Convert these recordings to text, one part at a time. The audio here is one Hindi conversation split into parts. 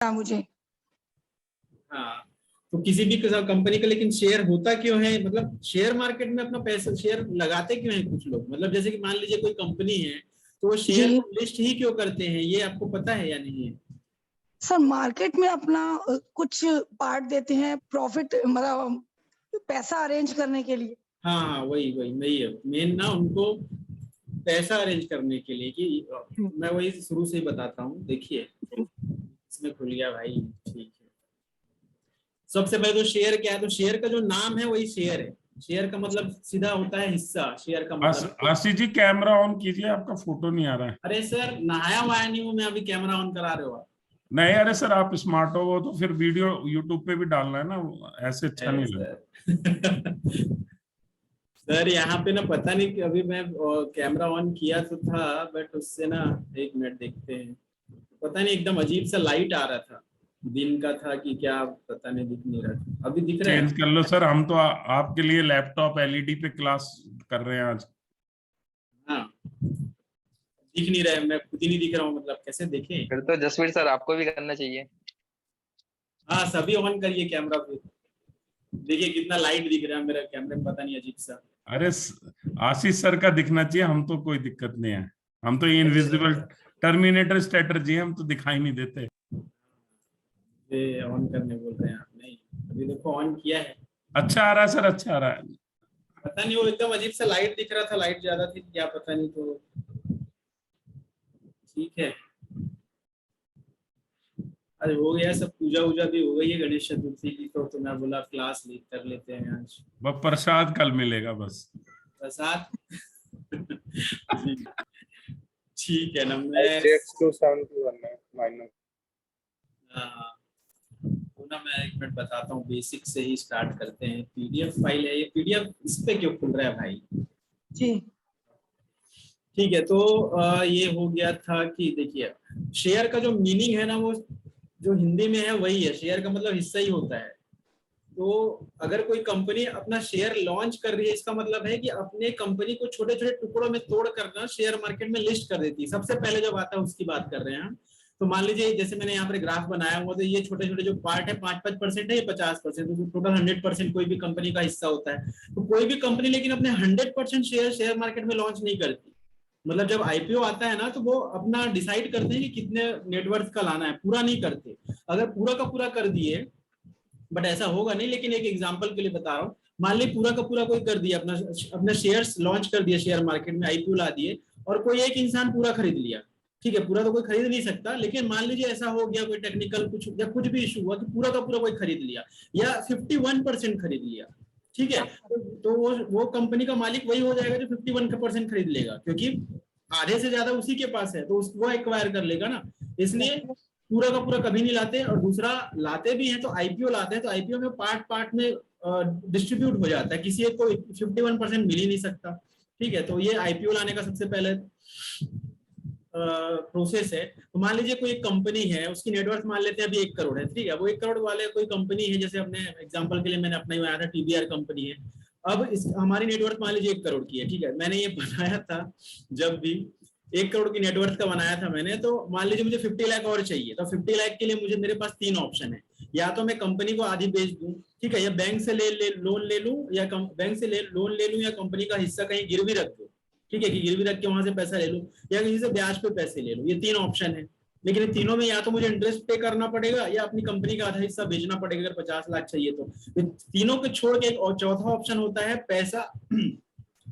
मुझे। हाँ, तो किसी भी कंपनी का लेकिन शेयर होता क्यों है, मतलब शेयर मार्केट में अपना पैसा शेयर लगाते क्यों है कुछ लोग, मतलब जैसे कि मान लीजिए कोई कंपनी है तो वो शेयर जी को लिस्ट ही क्यों करते हैं, ये आपको पता है या नहीं है? सर, मार्केट में अपना कुछ पार्ट देते हैं प्रॉफिट, मतलब पैसा अरेंज करने के लिए। हाँ हाँ, वही वही वही है मेन ना, उनको पैसा अरेंज करने के लिए कि मैं वही शुरू से ही बताता हूँ। देखिए इसमें खुल गया भाई, ठीक है। सबसे पहले तो शेयर क्या है, तो शेयर का जो नाम है वही शेयर है। शेयर का मतलब सीधा होता है हिस्सा, शेयर का मतलब। आशीष जी कैमरा ऑन कीजिए, आपका फोटो नहीं आ रहा है। अरे सर, नहाया हुआ नहीं हूँ मैं, अभी कैमरा ऑन करा रहे हो आप? नहीं, अरे सर आप स्मार्ट हो वो तो फिर वीडियो यूट्यूब पे भी डालना है ना, ऐसे अच्छा नहीं लगता। सर यहाँ पे ना पता नहीं कि अभी मैं कैमरा ऑन किया तो था, बट उससे ना, एक मिनट देखते हैं, पता नहीं एकदम अजीब सा लाइट आ रहा था, दिन का था कि क्या पता नहीं, दिख नहीं रहा था। अभी दिख रहा चेंज है? कर लो सर, हम तो आपके लिए लैपटॉप एलईडी पे क्लास कर रहे हैं आज। हाँ, दिख नहीं रहा है, मैं खुद ही नहीं दिख रहा हूँ, मतलब कैसे देखें? फिर तो जसवीर सर आपको भी करना चाहिए। हाँ, सभी ऑन करिए कैमरा पे। देखिए कितना लाइट दिख रहा है मेरा कैमरे में, पता नहीं अजीब सा। अरे आशीष सर का दिखना चाहिए, हम तो कोई दिक्कत नहीं है, हम तो इनविजिबल अच्छा, टर्मिनेटर स्ट्रेटजी, हम तो दिखाई नहीं देते। ये ऑन करने बोल रहे हैं आप? नहीं, अभी देखो ऑन किया है। अच्छा आ रहा है सर, अच्छा आ रहा है। पता नहीं, वो एकदम अजीब सा लाइट दिख रहा था, लाइट ज्यादा थी क्या पता नहीं, तो ठीक है। अरे हो गया सब, पूजा वूजा भी हो गई है गणेश चतुर्थी की, तो मैं बोला क्लास ली कर लेते हैं आज। बस प्रसाद कल मिलेगा बस। प्रसाद। जी, ठीक है ना, मैं 6-2-7-1 माइनस। हाँ, तो ना मैं एक मिनट बताता हूँ, बेसिक से ही स्टार्ट करते हैं। पीडीएफ फाइल है ये, पीडीएफ इस पे क्यों खुल रहा है भाई? जी ठीक है, तो ये हो गया था कि देखिए शेयर का जो मीनिंग है ना, वो जो हिंदी में है वही है, शेयर का मतलब हिस्सा ही होता है। तो अगर कोई कंपनी अपना शेयर लॉन्च कर रही है, इसका मतलब है कि अपने कंपनी को छोटे छोटे टुकड़ों में तोड़ कर ना शेयर मार्केट में लिस्ट कर देती है। सबसे पहले जब आता है उसकी बात कर रहे हैं हम। तो मान लीजिए जैसे मैंने यहाँ पर ग्राफ बनाया हुआ, तो ये छोटे छोटे जो पार्ट है 5-5% है, ये 50%, तो टोटल 100% कोई भी कंपनी का हिस्सा होता है। तो कोई भी कंपनी लेकिन अपने 100% शेयर मार्केट में लॉन्च नहीं करती। मतलब जब आईपीओ आता है ना, तो वो अपना डिसाइड करते हैं कि कितने नेटवर्थ का लाना है, पूरा नहीं करते। अगर पूरा का पूरा कर दिए, बट ऐसा होगा नहीं, लेकिन एक एग्जांपल के लिए बता रहा हूँ, मान ली पूरा का पूरा कोई कर दिया, अपना शेयर्स लॉन्च कर दिया, शेयर मार्केट में आईपीओ ला दिए, और कोई एक इंसान पूरा खरीद लिया। ठीक है, पूरा तो कोई खरीद नहीं सकता, लेकिन मान लीजिए ऐसा हो गया, कोई टेक्निकल कुछ या कुछ भी इशू हुआ कि पूरा का पूरा कोई खरीद लिया, या 51% खरीद लिया। ठीक है, तो वो कंपनी का मालिक वही हो जाएगा जो 51% खरीद लेगा, क्योंकि आधे से ज्यादा उसी के पास है, तो वो एक्वायर कर लेगा ना। इसलिए पूरा का पूरा कभी नहीं लाते। और दूसरा, लाते भी हैं तो आईपीओ लाते हैं, तो आईपीओ में पार्ट पार्ट में डिस्ट्रीब्यूट हो जाता है, किसी एक को 51% मिल ही नहीं सकता। ठीक है, तो ये आईपीओ लाने का सबसे पहले प्रोसेस है। तो मान लीजिए कोई कंपनी है, उसकी नेटवर्थ मान लेते हैं अभी 1 करोड़ है। ठीक है, वो 1 करोड़ वाले कोई कंपनी है, जैसे अपने एग्जांपल के लिए मैंने अपना ही बनाया था, टीबीआर कंपनी है। अब इस हमारी नेटवर्थ मान लीजिए 1 करोड़ की है। ठीक है, मैंने ये बनाया था जब भी 1 करोड़ की नेटवर्थ का बनाया था मैंने, तो मान लीजिए मुझे 50 लाख और चाहिए, तो 50 लाख के लिए मुझे मेरे पास 3 ऑप्शन है। या तो मैं कंपनी को आधी बेच दूं, ठीक है, या बैंक से लोन ले लूं, या बैंक से लोन ले लूं, या कंपनी का हिस्सा कहीं गिरवी रख दूं। ठीक है, कि गिरवी रख के वहां से पैसा ले लूं, या किसी से ब्याज पे पैसे ले लूं। ये 3 ऑप्शन है, लेकिन इन तीनों में या तो मुझे इंटरेस्ट पे करना पड़ेगा, या अपनी कंपनी का आधा हिस्सा बेचना पड़ेगा अगर 50 लाख चाहिए तो। तीनों को छोड़ के एक और चौथा ऑप्शन होता है पैसा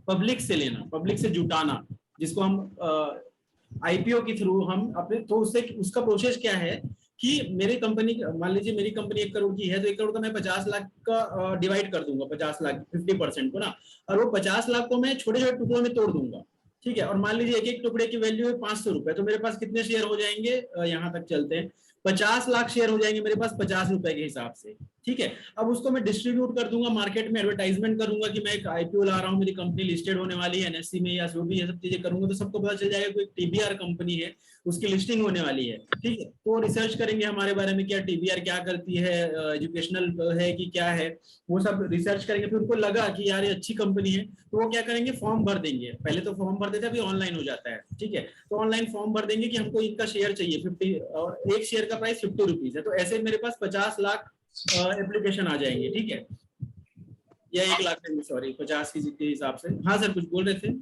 पब्लिक से लेना, पब्लिक से जुटाना, जिसको हम आईपीओ के थ्रू हम अपने, तो उससे उसका प्रोसेस क्या है कि मेरी कंपनी, मान लीजिए मेरी कंपनी 1 करोड़ की है, तो 1 करोड़ का मैं 50 लाख का डिवाइड कर दूंगा, 50 लाख 50% को ना, और वो 50 लाख को मैं छोटे छोटे टुकड़ों में तोड़ दूंगा। ठीक है, और मान लीजिए एक एक टुकड़े की वैल्यू है 500 रुपए, तो मेरे पास कितने शेयर हो जाएंगे, यहाँ तक चलते हैं, 50 लाख शेयर हो जाएंगे मेरे पास 50 रुपए के हिसाब से। ठीक है। अब उसको मैं डिस्ट्रीब्यूट कर दूंगा मार्केट में, एडवर्टाइजमेंट करूंगा कि मैं एक आईपीओ ला रहा हूँ, मेरी कंपनी लिस्टेड होने वाली है एनएससी में, या जो भी ये सब चीजें करूंगा तो सबको पता चल जाएगा कि टीबीआर कंपनी है, उसकी लिस्टिंग होने वाली है। ठीक है, तो रिसर्च करेंगे हमारे बारे में, क्या टीबीआर क्या करती है, एजुकेशनल है कि क्या है, वो सब रिसर्च करेंगे। फिर उनको लगा कि यार ये अच्छी कंपनी है, तो वो क्या करेंगे, फॉर्म भर देंगे। पहले तो फॉर्म भरते थे, अभी ऑनलाइन हो जाता है। ठीक है, तो ऑनलाइन फॉर्म भर देंगे कि हमको इनका शेयर चाहिए 50, और एक शेयर का प्राइस 50 रुपीज है। तो ऐसे मेरे पास 50 लाख एप्लीकेशन आ जाएंगे। ठीक है, या 1 लाख, सॉरी 50 के हिसाब से। हाँ सर, कुछ बोल रहे थे?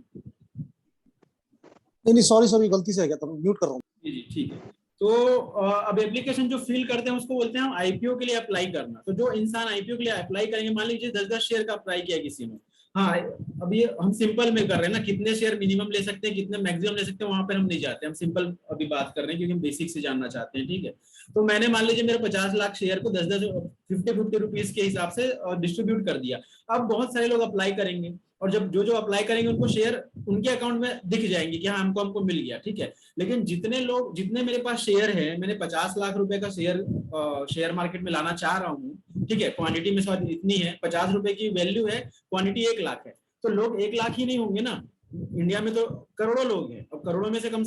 नहीं, सॉरी गलती से आ गया था, म्यूट कर रहा हूँ। जी ठीक है। तो अब एप्लीकेशन जो फिल करते हैं उसको बोलते हैं हम आईपीओ के लिए अप्लाई करना। तो जो इंसान आईपीओ के लिए अप्लाई करेंगे, मान लीजिए 10-10 शेयर का अप्लाई किया किसी ने, हाँ अब ये हम सिंपल में कर रहे हैं ना, कितने शेयर मिनिमम ले सकते हैं, कितने मैक्सिमम ले सकते हैं, वहां पर हम नहीं जाते, हम सिंपल अभी बात कर रहे हैं क्योंकि हम बेसिक से जानना चाहते हैं। ठीक है, तो मैंने मान लीजिए मेरे 50 लाख शेयर को 10-10 50 रुपीज के हिसाब से डिस्ट्रीब्यूट कर दिया। अब बहुत सारे लोग अप्लाई करेंगे, और जब जो अप्लाई करेंगे उनको शेयर उनके अकाउंट में दिख जाएंगे कि हाँ हमको मिल गया। ठीक है, लेकिन जितने मेरे पास शेयर है, मैंने 50 लाख रुपए का शेयर मार्केट में लाना चाह रहा हूँ। ठीक है, क्वांटिटी में सॉरी इतनी है, 50 रुपए की वैल्यू है, क्वांटिटी 1 लाख है, तो लोग 1 लाख ही नहीं होंगे ना, इंडिया में तो करोड़ों लोग हैं। अब करोड़ों में से कम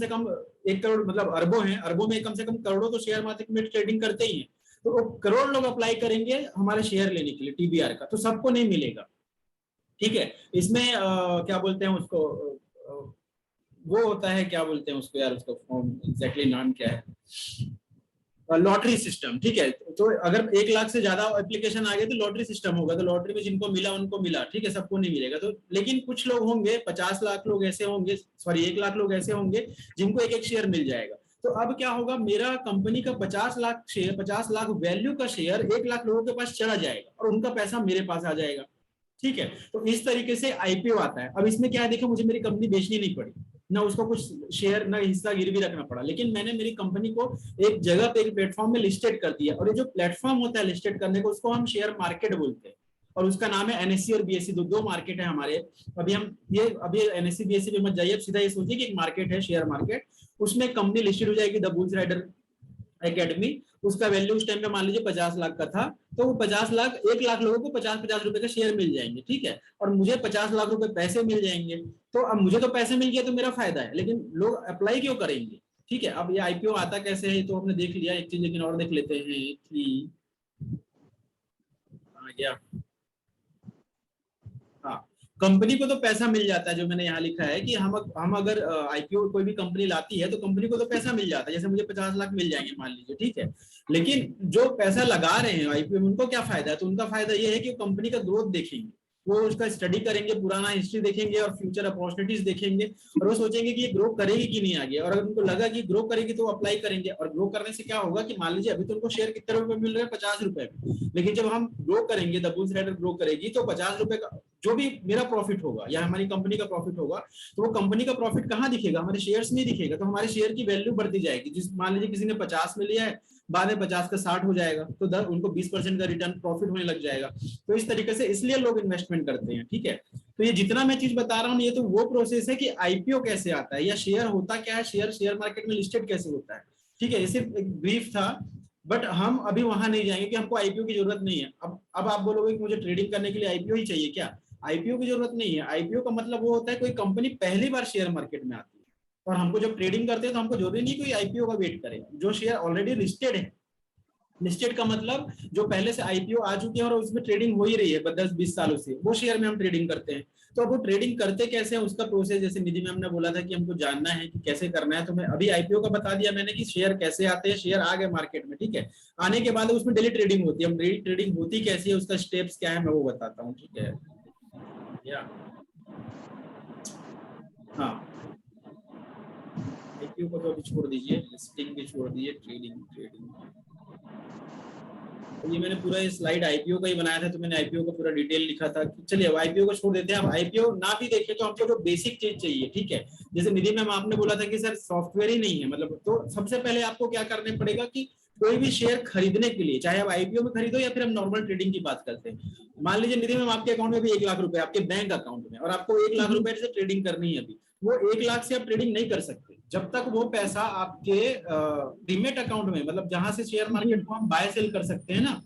1 करोड़, मतलब अरबों हैं, अरबों में कम से कम करोड़ों तो शेयर मार्केट में ट्रेडिंग करते ही हैं। तो वो करोड़ लोग अप्लाई करेंगे हमारे शेयर लेने के लिए टीबीआर का, तो सबको नहीं मिलेगा। ठीक है, इसमें क्या बोलते हैं उसको, वो होता है, क्या बोलते हैं उसको यार, उसका फॉर्म एग्जैक्टली नाम क्या है, लॉटरी सिस्टम। ठीक है, तो अगर 1 लाख से ज्यादा एप्लीकेशन आ गए तो लॉटरी सिस्टम होगा, तो लॉटरी में जिनको मिला उनको मिला। ठीक है, सबको नहीं मिलेगा। तो लेकिन कुछ लोग होंगे, 50 लाख लोग ऐसे होंगे, सॉरी 1 लाख लोग ऐसे होंगे जिनको एक शेयर मिल जाएगा। तो अब क्या होगा, मेरा कंपनी का 50 लाख शेयर, 50 लाख वैल्यू का शेयर 1 लाख लोगों के पास चला जाएगा, और उनका पैसा मेरे पास आ जाएगा। ठीक है, तो इस तरीके से आईपीओ आता है। अब इसमें क्या है, देखो मुझे मेरी कंपनी बेचनी नहीं पड़ी, ना उसको कुछ शेयर ना हिस्सा गिरवी रखना पड़ा, लेकिन मैंने मेरी कंपनी को एक जगह पे, एक प्लेटफॉर्म में लिस्टेड कर दिया। और ये जो प्लेटफॉर्म होता है लिस्टेड करने को, उसको हम शेयर मार्केट बोलते हैं, और उसका नाम है एनएससी और बीएससी। दो मार्केट है हमारे। अभी एनएससी बीएससी पे मत जाइए, अब सीधा ये सोचिए कि एक मार्केट है, शेयर मार्केट, उसमें कंपनी लिस्टेड हो जाएगी, द बुल्स राइडर एकेडमी। उसका वैल्यू उस टाइम पे मान लीजिए 50 लाख का था, तो वो 50 लाख, 1 लाख लोगों को 50-50 रुपए का शेयर मिल जाएंगे। ठीक है, और मुझे 50 लाख रुपए पैसे मिल जाएंगे। तो अब मुझे तो पैसे मिल गए तो मेरा फायदा है, लेकिन लोग अप्लाई क्यों करेंगे? ठीक है, अब ये आईपीओ आता कैसे है तो हमने देख लिया, एक चीज लेकिन और देख लेते हैं कि हाँ, कंपनी को तो पैसा मिल जाता है। जो मैंने यहाँ लिखा है कि हम अगर आईपीओ कोई भी कंपनी लाती है तो कंपनी को तो पैसा मिल जाता है, जैसे मुझे 50 लाख मिल जाएंगे मान लीजिए। ठीक है, लेकिन जो पैसा लगा रहे हैं आईपीओ में उनको क्या फायदा है? तो उनका फायदा ये है कि वो कंपनी का ग्रोथ देखेंगे, वो उसका स्टडी करेंगे, पुराना हिस्ट्री देखेंगे और फ्यूचर अपॉर्चुनिटीज देखेंगे, और वो सोचेंगे कि ये ग्रो करेगी कि नहीं आगे। और अगर उनको लगा कि ग्रो करेगी तो अप्लाई करेंगे। और ग्रो करने से क्या होगा कि मान लीजिए अभी तो उनको शेयर कितने रुपए मिल रहे हैं, 50 रुपए में, लेकिन जब हम ग्रो करेंगे, द बुल्स राइडर ग्रो करेगी, तो 50 रुपए का जो भी मेरा प्रॉफिट होगा या हमारी कंपनी का प्रॉफिट होगा, तो वो कंपनी का प्रॉफिट कहाँ दिखेगा? हमारे शेयर्स में दिखेगा। तो हमारे शेयर की वैल्यू बढ़ती जाएगी। जिस मान लीजिए किसी ने 50 में लिया है, बाद में 50 का 60 हो जाएगा, तो उनको 20% का रिटर्न प्रॉफिट होने लग जाएगा। तो इस तरीके से इसलिए लोग इन्वेस्टमेंट करते हैं। ठीक है, तो ये जितना मैं चीज बता रहा हूँ, ये तो वो प्रोसेस है कि आईपीओ कैसे आता है, या शेयर होता क्या है, शेयर मार्केट में लिस्टेड कैसे होता है। ठीक है, ये सिर्फ एक ब्रीफ था, बट हम अभी वहां नहीं जाएंगे कि हमको आईपीओ की जरूरत नहीं है। अब आप बोलोगे कि मुझे ट्रेडिंग करने के लिए आईपीओ ही चाहिए क्या? आईपीओ की जरूरत नहीं है। आईपीओ का मतलब वो होता है कोई कंपनी पहली बार शेयर मार्केट में आती है, और हमको जब ट्रेडिंग करते हैं तो हमको जरूरी नहीं कोई आईपीओ का वेट करे। जो शेयर ऑलरेडी लिस्टेड है, लिस्टेड का मतलब जो पहले से आईपीओ आ चुके हैं और उसमें ट्रेडिंग हो ही रही है 10-20 सालों से, वो शेयर में हम ट्रेडिंग करते हैं। तो अब वो ट्रेडिंग करते कैसे हैं उसका प्रोसेस, जैसे निधि मैम ने बोला था कि हमको जानना है कि कैसे करना है, तो मैं अभी आईपीओ का बता दिया मैंने कि शेयर कैसे आते हैं। शेयर आ गए मार्केट में, ठीक है, आने के बाद उसमें डेली ट्रेडिंग होती है। हम डेली ट्रेडिंग होती कैसी है, उसका स्टेप्स क्या है, मैं वो बताता हूँ। ठीक है, हाँ, आईपीओ को तो अभी छोड़ दीजिए, लिस्टिंग भी छोड़ दीजिए, ट्रेडिंग। तो ये मैंने पूरा स्लाइड आईपीओ का ही बनाया था, तो मैंने आईपीओ का पूरा डिटेल लिखा था। चलिए अब आईपीओ को छोड़ देते हैं। अब आईपीओ ना भी देखे तो हमको जो बेसिक चीज चाहिए, ठीक है, जैसे निधि मैम आपने बोला था कि सर सॉफ्टवेयर ही नहीं है, मतलब तो सबसे पहले आपको क्या करने पड़ेगा कि कोई भी शेयर खरीदने के लिए, चाहे आप आईपीओ में खरीदो या फिर हम नॉर्मल ट्रेडिंग की बात करते हैं, मान लीजिए निधि मैम आपके अकाउंट में भी 1 लाख रुपए आपके बैंक अकाउंट में, और आपको 1 लाख रुपए से ट्रेडिंग करनी है। अभी वो 1 लाख से आप ट्रेडिंग नहीं कर सकते जब तक वो पैसा आपके डीमेट अकाउंट में, मतलब जहां से शेयर मार्केट को हम बाय सेल कर सकते हैं ना,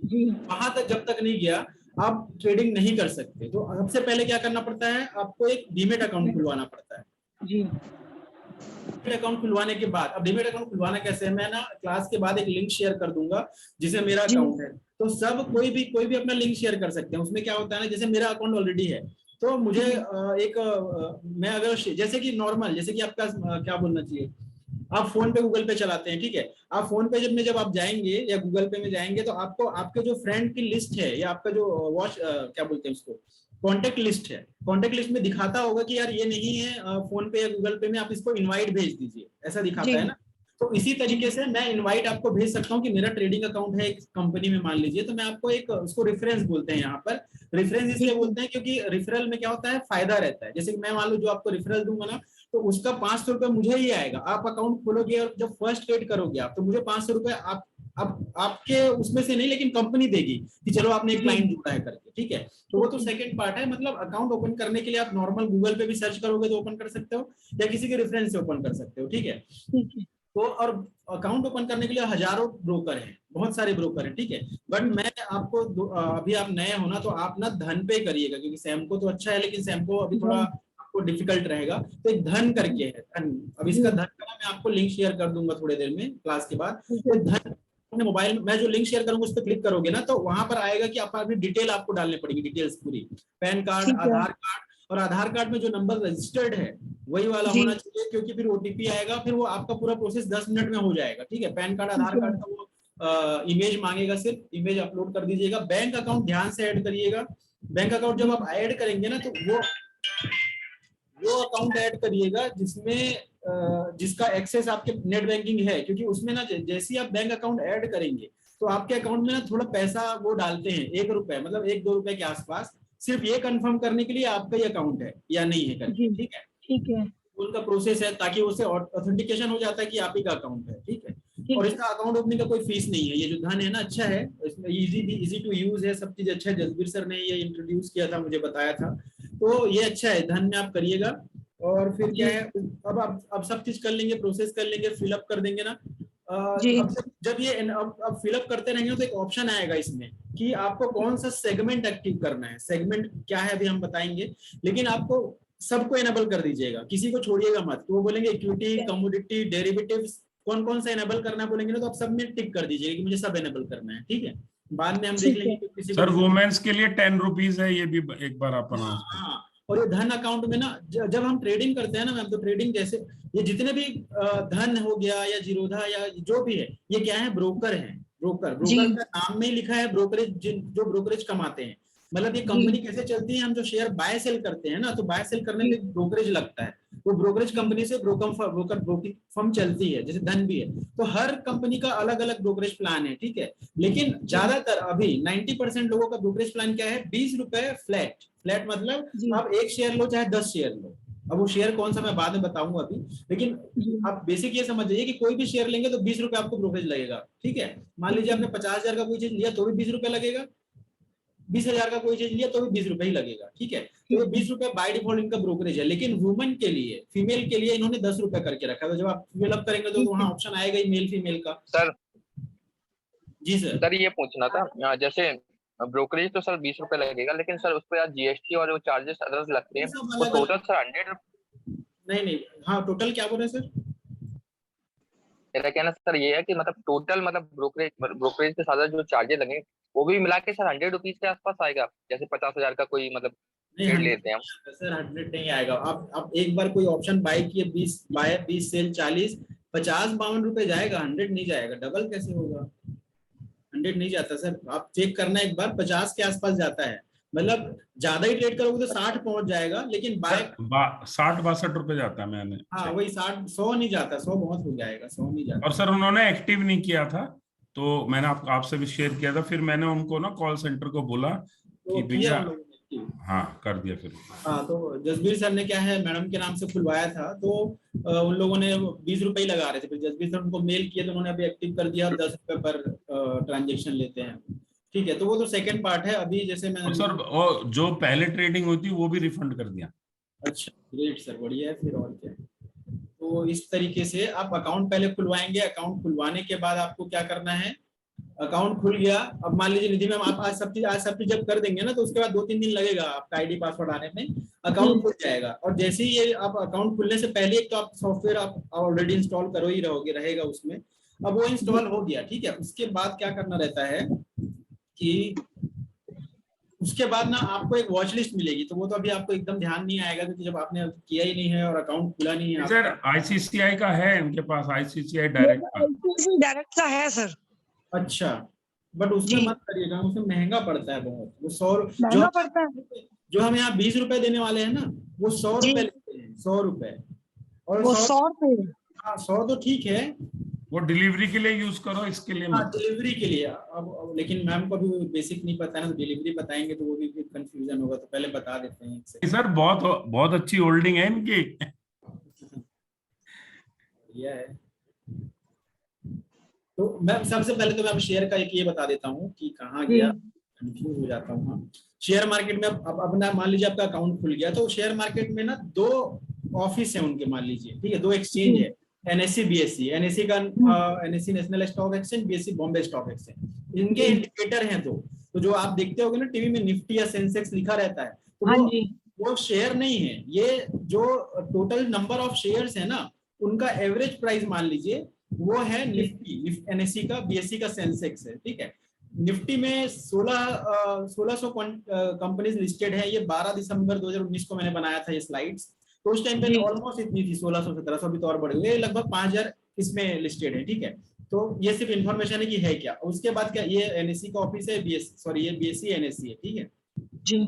जी वहां तक जब तक नहीं गया आप ट्रेडिंग नहीं कर सकते। तो सबसे पहले क्या करना पड़ता है, आपको एक डीमेट अकाउंट खुलवाना पड़ता है। जी डीमेट अकाउंट खुलवाने के बाद, अब डीमेट अकाउंट खुलवाना कैसे है, मैं ना क्लास के बाद एक लिंक शेयर कर दूंगा जिसे मेरा जी अकाउंट है। तो सब कोई भी अपना लिंक शेयर कर सकते हैं। उसमें क्या होता है ना, जैसे मेरा अकाउंट ऑलरेडी है तो मुझे मैं अगर जैसे कि नॉर्मल, जैसे कि आपका क्या बोलना चाहिए, आप फोन पे गूगल पे चलाते हैं, ठीक है। आप फोन पे जब आप जाएंगे या गूगल पे में जाएंगे तो आपको आपके जो फ्रेंड की लिस्ट है या आपका जो क्या बोलते हैं उसको, कॉन्टेक्ट लिस्ट है, कॉन्टेक्ट लिस्ट में दिखाता होगा कि यार ये नहीं है फोन पे या गूगल पे में, आप इसको इनवाइट भेज दीजिए, ऐसा दिखाता है ना। तो इसी तरीके से मैं इनवाइट आपको भेज सकता हूँ कि मेरा ट्रेडिंग अकाउंट है एक कंपनी में, मान लीजिए। तो मैं आपको एक उसको रेफरेंस बोलते हैं यहाँ पर। रेफरेंस इसलिए बोलते हैं क्योंकि रेफरल में क्या होता है, फायदा रहता है। जैसे कि मैं मान लो जो आपको रेफरल दूंगा ना, तो उसका 500 रुपये मुझे ही आएगा। आप अकाउंट खोलोगे और जब फर्स्ट ट्रेड करोगे आप, तो मुझे 500 रुपये आप आपके उसमें से नहीं, लेकिन कंपनी देगी कि चलो आपने एक क्लाइंट जोड़ा है करके, ठीक है। तो वो तो सेकंड पार्ट है। मतलब अकाउंट ओपन करने के लिए आप नॉर्मल गूगल पे भी सर्च करोगे तो ओपन कर सकते हो, या किसी के रेफरेंस से ओपन कर सकते हो, ठीक है। तो और अकाउंट ओपन करने के लिए हजारों ब्रोकर हैं, बहुत सारे ब्रोकर हैं, ठीक है। बट मैं आपको अभी आप नए हो ना, तो आप ना धन पे करिएगा, क्योंकि सैमको तो अच्छा है लेकिन सैमको अभी थोड़ा आपको डिफिकल्ट रहेगा। तो एक धन करके है, धन। अब इसका धन का मैं आपको लिंक शेयर कर दूंगा थोड़ी देर में क्लास के बाद। तो धन अपने मोबाइल में मैं जो लिंक शेयर करूंगा उस पर क्लिक करोगे ना, तो वहां पर आएगा कि आप अपनी डिटेल आपको डालनी पड़ेगी, डिटेल्स पूरी, पैन कार्ड, आधार कार्ड, और आधार कार्ड में जो नंबर रजिस्टर्ड है वही वाला होना चाहिए, क्योंकि फिर ओटीपी आएगा, फिर वो आपका पूरा प्रोसेस 10 मिनट में हो जाएगा, ठीक है। पैन कार्ड, आधार कार्ड का वो इमेज मांगेगा, सिर्फ इमेज अपलोड कर दीजिएगा। बैंक अकाउंट ध्यान से ऐड करिएगा। बैंक अकाउंट जब आप ऐड करेंगे ना, तो वो अकाउंट ऐड करिएगा जिसमें जिसका एक्सेस आपके नेट बैंकिंग है, क्योंकि उसमें ना जैसे ही आप बैंक अकाउंट ऐड करेंगे तो आपके अकाउंट में ना थोड़ा पैसा वो डालते हैं, 1 रुपए, मतलब 1-2 रुपए के आसपास, सिर्फ ये कंफर्म करने के लिए आपका ही अकाउंट है या नहीं है करके, ठीक है। ठीक है, उनका प्रोसेस है, ताकि उससे ऑथेंटिकेशन हो जाता है कि आप ही का अकाउंट है, ठीक है। और इसका अकाउंट ओपनिंग का कोई फीस नहीं है। ये जो धन है ना, अच्छा है, इसमें इजी टू यूज है, सब चीज अच्छा है। जसबीर सर ने ये इंट्रोड्यूस किया था, मुझे बताया था, तो ये अच्छा है। धन में आप करिएगा। और फिर क्या है, अब आप सब चीज कर लेंगे, प्रोसेस कर लेंगे, फिलअप कर देंगे ना। अब जब ये अब फिलअप करते रहेंगे तो एक ऑप्शन आएगा इसमें कि आपको कौन सा सेगमेंट एक्टिव करना है। सेगमेंट क्या है अभी हम बताएंगे, लेकिन आपको सबको इनेबल कर दीजिएगा, किसी को छोड़िएगा मत। तो वो बोलेंगे इक्विटी, कमोडिटी, डेरिवेटिव्स, कौन कौन सा इनेबल करना है बोलेंगे ना, तो आप सब में टिक कर दीजिएगा कि मुझे सब इनेबल करना है, ठीक है। बाद में हम देख लेंगे कि किसी सर वुमेन्स के लिए 10 रुपीज है, ये भी एक बार आप अनाउंस करें। हाँ, और ये धन अकाउंट में ना जब हम ट्रेडिंग करते हैं ना मैम, तो ट्रेडिंग जैसे ये जितने भी धन हो गया या जीरोधा या जो भी है, ये क्या है, ब्रोकर है। ब्रोकर का नाम में ही लिखा है ब्रोकरेज, जो ब्रोकरेज कमाते हैं। मतलब ये कंपनी कैसे चलती है, हम जो शेयर बाय सेल करते हैं ना, तो बाय सेल करने पे ब्रोकरेज लगता है। वो ब्रोकरेज कंपनी से ब्रोकर ब्रोकिंग फर्म चलती है, जैसे धन भी है। तो हर कंपनी का अलग अलग ब्रोकरेज प्लान है, ठीक है। लेकिन ज्यादातर अभी 90% लोगों का ब्रोकरेज प्लान क्या है, 20 रुपए फ्लैट। फ्लैट मतलब आप 1 शेयर लो चाहे 10 शेयर लो। अब वो शेयर कौन सा मैं बाद में बताऊंगा अभी, लेकिन आप बेसिक ये समझ जाइए कि कोई भी शेयर लेंगे तो 20 रुपए आपको ब्रोकरेज लगेगा, ठीक है। मान लीजिए आपने 50,000 का कोई चीज लिया तो भी 20 रुपए लगेगा, 20,000 का कोई चीज लिया तो भी 20 रुपए ही लगेगा, ठीक है। तो ये 20 रुपए बाय डिफॉल्ट इनका ब्रोकरेज है। लेकिन वुमेन के लिए, फीमेल के लिए इन्होंने 10 रुपए करके रखा है। तो जब आप फिलअप करेंगे तो वहां ऑप्शन आएगा ही मेल फीमेल का। सर जी सर ये पूछना था, जैसे ब्रोकरेज तो सर 20 रुपए लगेगा, लेकिन सर उस पर यार जीएसटी और वो चार्जेस अदर्स लगते हैं, वो टोटल सर 100। नहीं, हाँ टोटल क्या बोल रहे हैं सर? मेरा कहना सर ये है कि मतलब टोटल, मतलब ब्रोकरेज के साथ जो चार्जेस लगे वो भी मिला के सर 100 रुपीज के आसपास आएगा। जैसे 50,000 का कोई मतलब ट्रेड लेते हैं हम। सर 100 नहीं आएगा। आप एक बार कोई ऑप्शन बाय किए, 20 सेल 40, 50-52 रुपए जाएगा, 100 नहीं जाएगा। डबल कैसे होगा? 100 नहीं जाता सर, आप चेक करना एक बार, 50 के आसपास जाता है। मतलब ज्यादा ही ट्रेड करोगे तो 60 पहुंच जाएगा, लेकिन बाय 60-62 रुपए जाता है मैंने। हाँ वही 60-100 नहीं जाता, 100 बहुत हो जाएगा, 100 नहीं जाता। और सर उन्होंने एक्टिव नहीं किया था, तो मैंने आपसे भी शेयर किया था। फिर मैंने उनको ना कॉल सेंटर को बोला कि भैया, हाँ कर दिया फिर। हाँ तो जसबीर सर ने क्या है, मैडम के नाम से खुलवाया था, तो उन लोगों ने 20 रुपए ही लगा रहे थे। फिर जसबीर सर उनको मेल किया तो उन्होंने अभी एक्टिव कर दिया, और 10 रुपए पर ट्रांजेक्शन लेते हैं, ठीक है। तो वो तो सेकंड पार्ट है। अभी जैसे मैं सर जो पहले ट्रेडिंग हुई थी वो भी रिफंड कर दिया। अच्छा ग्रेट सर, बढ़िया है फिर, और क्या। तो इस तरीके से आप अकाउंट पहले खुलवाएंगे। अकाउंट खुलवाने के बाद आपको क्या करना है, अकाउंट खुल गया। अब मान लीजिए निधि मैम आप आज सब चीज जब कर देंगे ना, तो उसके बाद 2-3 दिन लगेगा आपका आईडी पासवर्ड आने में, अकाउंट खुल जाएगा। और जैसे ही ये आप अकाउंट खुलने से पहले एक तो आप सॉफ्टवेयर आप ऑलरेडी इंस्टॉल करो ही रहोगे, रहेगा उसमें। अब वो इंस्टॉल हो गया, ठीक है। उसके बाद क्या करना रहता है कि उसके बाद ना आपको एक वॉच लिस्ट मिलेगी, तो वो तो अभी आपको एकदम ध्यान नहीं आएगा क्योंकि जब आपने किया ही नहीं है और अकाउंट खुला नहीं है। सर आईसीसीआई का है उनके पास, आईसीसीआई डायरेक्ट का, डायरेक्ट का है सर। अच्छा, बट उसमें मत करिएगा, उसमें महंगा पड़ता है बहुत। वो 100 महंगा पड़ता है। जो हम यहाँ 20 रुपए देने वाले हैं ना, वो 100 रुपए लेते हैं, 100 रुपए। और वो 100 रुपए। हाँ 100 तो ठीक है, वो डिलीवरी के लिए यूज करो, इसके लिए हाँ मत। डिलीवरी के लिए। अब लेकिन मैम को भी बेसिक नहीं पता है ना, तो डिलीवरी बताएंगे तो वो भी कंफ्यूजन होगा, तो पहले बता देते हैं। सर बहुत बहुत अच्छी होल्डिंग है इनकी। यह है। तो मैं सबसे पहले तो मैं शेयर का एक ये बता देता हूँ कि कहाँ गया, कंफ्यूज हो जाता हूँ। हाँ, शेयर मार्केट में अब अपना मान लीजिए आपका अकाउंट खुल गया, तो शेयर मार्केट में ना 2 ऑफिस है उनके, मान लीजिए, ठीक है, 2 एक्सचेंज है, एनएससी बीएससी। एनएससी का NSC national stock exchange, BSc Bombay stock exchange. इनके इंडिकेटर हैं तो जो आप देखते होगे ना टीवी में निफ्टी या सेंसेक्स लिखा रहता है, तो वो शेयर नहीं है, ये जो टोटल नंबर ऑफ शेयर्स है ना, उनका एवरेज प्राइस मान लीजिए वो है निफ्टी, एनएससी का, बीएससी का सेंसेक्स है, ठीक है। निफ्टी में 1600 कंपनीज लिस्टेड है। ये 12 दिसंबर 2019 को मैंने बनाया था ये स्लाइड्स, तो उस टाइम पे ऑलमोस्ट इतनी थी, 1600-1700, अभी तो और बढ़ गई, लगभग 5000 इसमें लिस्टेड है, ठीक है। तो ये सिर्फ इन्फॉर्मेशन है कि है क्या। उसके बाद क्या, ये एनएससी का ऑफिस है, ये बीएससी एनएससी है, ठीक है जी।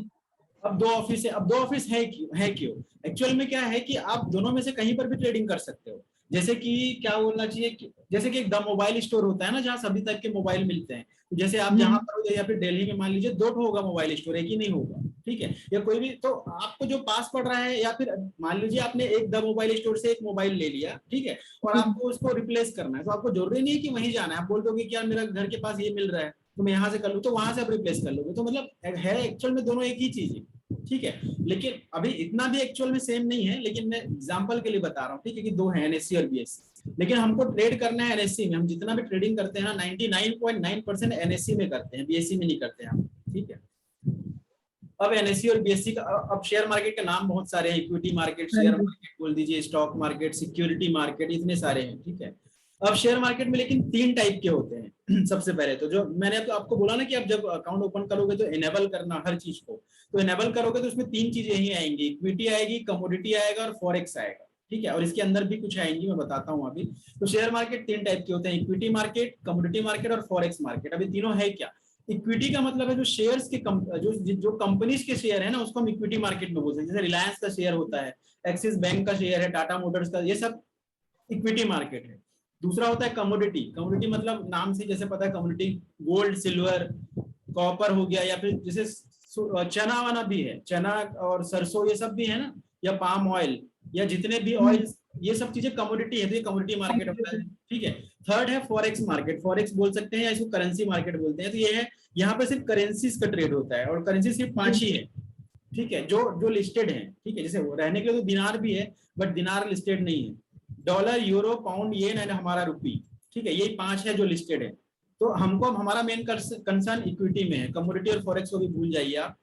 अब 2 ऑफिस है। अब 2 ऑफिस है क्यों? एक्चुअल में क्या है कि आप दोनों में से कहीं पर भी ट्रेडिंग कर सकते हो। जैसे कि क्या बोलना चाहिए कि जैसे कि एक द मोबाइल स्टोर होता है ना, जहाँ सभी टाइप के मोबाइल मिलते हैं। तो जैसे आप जहाँ पर हो या फिर दिल्ली में मान लीजिए 2 होगा मोबाइल स्टोर, एक ही नहीं होगा, ठीक है। या कोई भी, तो आपको जो पास पड़ रहा है, या फिर मान लीजिए आपने एक द मोबाइल स्टोर से एक मोबाइल ले लिया, ठीक है, और आपको उसको रिप्लेस करना है, तो आपको जरूरी नहीं है कि वहीं जाना है। आप बोल दोगे कि यार मेरा घर के पास ये मिल रहा है तो मैं यहाँ से कर लूँ, तो वहां से आप रिप्लेस कर लोगे। तो मतलब है एक्चुअल में दोनों एक ही चीज है, ठीक है। लेकिन अभी इतना भी एक्चुअल में सेम नहीं है, लेकिन मैं एग्जांपल के लिए बता रहा हूँ, ठीक है, कि 2 है, एनएससी और बीएससी। लेकिन हमको ट्रेड करना है एनएससी में। हम जितना भी ट्रेडिंग करते हैं ना, 99.9% एनएससी में करते हैं, बीएससी में नहीं करते हैं हम, ठीक है। अब एनएससी और बीएससी का, अब शेयर मार्केट के नाम बहुत सारे हैं, इक्विटी मार्केट, शेयर मार्केट बोल दीजिए, स्टॉक मार्केट, सिक्योरिटी मार्केट, इतने सारे हैं, ठीक है। अब शेयर मार्केट में लेकिन 3 टाइप के होते हैं। सबसे पहले तो जो मैंने तो आपको बोला ना कि आप जब अकाउंट ओपन करोगे तो इनेबल करना हर चीज को, तो इनेबल करोगे तो उसमें 3 चीजें ही आएंगी, इक्विटी आएगी, कमोडिटी आएगा और फॉरेक्स आएगा, ठीक है। और इसके अंदर भी कुछ आएंगी, मैं बताता हूँ अभी। तो शेयर मार्केट 3 टाइप के होते हैं, इक्विटी मार्केट, कमोडिटी मार्केट और फॉरेक्स मार्केट। अभी तीनों है क्या? इक्विटी का मतलब है जो शेयर्स के जो कंपनीज के शेयर है ना, उसको हम इक्विटी मार्केट में बोलते हैं। जैसे रिलायंस का शेयर होता है, एक्सिस बैंक का शेयर है, टाटा मोटर्स का, ये सब इक्विटी मार्केट है। दूसरा होता है कमोडिटी। कमोडिटी मतलब नाम से जैसे पता है, कमोडिटी गोल्ड, सिल्वर, कॉपर हो गया, या फिर जैसे चना वाना भी है, चना और सरसों ये सब भी है ना, या पाम ऑयल, या जितने भी ऑयल, ये सब चीजें कमोडिटी है, तो ये कमोडिटी मार्केट होता है, ठीक है। थर्ड है फॉरेक्स मार्केट। फॉरेक्स बोल सकते हैं या इसको करेंसी मार्केट बोलते हैं। तो ये है, यहाँ पे सिर्फ करेंसीज का ट्रेड होता है, और करेंसी सिर्फ 5 ही है, ठीक है, जो लिस्टेड है, ठीक है। जैसे रहने के लिए तो दिनार भी है, बट दिनार लिस्टेड नहीं है। Dollar, euro, pound, yen and हमारा रुपी, ठीक है, यही 5 है जो लिस्टेड है। तो हमको हमारा मेन कंसर्न इक्विटी में है। कमोडिटी और फॉरेक्स को भी भूल जाइए आप,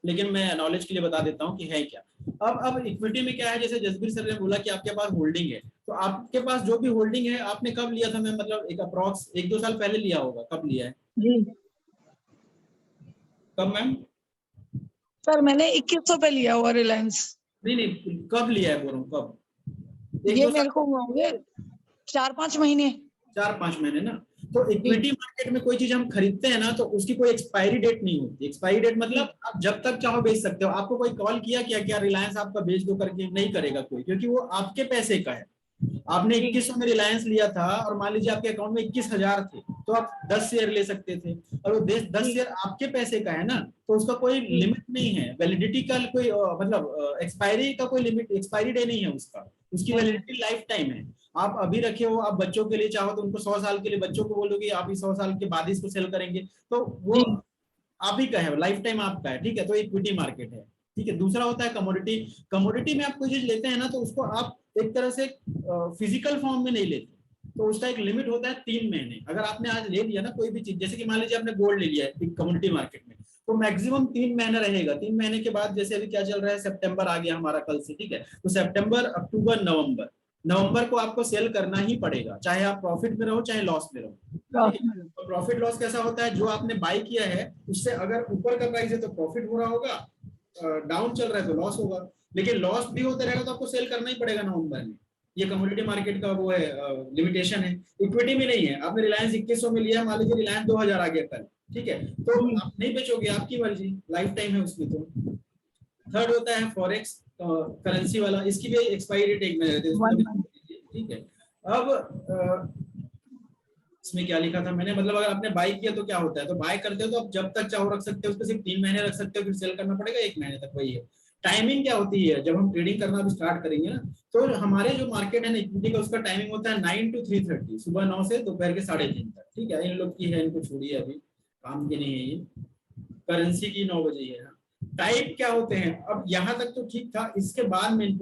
लेकिन मैं नॉलेज के लिए बता देता हूँ कि है क्या। अब इक्विटी में क्या है, जैसे जसबीर सर ने बोला कि आपके पास होल्डिंग है, तो आपके पास जो भी होल्डिंग है, आपने कब लिया था? मैं मतलब एक अप्रॉक्स 1-2 साल पहले लिया होगा। कब लिया है जी? कब मैम? सर मैंने 2100 पे लिया हुआ रिलायंस। नहीं, कब लिया है बोल रहा हूँ, कब? ये मेरे को होंगे 4-5 महीने। 4-5 महीने ना। तो इक्विटी मार्केट में कोई चीज हम खरीदते हैं ना, तो उसकी कोई एक्सपायरी डेट नहीं होती। एक्सपायरी डेट मतलब आप जब तक चाहो बेच सकते हो। आपको कोई कॉल किया क्या रिलायंस आपका बेच दो करके? नहीं करेगा कोई, क्योंकि वो आपके पैसे का है। आपने 2100 में रिलायंस लिया था, और मान लीजिए आपके अकाउंट में 21,000 थे, तो आप 10 शेयर ले सकते थे, और वो 10 शेयर आपके पैसे का है ना, तो उसका कोई लिमिट नहीं है। वैलिडिटी का कोई मतलब एक्सपायरी का कोई लिमिट, एक्सपायरी डे नहीं है उसका, उसकी वैलिडिटी लाइफ टाइम है। आप अभी रखे हो, आप बच्चों के लिए चाहो तो उनको 100 साल के लिए बच्चों को बोलोगे आप ही 100 साल के बाद ही इसको सेल करेंगे, तो वो आप ही का है, लाइफ टाइम आपका है, ठीक है। तो इक्विटी मार्केट है, ठीक है। दूसरा होता है कमोडिटी। कमोडिटी में आप कोई चीज लेते हैं ना, तो उसको आप एक तरह से फिजिकल फॉर्म में नहीं लेते, तो उसका एक लिमिट होता है 3 महीने। अगर आपने आज ले लिया ना कोई भी चीज, जैसे कि मान लीजिए आपने गोल्ड ले लिया है कम्युनिटी मार्केट में, तो मैक्सिमम 3 महीने रहेगा। 3 महीने के बाद जैसे अभी क्या चल रहा है, सितंबर आ गया हमारा कल से, ठीक है, तो सितंबर, अक्टूबर, नवंबर को आपको सेल करना ही पड़ेगा, चाहे आप प्रॉफिट में रहो चाहे लॉस में रहो। तो प्रॉफिट लॉस कैसा होता है, जो आपने बाई किया है उससे अगर ऊपर का प्राइस है तो प्रॉफिट हो रहा होगा, डाउन चल रहा है तो लॉस होगा, लेकिन लॉस भी होता रहेगा तो आपको सेल करना ही पड़ेगा नवंबर में। ये कम्युनिटी मार्केट का वो है, लिमिटेशन है। इक्विटी में नहीं है। आपने रिलायंस 2100 में लिया, मान लीजिए रिलायंस 2000 आ गया कल, ठीक है, तो आप नहीं बेचोगे, आपकी मर्जी, लाइफ टाइम है उसमें। तो थर्ड होता है फॉरेक्स करेंसी वाला, इसकी भी एक्सपायरी डेट एक महीने रहती है, ठीक है। अब इसमें क्या लिखा था मैंने, मतलब अगर आपने बाय किया तो क्या होता है, तो बाय करते हो तो आप जब तक चाहो रख सकते हो, उसको सिर्फ 3 महीने रख सकते हो, फिर सेल करना पड़ेगा 1 महीने तक, वही है। टाइमिंग क्या होती है, जब हम ट्रेडिंग करना भी स्टार्ट करेंगे ना, तो हमारे जो मार्केट है ना इक्विटी का, उसका टाइमिंग होता है 9 to 3:30, सुबह 9 से दोपहर के 3:30 तक, ठीक है। इन लोग की है, इनको छोड़िए, अभी काम की नहीं है ये। करेंसी की 9 बजे है। टाइप क्या होते हैं, अब यहाँ तक तो ठीक था, इसके बाद मेन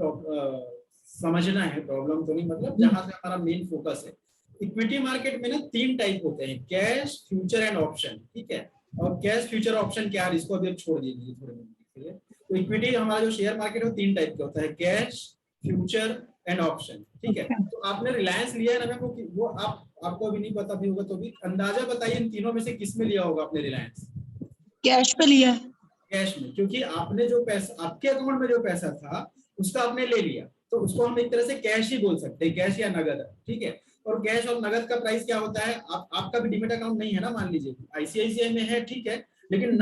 समझना है, प्रॉब्लम तो नहीं, मतलब जहां से हमारा मेन फोकस है। इक्विटी मार्केट में ना 3 टाइप होते हैं, कैश, फ्यूचर एंड ऑप्शन, ठीक है। और कैश, फ्यूचर, ऑप्शन क्या है, इसको अभी छोड़ दीजिए थोड़े मिनट के लिए। तो इक्विटी हमारा जो शेयर मार्केट है 3 टाइप का होता है, कैश, फ्यूचर एंड ऑप्शन, ठीक है। तो आपने रिलायंस लिया है ना, वो आपको अभी नहीं पता भी होगा तो भी अंदाजा बताइए, इन तीनों में से किस में लिया होगा आपने रिलायंस? कैश पे लिया। कैश में, क्योंकि आपने जो पैसा, आपके अकाउंट में जो पैसा था उसका आपने ले लिया, तो उसको हम एक तरह से कैश ही बोल सकते हैं, कैश या नगद, ठीक है। और कैश और नगद का प्राइस क्या होता है, आपका भी डीमेट अकाउंट नहीं है ना, मान लीजिए आईसीआईसीआई में है, ठीक है, लेकिन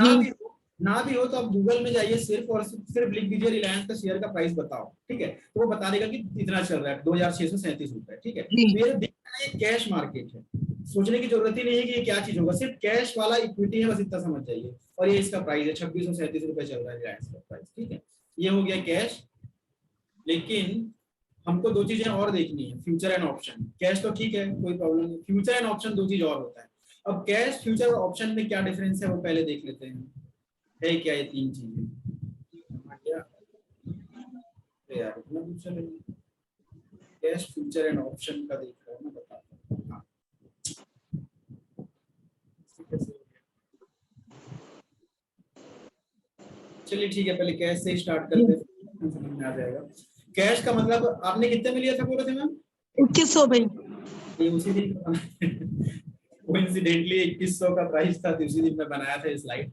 ना भी हो तो आप गूगल में जाइए, सिर्फ और सिर्फ लिख दीजिए रिलायंस का शेयर का प्राइस बताओ, ठीक है, तो वो बता देगा कि इतना चल रहा है, 2637 रुपए, ठीक है। मेरे देखना ये कैश मार्केट है, सोचने की जरूरत ही नहीं है कि ये क्या चीज होगा, सिर्फ कैश वाला इक्विटी है, बस इतना समझ जाइए। और ये इसका प्राइस है 2637 रुपए चल रहा है रिलायंस का प्राइस, ठीक है। ये हो गया कैश। लेकिन हमको 2 चीजें और देखनी है, फ्यूचर एंड ऑप्शन। कैश तो ठीक है, कोई प्रॉब्लम नहीं, फ्यूचर एंड ऑप्शन 2 चीज और होता है। अब कैश, फ्यूचर और ऑप्शन में क्या डिफरेंस है वो पहले देख लेते हैं, है क्या ये 3 चीजें। यार इतना पूछा नहीं, कैश, फ्यूचर एंड ऑप्शन का देख रहा हूँ मैं, बताता हूँ। हाँ, चलिए ठीक है, पहले कैश से स्टार्ट करते हैं, समझ में आ जाएगा। कैश का मतलब आपने कितने में लिया था बोले थे मैम? 2100 भाई। ये उसी दिन कोइंसिडेंटली 2100 का प्राइस था, तो उसी दिन मैं बनाया था स्लाइड।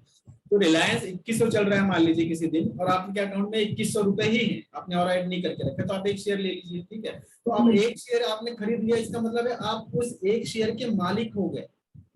तो रिलायंस 2100 चल रहा है मान लीजिए किसी दिन, और आपके अकाउंट में 2100 रुपए ही है, आपने और ऐड नहीं करके रखे, तो आप एक शेयर ले लीजिए, ठीक है। तो आप एक शेयर आपने खरीद लिया, इसका मतलब है आप उस एक शेयर के मालिक हो गए।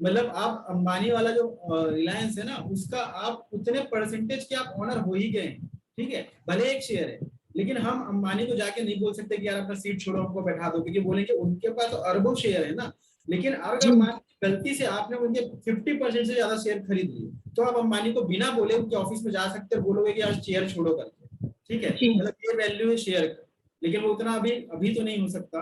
मतलब आप अंबानी वाला जो रिलायंस है ना, उसका आप उतने परसेंटेज के आप ओनर हो ही गए, ठीक है। भले एक शेयर है, लेकिन हम अंबानी को जाके नहीं बोल सकते कि यार अपना सीट छोड़ो हमको बैठा दो, क्योंकि बोलेंगे उनके पास तो अरबों शेयर है ना। लेकिन अगर गलती से आपने उनके 50% से ज्यादा शेयर खरीद लिए, तो आप अंबानी को बिना बोले उनके ऑफिस में जा सकते हैं, बोलोगे कि यार शेयर छोड़ो करके, ठीक है। मतलब ये वैल्यू है शेयर का, लेकिन वो उतना अभी तो नहीं हो सकता,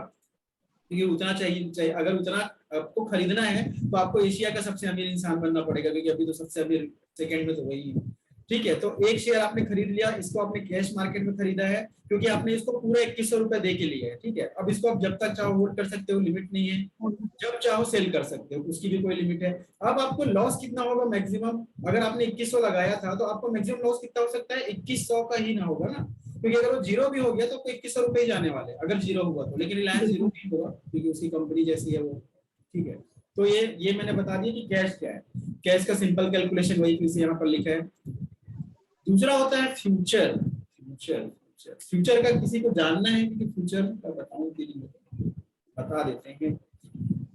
क्योंकि उतना चाहिए। अगर उतना आपको खरीदना है तो आपको एशिया का सबसे अमीर इंसान बनना पड़ेगा, क्योंकि अभी तो सबसे अमीर सेकंड में तो वही है, ठीक है। तो एक शेयर आपने खरीद लिया, इसको आपने कैश मार्केट में खरीदा है, क्योंकि आपने इसको पूरा 2100 रुपए दे के लिया है, ठीक है। अब इसको आप जब तक चाहो होल्ड कर सकते हो, लिमिट नहीं है, जब चाहो सेल कर सकते हो, उसकी भी कोई लिमिट है। अब आपको लॉस कितना होगा मैक्सिमम, अगर आपने 2100 लगाया था तो आपको मैक्सिमम लॉस कितना हो सकता है, 2100 का ही ना होगा ना, क्योंकि अगर वो जीरो भी हो गया तो आपको 2100 रुपए ही जाने वाले, अगर जीरो हुआ तो। लेकिन रिलायंस जीरो नहीं होगा, क्योंकि उसकी कंपनी जैसी है वो, ठीक है। तो ये मैंने बता दिया कि कैश क्या है। कैश का सिंपल कैलकुलेशन वही फिर से यहाँ पर लिखा है। दूसरा होता है फ्यूचर। फ्यूचर का किसी को जानना है कि फ्यूचर का बताऊं कि नहीं, बता देते हैं।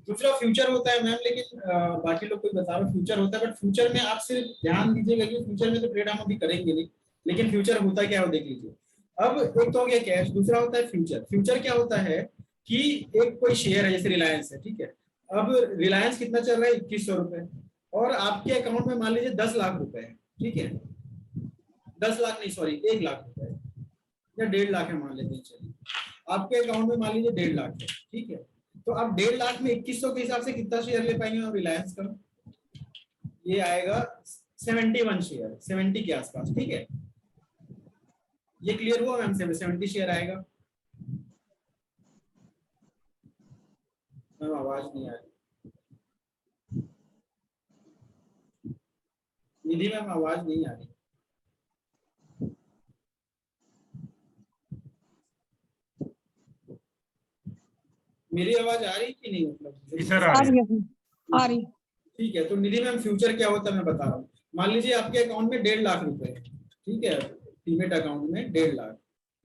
दूसरा फ्यूचर होता है मैम, लेकिन बाकी लोग कोई बता रहे फ्यूचर होता है, बट फ्यूचर में आप सिर्फ ध्यान दीजिएगा कि फ्यूचर में तो ट्रेड हम अभी करेंगे नहीं, लेकिन फ्यूचर होता क्या है वो देख लीजिए। अब एक तो हो गया कैश, दूसरा होता है फ्यूचर। फ्यूचर क्या होता है कि एक कोई शेयर है, जैसे रिलायंस है, ठीक है। अब रिलायंस कितना चल रहा है, 2100 रुपए, और आपके अकाउंट में मान लीजिए 10 लाख रुपए है, ठीक है। 10 लाख नहीं, सॉरी 1 लाख रुपए या 1.5 लाख है मान लेते हैं, चलिए आपके अकाउंट में मान लीजिए 1.5 लाख है, ठीक है। तो आप 1.5 लाख में 2100 के हिसाब से कितना शेयर ले पाएंगे आप रिलायंस का, ये आएगा 71 शेयर, 70 के आसपास, ठीक है। ये क्लियर हुआ मैम, 70 शेयर आएगा। मैम आवाज नहीं आ रही। निधि मैम आवाज नहीं आ रही। मेरी आवाज आ रही कि नहीं? मतलब सर आ रही है, आ रही। ठीक है, तो निधि मैम फ्यूचर क्या होता है मैं बता रहा हूँ। मान लीजिए आपके अकाउंट में 1.5 लाख रुपए है, ठीक है, डीमेट अकाउंट में 1.5 लाख।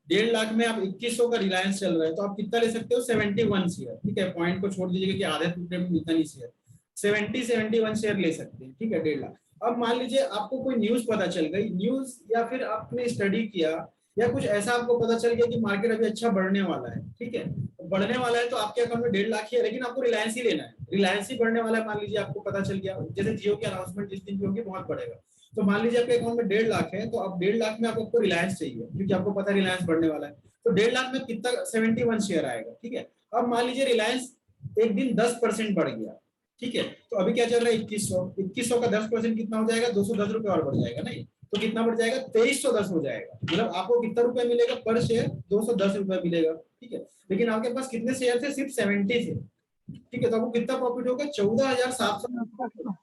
1.5 लाख में आप 2100 का रिलायंस चल रहा है, तो आप कितना ले सकते हो? 71 शेयर, ठीक है, पॉइंट को छोड़ दीजिएगा कि आधे टुकड़े में इतना नहीं शेयर, 71 शेयर ले सकते हैं, ठीक है, 1.5 लाख। अब मान लीजिए आपको कोई न्यूज पता चल गई, न्यूज या फिर आपने स्टडी किया या कुछ ऐसा आपको पता चल गया कि मार्केट अभी अच्छा बढ़ने वाला है, ठीक है, बढ़ने वाला है, तो आपके अकाउंट में 1.5 लाख ही है, लेकिन आपको रिलायंस ही लेना है, रिलायंस ही बढ़ने वाला है। मान लीजिए आपको पता चल गया, जैसे जियो की अनाउंसमेंट जिस दिन की होगी बहुत बढ़ेगा, तो मान लीजिए आपके अकाउंट में 1.5 लाख है, तो अब 1.5 लाख में आपको रिलायंस चाहिए, क्योंकि आपको पता है रिलायंस बढ़ने वाला है, तो 1.5 लाख में कितना? 71 शेयर आएगा, ठीक है। अब मान लीजिए रिलायंस एक दिन 10% बढ़ गया, ठीक है, तो अभी क्या चल रहा है? 2100 का 10% कितना हो जाएगा? 210 रुपए और बढ़ जाएगा, नहीं तो कितना बढ़ जाएगा? 2310 हो जाएगा। मतलब आपको कितना रुपए मिलेगा पर शेयर? 210 रुपए मिलेगा, ठीक है। लेकिन आपके पास कितने शेयर थे? सिर्फ 70 थे, ठीक है, तो आपको कितना प्रॉफिट होगा? 14,700,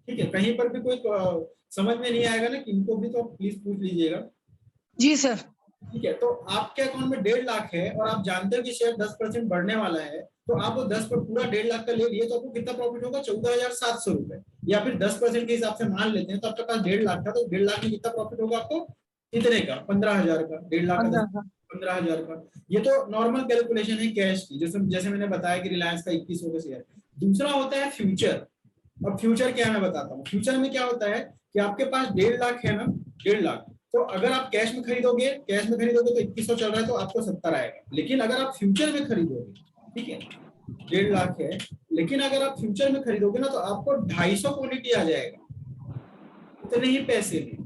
ठीक है। कहीं पर भी कोई समझ में नहीं आएगा ना, इनको भी तो प्लीज पूछ लीजिएगा। जी सर। ठीक है, तो आपके अकाउंट में 1.5 लाख है और आप जानते हो कि शेयर 10% बढ़ने वाला है, तो आप वो 10 पर पूरा 1.5 लाख का ले लिए, तो आपको कितना प्रॉफिट होगा? 14,700 रुपए, या फिर 10% के हिसाब से मान लेते हैं, तो आपके पास 1.5 लाख था, तो 1.5 लाख में कितना प्रॉफिट होगा आपको? कितने का? 15,000 का। 1.5 लाख का 15,000 का। ये तो नॉर्मल कैलकुलेशन है कैश की, जैसे मैंने बताया कि रिलायंस का 2100 का शेयर। दूसरा होता है फ्यूचर। अब फ्यूचर क्या है मैं बताता हूँ। फ्यूचर में क्या होता है कि आपके पास 1.5 लाख है ना, 1.5 लाख, तो अगर आप कैश में खरीदोगे तो 2100 चल रहा है, तो आपको 70 आएगा। लेकिन अगर आप फ्यूचर में खरीदोगे, ठीक है, 1.5 लाख है, लेकिन अगर आप फ्यूचर में खरीदोगे ना, तो आपको 250 क्वांटिटी आ जाएगा, इतने ही पैसे में।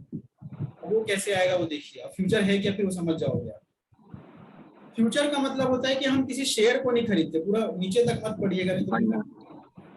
अब वो कैसे आएगा वो देखिए। अब फ्यूचर है क्या, फिर वो समझ जाओगे आप। फ्यूचर का मतलब होता है कि हम किसी शेयर को नहीं खरीदते, पूरा नीचे तक मत पढ़िएगा, नहीं तो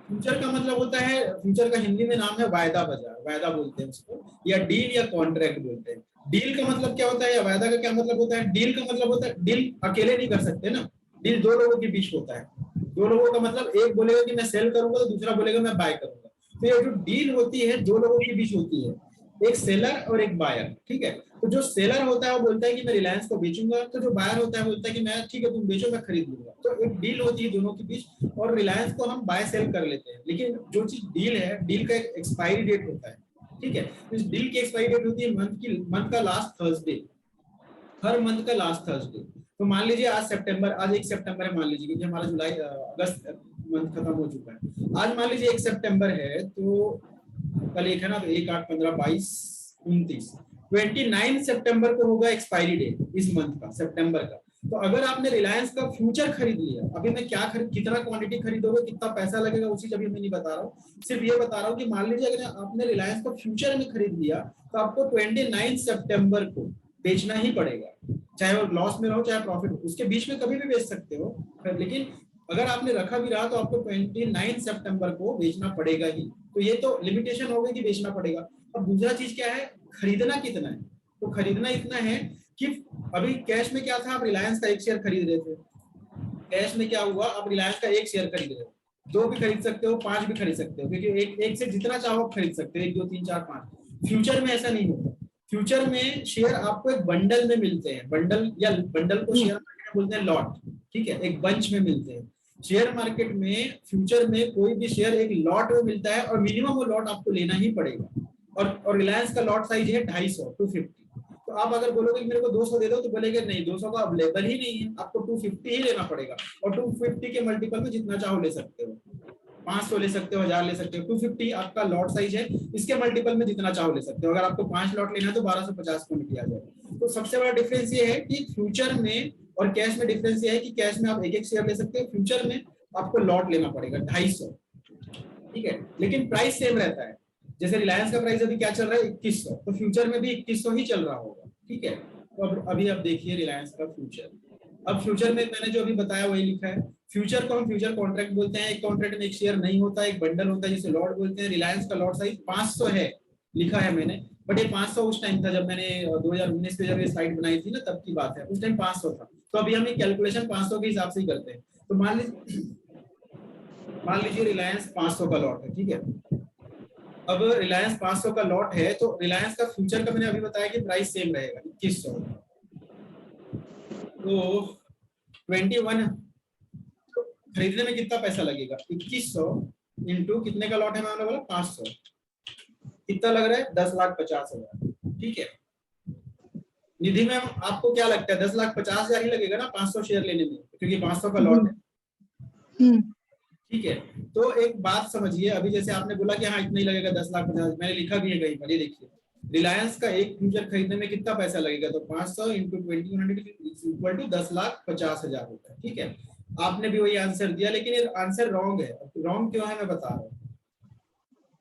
फ्यूचर का मतलब होता है, फ्यूचर का हिंदी में नाम है वायदा बाजार, वायदा बोलते हैं उसको, या डील या कॉन्ट्रैक्ट बोलते हैं। डील का मतलब क्या होता है या वायदा का क्या मतलब होता है? डील का मतलब होता है, डील अकेले नहीं कर सकते ना, डील दो लोगों के बीच होता है। दो लोगों का मतलब, एक बोलेगा कि मैं सेल करूंगा, तो दूसरा बोलेगा मैं बाय करूंगा। तो ये जो डील होती है दो लोगों के बीच होती है, एक सेलर और एक बायर, ठीक है। तो जो सेलर होता है वो बोलता है कि मैं रिलायंस को बेचूंगा, तो जो बायर होता है बोलता है कि मैं, ठीक है तुम बेचो मैं खरीद लूंगा। तो एक डील होती है दोनों के बीच, और रिलायंस को हम बाय सेल कर लेते हैं। लेकिन जो चीज डील है, डील का एक एक्सपायरी डेट होता है, ठीक है। इस डील की एक्सपायरी डेट होती है मंथ का लास्ट थर्सडे, हर मंथ का लास्ट थर्सडे। तो मान लीजिए आज 1 सितंबर है, मान लीजिए, क्योंकि हमारा जुलाई अगस्त मंथ खत्म हो चुका है। आज मान लीजिए 1 सितंबर है, तो कल एक है ना, तो 1, 8, 15, 22, 29, 29 सितंबर को होगा एक्सपायरी डेट इस मंथ का, सितंबर का। तो अगर आपने रिलायंस का फ्यूचर खरीद लिया, अभी मैं कितना क्वांटिटी खरीदोगे, कितना पैसा लगेगा, उसी चीज अभी मैं नहीं बता रहा हूँ, सिर्फ ये बता रहा हूँ कि मान लीजिए अगर आपने रिलायंस का फ्यूचर में खरीद लिया, तो आपको 29 सितंबर को बेचना ही पड़ेगा, चाहे वो लॉस में रहो चाहे प्रॉफिट हो, उसके बीच में कभी भी बेच सकते हो। लेकिन अगर आपने रखा भी रहा, तो आपको 29 सितंबर को बेचना पड़ेगा ही। तो ये तो लिमिटेशन हो गई कि बेचना पड़ेगा। अब दूसरा चीज क्या है, खरीदना कितना है? तो खरीदना इतना है कि अभी कैश में क्या था, आप रिलायंस का 1 शेयर खरीद रहे थे, कैश में क्या हुआ, आप रिलायंस का 1 शेयर खरीद रहे हो, 2 भी खरीद सकते हो, 5 भी खरीद सकते हो, क्योंकि एक से जितना चाहो आप खरीद सकते हो, 1, 2, 3, 4, 5। फ्यूचर में ऐसा नहीं होता। फ्यूचर में शेयर आपको एक बंडल में मिलते हैं, बंडल को शेयर मार्केट में बोलते हैं लॉट, ठीक है, एक बंच में मिलते हैं। शेयर मार्केट में फ्यूचर में कोई भी शेयर एक लॉट में मिलता है, और मिनिमम वो लॉट आपको लेना ही पड़ेगा। और रिलायंस का लॉट साइज है 250, तो आप अगर बोलोगे कि मेरे को 200 दे दो, तो बोलेंगे नहीं, 200 का अवेलेबल ही नहीं है, आपको 250 ही लेना पड़ेगा। और 250 के मल्टीपल में जितना चाहो ले सकते हो, 500 ले सकते हो, 1000 ले सकते हो। 250 आपका लॉट साइज है, इसके मल्टीपल में जितना चाहो ले सकते हो। अगर आपको 5 लॉट लेना है तो 1250 क्वांटिटी आ जाएगा। तो सबसे बड़ा डिफरेंस ये है कि फ्यूचर में और कैश में डिफरेंस ये है कि कैश में आप 1 शेयर ले सकते हो, फ्यूचर में आपको लॉट लेना पड़ेगा 250, ठीक है। लेकिन प्राइस सेम रहता है, जैसे रिलायंस का प्राइस अभी क्या चल रहा है 2100, तो फ्यूचर में भी 2100 ही चल रहा होगा, ठीक है। तो अभी आप देखिए रिलायंस का फ्यूचर। अब फ्यूचर में मैंने जो अभी बताया वही लिखा है। फ्यूचर को हम फ्यूचर कॉन्ट्रैक्ट बोलते हैं। एक कॉन्ट्रैक्ट में 1 शेयर नहीं होता, एक बंडल होता है जिसे लॉट बोलते हैं। रिलायंस का लॉट साइज 500 है, लिखा है मैंने, बट ये 500 उस टाइम था जब मैंने 2019 में जब ये स्लाइड बनाई थी ना, तब की बात है, उस टाइम 500 था। तो अभी हम ये कैलकुलेशन 500 के हिसाब से ही करते हैं। तो मान लीजिए मान लीजिए रिलायंस 500 का लॉट है, ठीक है। अब रिलायंस 500 का लॉट है तो रिलायंस का फ्यूचर का मैंने अभी बताया कि प्राइस सेम रहेगा 2100। तो 21 खरीदने में कितना पैसा लगेगा, 2100 इंटू कितने का लॉट है, मैंने बोला 500, कितना लग रहा है 10,50,000, ठीक है। निधि में आपको क्या लगता है 10,50,000 ही लगेगा ना 500 शेयर लेने में, क्योंकि 500 का लॉट है, ठीक है। तो एक बात समझिए, अभी जैसे आपने बोला कि हाँ इतना ही लगेगा 10,50,000, मैंने लिखा भी है कहीं पर, ये देखिए रिलायंस का एक फ्यूचर खरीदने में कितना पैसा लगेगा, तो 500 इंटू 2100 इक्वल टू 10,50,000 होता है, ठीक है। आपने भी वही आंसर दिया, लेकिन ये आंसर रॉन्ग है। रॉन्ग क्यों है मैं बता रहा हूँ।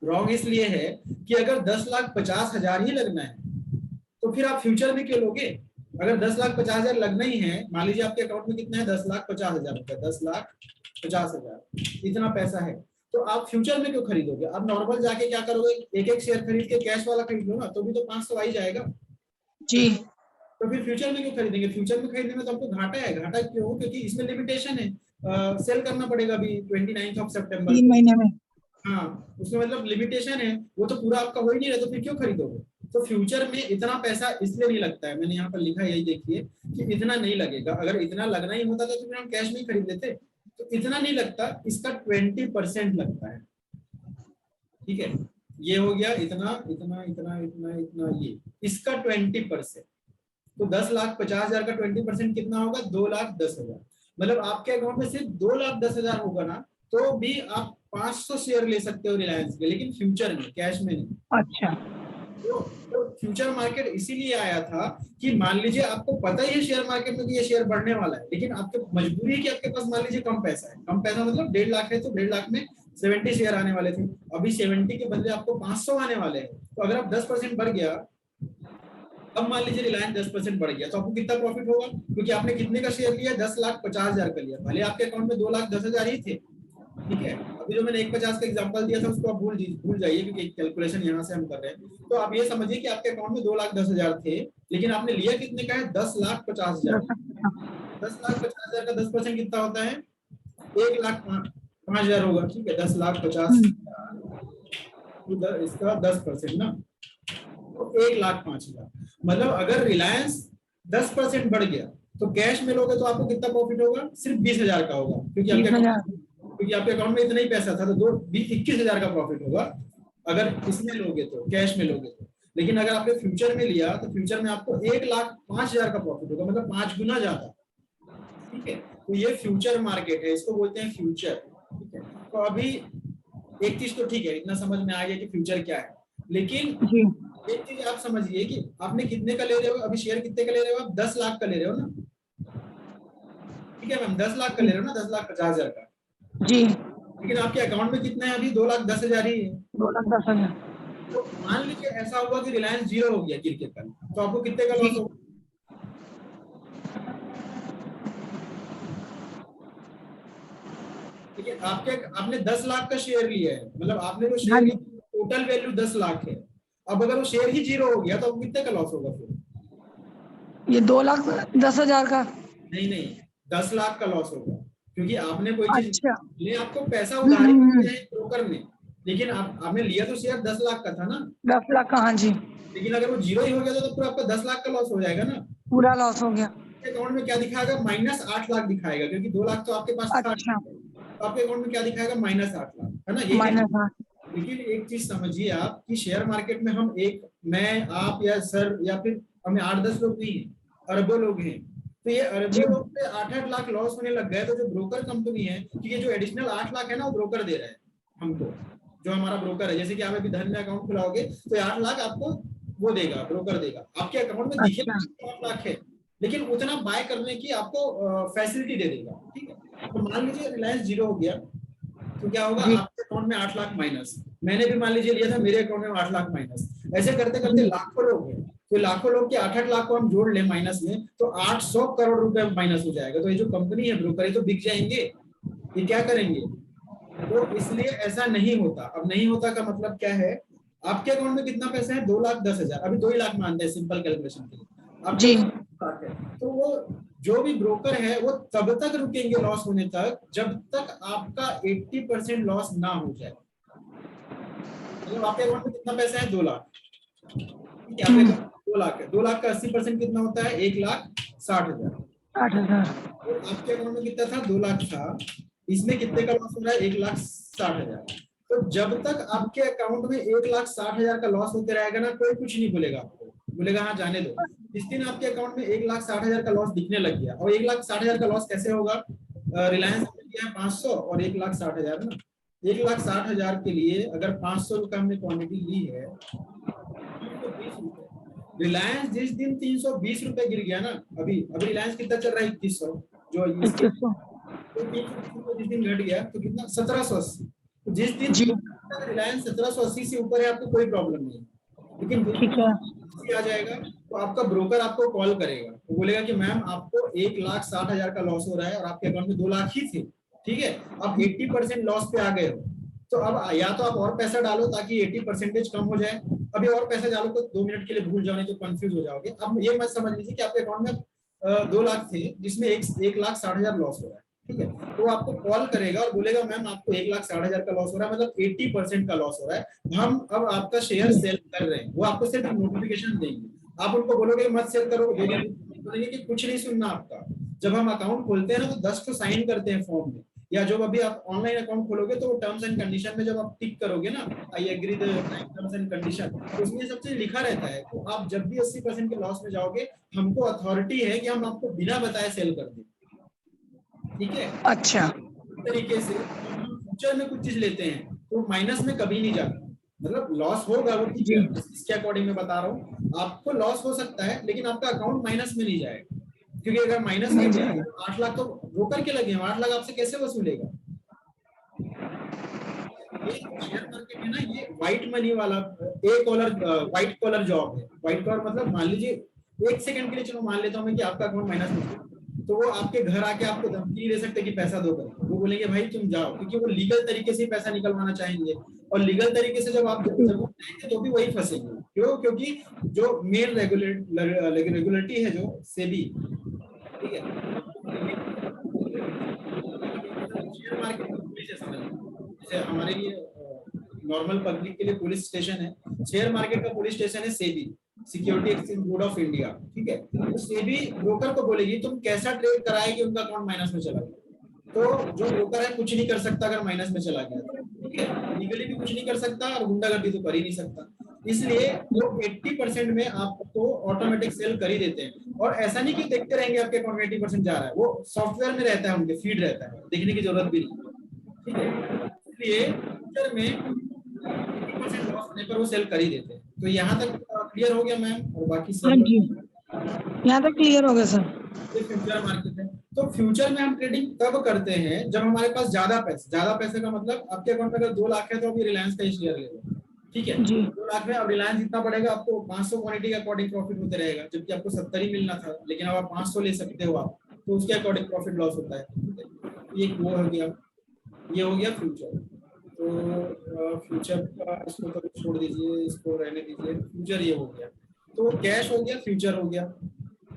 रॉन्ग इसलिए है कि अगर 10,50,000 ही लगना है तो फिर आप फ्यूचर में क्यों लोगे। अगर 10,50,000 लगना ही है, मान लीजिए आपके अकाउंट में कितना है 10,50,000 रुपए, 10,50,000 इतना पैसा है, तो आप फ्यूचर में क्यों खरीदोगे। आप नॉर्मल जाके क्या करोगे, एक एक शेयर खरीद के कैश वाला खरीद लो ना, तो भी तो 500 आ ही जाएगा जी। तो फिर फ्यूचर में क्यों खरीदेंगे। फ्यूचर में खरीदने में तो हमको घाटा है। घाटा क्यों, क्योंकि इसमें लिमिटेशन है, सेल करना पड़ेगा अभी 29 सितंबर 3 महीने में। हाँ, उसमें मतलब लिमिटेशन है, वो तो पूरा आपका हो ही नहीं रहा, तो फिर क्यों खरीदोगे। तो फ्यूचर में इतना पैसा इसलिए नहीं लगता है, मैंने यहाँ पर लिखा है, यही देखिए कि इतना नहीं लगेगा। अगर इतना लगना ही होता तो फिर हम कैश में ही खरीद लेते। तो इतना नहीं लगता, इसका 20% लगता है, ठीक है। ये हो गया इतना इतना इतना इतना इतना, ये इसका 20%। तो 10,50,000 का 20% कितना होगा, 2,10,000। मतलब आपके अकाउंट में सिर्फ 2,10,000 होगा ना, तो भी आप 500 शेयर ले सकते हो रिलायंस के, लेकिन फ्यूचर में, कैश में नहीं। अच्छा। तो फ्यूचर मार्केट इसीलिए आया था कि मान लीजिए आपको पता ही है शेयर मार्केट में कि ये शेयर बढ़ने वाला है, लेकिन आपके मजबूरी है कि आपके पास मान लीजिए कम पैसा है। कम पैसा मतलब 1.5 लाख है, तो 1.5 लाख में 70 शेयर आने वाले थे, अभी 70 के बदले आपको 500 आने वाले हैं। तो अगर आप 10% बढ़ गया, अब मान लीजिए रिलायंस 10% बढ़ गया, तो आपको कितना प्रॉफिट होगा, क्योंकि आपने कितने का शेयर लिया, 10,50,000 का लिया। भले आपके अकाउंट में 2,10,000 ही थे, ठीक है। अभी जो मैंने 1,50 का एग्जांपल दिया था उसको आप भूल जाइए, क्योंकि कैलकुलेशन यहाँ से हम कर रहे हैं। तो आप ये समझिए कि आपके अकाउंट में 2,10,000 थे, लेकिन आपने लिया कितने का है, 10,50,000। 10,50,000 का 10% कितना होता है, 1,05,000 होगा, ठीक है। 10,50,000 इसका 10% ना, तो 1,05,000। मतलब अगर रिलायंस 10% बढ़ गया तो कैश में लोगे तो आपको कितना प्रॉफिट होगा, सिर्फ 20,000 का होगा, क्योंकि आपके अकाउंट में इतना ही पैसा था, तो 21,000 का प्रॉफिट होगा अगर इसमें लोगे तो, कैश में लोगे तो। लेकिन अगर आपने फ्यूचर में लिया तो फ्यूचर में आपको 1,05,000 का प्रॉफिट होगा, मतलब 5 गुना ज्यादा, ठीक है। तो ये फ्यूचर मार्केट है, इसको बोलते हैं फ्यूचर, ठीक है। तो अभी एक चीज तो ठीक है, इतना समझ में आ गया कि फ्यूचर क्या है, लेकिन एक चीज आप समझिए कि आपने कितने का ले रहे हो, अभी शेयर कितने का ले रहे हो आप, 10 लाख का ले रहे हो ना, ठीक है मैम, 10 लाख का ले रहे हो ना, 10,50,000 का जी। लेकिन आपके अकाउंट में कितना है अभी, 2,10,000 ही है। 2,10,000। तो मान लीजिए ऐसा हुआ कि रिलायंस जीरो हो गया गिर के कल, तो आपको कितने का लॉस होगा। ठीक है, आपने 10 लाख का शेयर लिया है, मतलब आपने जो शेयर लिया टोटल वैल्यू 10 लाख है। अब अगर वो शेयर ही जीरो हो गया तो आपको कितने का लॉस होगा फिर, ये 2,10,000 का। नहीं 10 लाख का लॉस होगा, क्योंकि आपने कोई चीज अच्छा। ले, आपको पैसा उधारी दिया है ब्रोकर ने, लेकिन आपने लिया तो शेयर 10 लाख का था ना, 10 लाख का। हाँ जी। लेकिन अगर वो जीरो ही हो गया तो पूरा आपका 10 लाख का लॉस हो जाएगा ना। पूरा लॉस हो गया। अकाउंट में क्या दिखाएगा, -8 लाख दिखाएगा, क्योंकि 2 लाख तो आपके पास था, अच्छा। तो आपके अकाउंट में क्या दिखाएगा, -8 लाख, है ना। -8। लेकिन एक चीज समझिए आप कि शेयर मार्केट में हम मैं आप या सर या फिर हमें 8-10 लोग नहीं है, अरबों लोग हैं। तो ये अरबों लोग पे 8-8 लाख लॉस होने लग गए, तो जो ब्रोकर कंपनी है, कि ये जो एडिशनल 8 लाख है ना, वो ब्रोकर दे रहा है हमको, जो हमारा ब्रोकर है। जैसे कि आप अभी धन में अकाउंट खुलाओगे तो 8 लाख आपको वो देगा, ब्रोकर देगा। आपके अकाउंट में दिखे 8 लाख है, लेकिन उतना बाय करने की आपको फैसिलिटी दे देगा, ठीक है। तो मान लीजिए रिलायंस जीरो हो गया तो क्या होगा, आपके अकाउंट में 8 लाख माइनस, मैंने भी मान लीजिए लिया था, मेरे अकाउंट में 8 लाख माइनस। ऐसे करते करते लाखों लोग हैं, तो लाखों लोग के 8-8 लाख को हम जोड़ लें माइनस में, तो 800 करोड़ रुपए माइनस हो जाएगा। तो ये जो कंपनी है ब्रोकर, ये तो बिक जाएंगे, ये क्या करेंगे। तो इसलिए ऐसा नहीं होता। अब नहीं होता का मतलब क्या है, आपके अकाउंट में कितना पैसा है, 2,10,000, अभी 2 लाख मानते हैं सिंपल कैलकुलेशन के लिए, आप जी, तो वो जो भी ब्रोकर है वो तब तक रुकेंगे लॉस होने तक जब तक आपका 80% लॉस ना हो जाए। मतलब आपके अकाउंट में कितना पैसा है? 2 लाख। ठीक है, 2 लाख है, 2 लाख का 80% कितना होता है? 1,60,000। 8,000। तो आपके अकाउंट में कितना था? 2 लाख था। इसमें कितने का लॉस हो रहा है? 1,60,000। तो जब तक आपके अकाउंट में 1,60,000 का लॉस होते रहेगा ना, कोई कुछ नहीं बोलेगा आपको, बोलेगा हाँ जाने दो। जिस दिन आपके अकाउंट में 1,60,000 का लॉस दिखने लग गया, और 1,60,000 का लॉस कैसे होगा? रिलायंस ने दिया है 500 और 1,60,000 ना, 1,60,000 के लिए अगर 500 रुपए हमने क्वांटिटी ली है, 320 रुपए। रिलायंस जिस दिन 320 रुपए गिर गया ना, अभी रिलायंस कितना चल रहा है? 2100। जो इसके 320 रुपए जिस दिन घट गया तो कितना? 1780। तो जिस दिन रिलायंस 1780 से ऊपर है, आपको कोई प्रॉब्लम नहीं, लेकिन ठीक है, आ जाएगा तो आपका ब्रोकर आपको कॉल करेगा, वो बोलेगा कि मैम आपको 1,60,000 का लॉस हो रहा है और आपके अकाउंट में 2 लाख ही थे, ठीक है, आप 80% लॉस पे आ गए हो, तो अब या तो आप और पैसा डालो ताकि 80% कम हो जाए। अभी और पैसा डालो तो 2 मिनट के लिए भूल जाओ, नहीं तो कंफ्यूज हो जाओगे। अब ये मत समझ लीजिए कि आपके अकाउंट में 2 लाख थे जिसमें 1,60,000 लॉस हो रहा है, ठीक है, तो वो आपको कॉल करेगा और बोलेगा मैम आपको 1,60,000 का लॉस हो रहा है, मतलब 80% का लॉस हो रहा है, हम अब आपका शेयर सेल कर रहे हैं। वो आपको सिर्फ नोटिफिकेशन देंगे, आप उनको बोलोगे मत सेल करो, बोलेंगे कि कुछ नहीं सुनना आपका। जब हम अकाउंट खोलते हैं ना तो 10 को साइन करते हैं फॉर्म में, या जो अभी आप ऑनलाइन अकाउंट खोलोगे तो टर्म्स एंड कंडीशन में जब आप टिक करोगे ना, I agree the terms and condition, तो उसमें सबसे लिखा रहता है, तो आप जब भी 80% के लॉस में जाओगे, हमको अथॉरिटी है कि हम आपको बिना बताए सेल कर दें, ठीक है। अच्छा, तरीके से फ्यूचर में कुछ चीज लेते हैं तो माइनस में कभी नहीं जाता, मतलब लॉस होगा वो ठीक है, इसके अकॉर्डिंग मैं बता रहा हूँ, आपको लॉस हो सकता है लेकिन आपका अकाउंट माइनस में नहीं जाएगा, क्योंकि अगर माइनस में जाएगा 8 लाख तो ब्रोकर के लगे हैं, 8 लाख आपसे कैसे वसूलेगा? ये शेयर मार्केट है ना, ये व्हाइट मनी वाला व्हाइट कॉलर जॉब है। व्हाइट कॉलर मतलब मान लीजिए 1 सेकंड के लिए चलो मान लेता हूँ मैं कि आपका अकाउंट माइनस में, तो वो आपके घर आके आपको धमकी नहीं दे सकते कि पैसा दो करके, वो बोलेंगे भाई तुम जाओ, क्योंकि वो लीगल तरीके से पैसा निकलवाना चाहेंगे, और लीगल तरीके से जब आप जाएंगे तो भी वही फंसेंगे। क्यों? क्योंकि जो मेन रेगुलेटरी है जो सेबी, ठीक है, शेयर मार्केट पुलिस है, समझ जैसे हमारे लिए नॉर्मल पब्लिक के लिए पुलिस स्टेशन है, शेयर मार्केट का पुलिस स्टेशन है SEBI, security exchange board of India, ठीक है। तो सेबी ब्रोकर को बोलेगी तुम कैसा ट्रेड कराए कि उनका अकाउंट माइनस में चला गया, तो जो ब्रोकर है कुछ नहीं कर सकता अगर माइनस में चला गया, ठीक है, लीगली भी कुछ नहीं कर सकता और गुंडागर्दी तो कर ही नहीं सकता, इसलिए वो 80% में आपको ऑटोमेटिक सेल कर ही देते हैं। और ऐसा नहीं कि देखते रहेंगे आपके अकाउंट में 80% जा रहा है, वो सॉफ्टवेयर में रहता है, उनके फीड रहता है, देखने की जरूरत भी नहीं, ठीक है, इसलिए फ्यूचर में 80% लॉस होने पर वो सेल कर ही देते हैं। तो यहाँ तक क्लियर हो गया मैम? और बाकी सब यहाँ तक क्लियर हो गया सर। ये फ्यूचर मार्केट है। तो फ्यूचर में हम ट्रेडिंग तब करते हैं जब हमारे पास ज्यादा पैसे का मतलब आपके अकाउंट में अगर 2 लाख है तो अभी रिलायंस का ही शेयर ले लो, ठीक है, 2 लाख में अब रिलायंस जितना बढ़ेगा आपको 500 क्वांटिटी के अकॉर्डिंग प्रॉफिट होते रहेगा, जबकि आपको 70 ही मिलना था, लेकिन अब आप 500 ले सकते हो आप, तो उसके अकॉर्डिंग प्रॉफिट लॉस होता है। ये वो हो गया, ये हो गया फ्यूचर। तो फ्यूचर का इसको तो छोड़ दीजिए, इसको रहने दीजिए, फ्यूचर ये हो गया। तो कैश हो गया, फ्यूचर हो गया।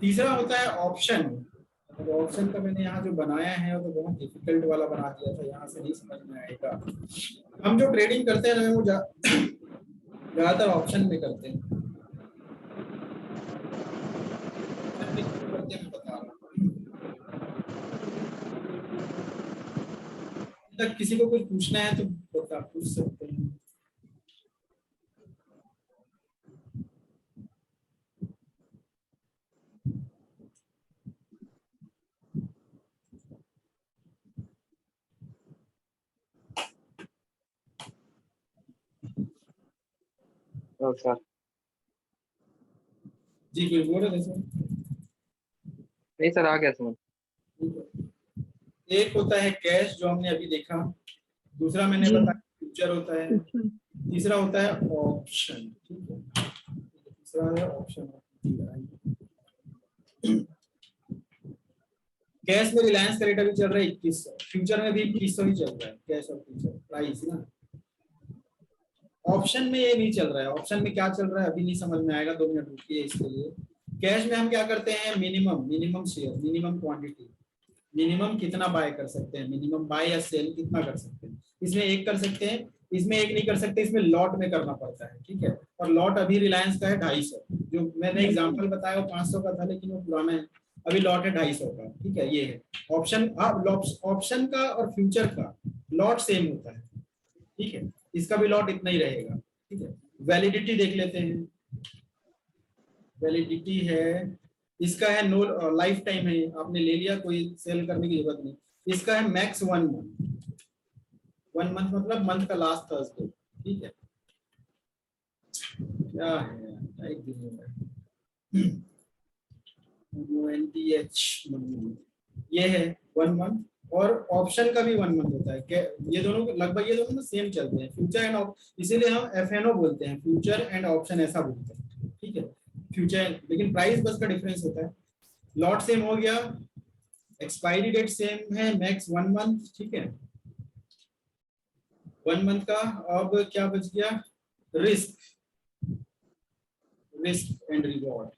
तीसरा होता है ऑप्शन। अब ऑप्शन का मैंने यहाँ जो बनाया है वो तो बहुत डिफिकल्ट वाला बना दिया था, यहाँ से नहीं समझ में आएगा। हम जो ट्रेडिंग करते हैं ना वो ज्यादातर ऑप्शन में करते हैं, मैं बता रहा हूँ। तक किसी को कुछ पूछना है तो बता पूछ सकते हैं। सर जी कोई बोल रहे थे? नहीं सर, आ गया समझ। एक होता है कैश जो हमने अभी देखा, दूसरा मैंने बताया फ्यूचर होता है, तीसरा होता है ऑप्शन, ठीक है, तीसरा है ऑप्शन। कैश में रिलायंस का रेट अभी चल रहा है 2100, फ्यूचर में भी 2100 ही चल रहा है, कैश और फ्यूचर प्राइस ना। ऑप्शन में ये नहीं चल रहा है, ऑप्शन में क्या चल रहा है अभी नहीं समझ में आएगा, 2 मिनट रुकिए इसके लिए। कैश में हम क्या करते हैं, minimum share, minimum quantity, minimum कितना बाय कर सकते हैं, मिनिमम बाय या सेल कितना कर सकते हैं। इसमें एक कर सकते हैं, इसमें एक नहीं कर सकते, इसमें लॉट में करना पड़ता है, ठीक है। और लॉट अभी रिलायंस का है 250, जो मैंने एग्जांपल बताया वो 500 का था लेकिन वो पुराना है, अभी लॉट है 250 का, ठीक है। ये है ऑप्शन। ऑप्शन का और फ्यूचर का लॉट सेम होता है, ठीक है, इसका भी लॉट इतना ही रहेगा, ठीक है। वैलिडिटी देख लेते हैं, वैलिडिटी है इसका है नो लाइफ टाइम है, आपने ले लिया कोई सेल करने की जरूरत नहीं। इसका है मैक्स 1 मंथ, 1 मंथ मतलब मंथ का लास्ट थर्सडे, ठीक है। क्या है एक दिन में ये है 1 मंथ, और ऑप्शन का भी 1 मंथ होता है। ये दोनों लगभग ये दोनों सेम चलते हैं, फ्यूचर एंड इसीलिए हम FNO बोलते हैं, फ्यूचर एंड ऑप्शन ऐसा बोलते हैं, ठीक है। फ्यूचर लेकिन प्राइस बस का डिफरेंस होता है। लॉट सेम हो गया, एक्सपायरी डेट सेम है, मैक्स 1 मंथ, ठीक है, 1 मंथ का। अब क्या बच गया, रिस्क एंड रिवॉर्ड।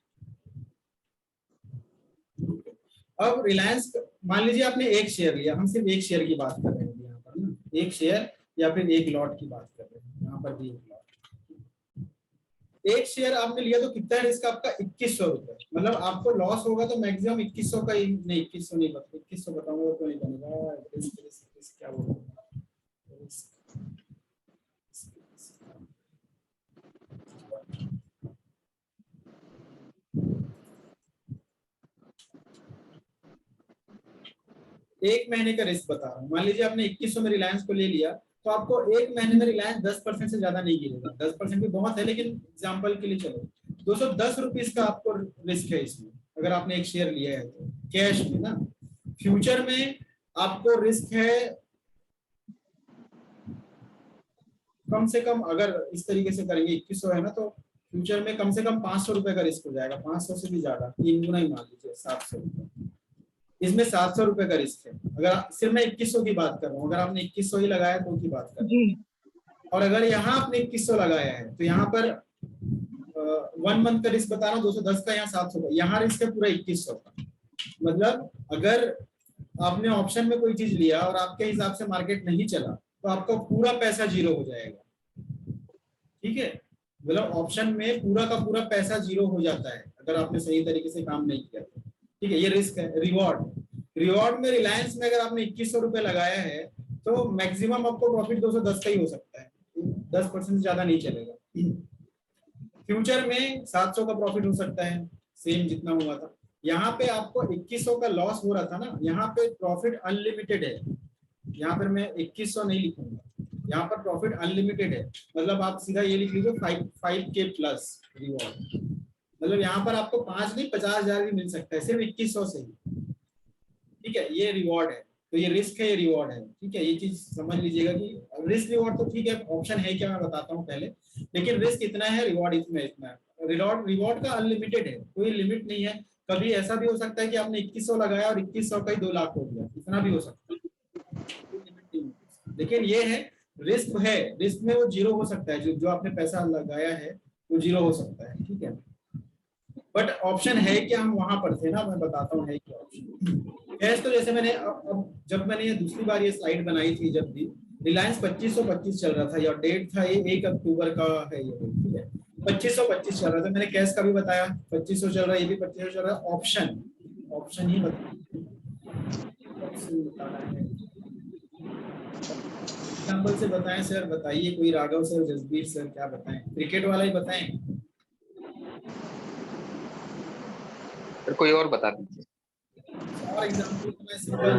अब रिलायंस, मान लीजिए आपने एक शेयर लिया, हम सिर्फ एक शेयर की बात कर रहे हैं यहाँ पर ना, एक शेयर या फिर एक लॉट की बात कर रहे हैं, यहाँ पर भी एक लॉट, एक शेयर आपने लिया तो कितना है रिस्क आपका, 2100 रुपए। मतलब आपको लॉस होगा तो मैक्सिमम 2100 का ही, नहीं 2100 नहीं बता, 2100 बताऊंगा तो नहीं बनेगा, रिस्क क्या बोलूंगा, एक महीने का रिस्क बता रहा हूँ। मान लीजिए आपने 2100 में रिलायंस को ले लिया, तो आपको एक महीने में रिलायंस 10% से ज्यादा नहीं गिरेगा, 10% भी बहुत है लेकिन एग्जांपल के लिए चलो 210 रुपीज का आपको रिस्क है इसमें, अगर आपने एक शेयर लिया है तो कैश में ना। फ्यूचर में आपको रिस्क है कम से कम, अगर इस तरीके से करेंगे 2100 है ना, तो फ्यूचर में कम से कम 500 रुपए का रिस्क हो जाएगा, 500 से भी ज्यादा, 3 गुना ही मान लीजिए, 700 रुपए। इसमें 700 रुपए का रिस्क है, अगर सिर्फ मैं 2100 की बात कर रहा हूँ, अगर आपने 2100 ही लगाया तो की बात कर रहा हूँ। और अगर यहाँ आपने 2100 लगाया है तो यहाँ पर 1 मंथ का रिस्क बता रहा हूँ 210 का, यहाँ 700 का, यहाँ रिस्क है पूरा 2100 का। मतलब अगर आपने ऑप्शन में कोई चीज लिया और आपके हिसाब से मार्केट नहीं चला तो आपका पूरा पैसा जीरो हो जाएगा, ठीक है। मतलब ऑप्शन में पूरा का पूरा पैसा जीरो हो जाता है अगर आपने सही तरीके से काम नहीं किया तो, ठीक है। ये रिस्क है। रिवॉर्ड में रिलायंस में अगर आपने 2100 रुपए लगाया है तो मैक्सिमम आपको प्रॉफिट 210 का ही हो सकता है, 10% से ज्यादा नहीं चलेगा। फ्यूचर में 700 का प्रॉफिट हो सकता है, सेम जितना हुआ था। यहाँ पे आपको 2100 का लॉस हो रहा था ना, यहाँ पे प्रॉफिट अनलिमिटेड है। यहाँ पर मैं 2100 नहीं लिखूंगा, यहाँ पर प्रॉफिट अनलिमिटेड है। मतलब आप सीधा ये लिख लीजिए 5K प्लस रिवॉर्ड। मतलब यहाँ पर आपको 5 नहीं 50,000 भी मिल सकता है सिर्फ 2100 से ही, ठीक है। ये रिवॉर्ड है, तो ये रिस्क है, ये रिवॉर्ड है, ठीक है। ये चीज समझ लीजिएगा कि रिस्क रिवॉर्ड तो ठीक है, ऑप्शन है क्या मैं बताता हूँ पहले, लेकिन रिस्क इतना है, रिवॉर्ड इतना है। रिवॉर्ड का अनलिमिटेड है, कोई लिमिट नहीं है। कभी ऐसा भी हो सकता है कि आपने 2100 लगाया और 2100 का ही 2 लाख हो गया, इतना भी हो सकता है। लेकिन ये है रिस्क है, रिस्क में वो जीरो हो सकता है, जो आपने पैसा लगाया है वो जीरो हो सकता है, ठीक है। बट ऑप्शन है क्या, हम वहां पर थे ना, मैं बताता हूँ है क्या ऑप्शन। कैश तो जैसे मैंने अब जब मैंने ये दूसरी बार ये स्लाइड बनाई थी, जब भी रिलायंस 2525 चल रहा था, या डेट था ये 1 अक्टूबर का है ये, ठीक है। 2525 चल रहा था, मैंने कैश का भी बताया 2500 चल रहा है, ये भी 2500 चल रहा है। ऑप्शन ही एग्जाम्पल से बताएं सर, बताइए कोई, राघव सर, जसबीर सर, क्या बताएं, क्रिकेट वाला ही बताएं, फिर कोई और बता दीजिए। और एग्जाम्पल तो मैं सिंपल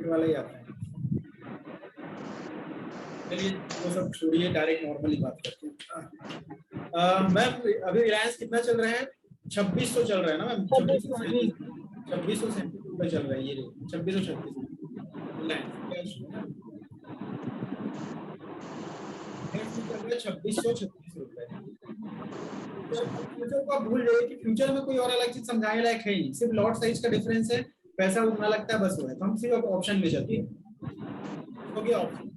वाला ही आता है। चलिए वो सब छोड़िए, डायरेक्ट नॉर्मली बात करते हैं। मैम अभी रिलायंस कितना चल रहा है, 2600 चल रहा है ना मैम, 2600 रुपए चल रहा है, ये 2636 2636 रुपए। फ्यूचर को आप भूल जाइए कि फ्यूचर में कोई और अलग चीज समझाने लायक है नहीं, सिर्फ लॉट साइज का डिफरेंस है, पैसा उतना लगता है बस वो है। तो हम सिर्फ ऑप्शन में चलते हैं, तो क्या ऑप्शन।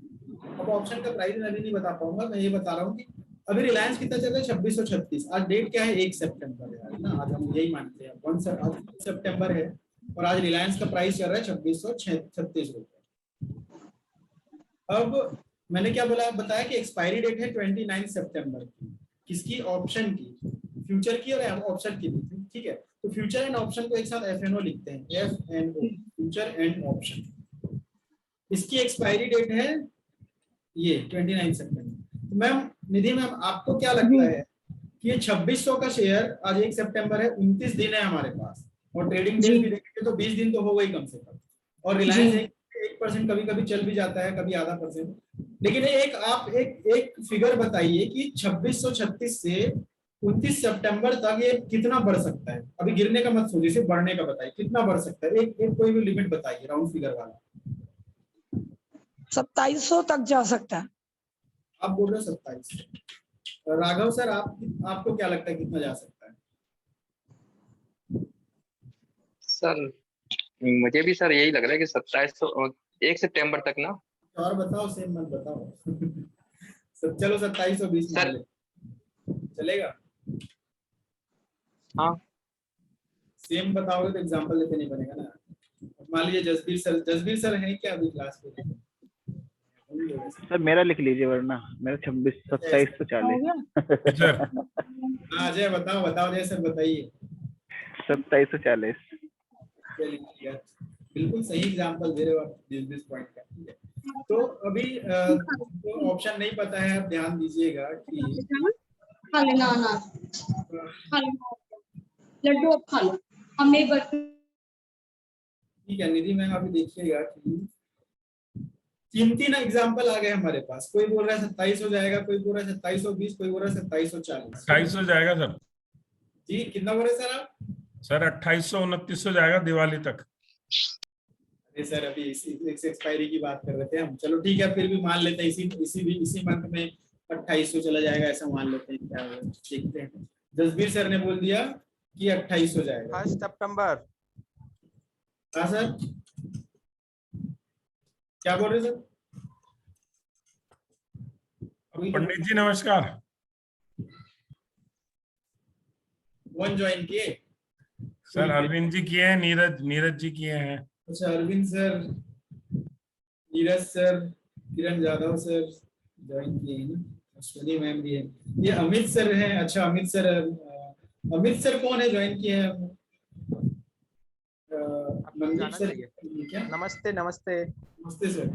अब ऑप्शन का प्राइस मैं अभी नहीं बता पाऊंगा, मैं ये बता रहा हूँ कि अभी रिलायंस कितना चल रहा है 2636। आज डेट क्या है 1 सितंबर है ना, आज हम यही मानते हैं आज सितंबर है और आज रिलायंस का प्राइस चल रहा है 2636 रुपए। अब मैंने क्या बोला बताया कि एक्सपायरी डेट है 29 सितंबर की, किसकी? ऑप्शन की, फ्यूचर की और ऑप्शन की भी, ठीक है। तो फ्यूचर एंड ऑप्शन को एक साथ FNO लिखते हैं, FNO, फ्यूचर एंड ऑप्शन। इसकी एक्सपायरी डेट है ये 29 सितंबर। तो मैम निधि मैम आपको क्या लगता है कि ये 2600 का शेयर आज 1 सितंबर है, 29 दिन है हमारे पास और ट्रेडिंग डेज भी देखेंगे तो 20 दिन तो हो गई कम से कम, और रिलायंस 1% कभी कभी चल भी जाता है, कभी आधा %। लेकिन आप एक फिगर बताइए कि 2636 से 29 सितंबर तक ये कितना बढ़ सकता है? अभी गिरने का मत सोचिए, सिर्फ बढ़ने का बताइए कितना बढ़ सकता है। एक कोई भी लिमिट बताइए राउंड फिगर वाला। 2700 तक जा सकता है। आप बोल रहे हो 2700। राघव सर आपको क्या लगता है कितना जा सकता है? सर मुझे भी सर यही लग रहा है कि 2700 1 सितंबर तक ना। और बताओ, सेम मत बताओ। चलो 2720 मान ले, चलेगा? हाँ सेम बताओगे तो एग्जांपल लेते नहीं बनेगा ना। मान लीजिए जसबीर सर हैं क्या अभी क्लास में? सर मेरा लिख लीजिए वरना मेरा 2740। हाँ अजय बताओ अजय सर बताइए। 2740। बिल्कुल सही एग्जांपल दे रहे हो आप 20 पॉइंट का, ठीक है। तो अभी तो ऑप्शन नहीं पता है, आप ध्यान दीजिएगा कि खा लेना लड्डू अब खा लो, हमने एक बार। ठीक है निधि मैम अभी देखिएगा कि 3 एग्जांपल आ गए हमारे पास। कोई बोल रहा है 27 हो जाएगा, कोई बोल रहा है 2720, कोई बोल रहा है 2740। 28 हो जाएगा सर। जी कितना बोल रहे सर आप? सर 2829 हो जाएगा दिवाली तक। अरे सर अभी इसी एक्सपायरी की बात कर रहे थे हम। चलो ठीक है, फिर भी मान लेते हैं इसी मंथ में 2800 चला जाएगा, ऐसा मान लेते हैं। क्या देखते हैं। जसबीर सर ने बोल दिया कि 28 हो जाएगा 1 सितंबर। हाँ सर क्या बोल रहे सर? पंडित जी नमस्कार। कौन ज्वाइन किए? सर अरविंद जी किए हैं, नीरज जी किए हैं। अच्छा Arvind sir, Neeraj sir, Kiran Jadhav sir join किए हैं ना, अश्विनी मैम भी है, ये अमित सर हैं। अच्छा अमित सर कौन है ज्वाइन किए हैं? मनदीप सर क्या? नमस्ते सर।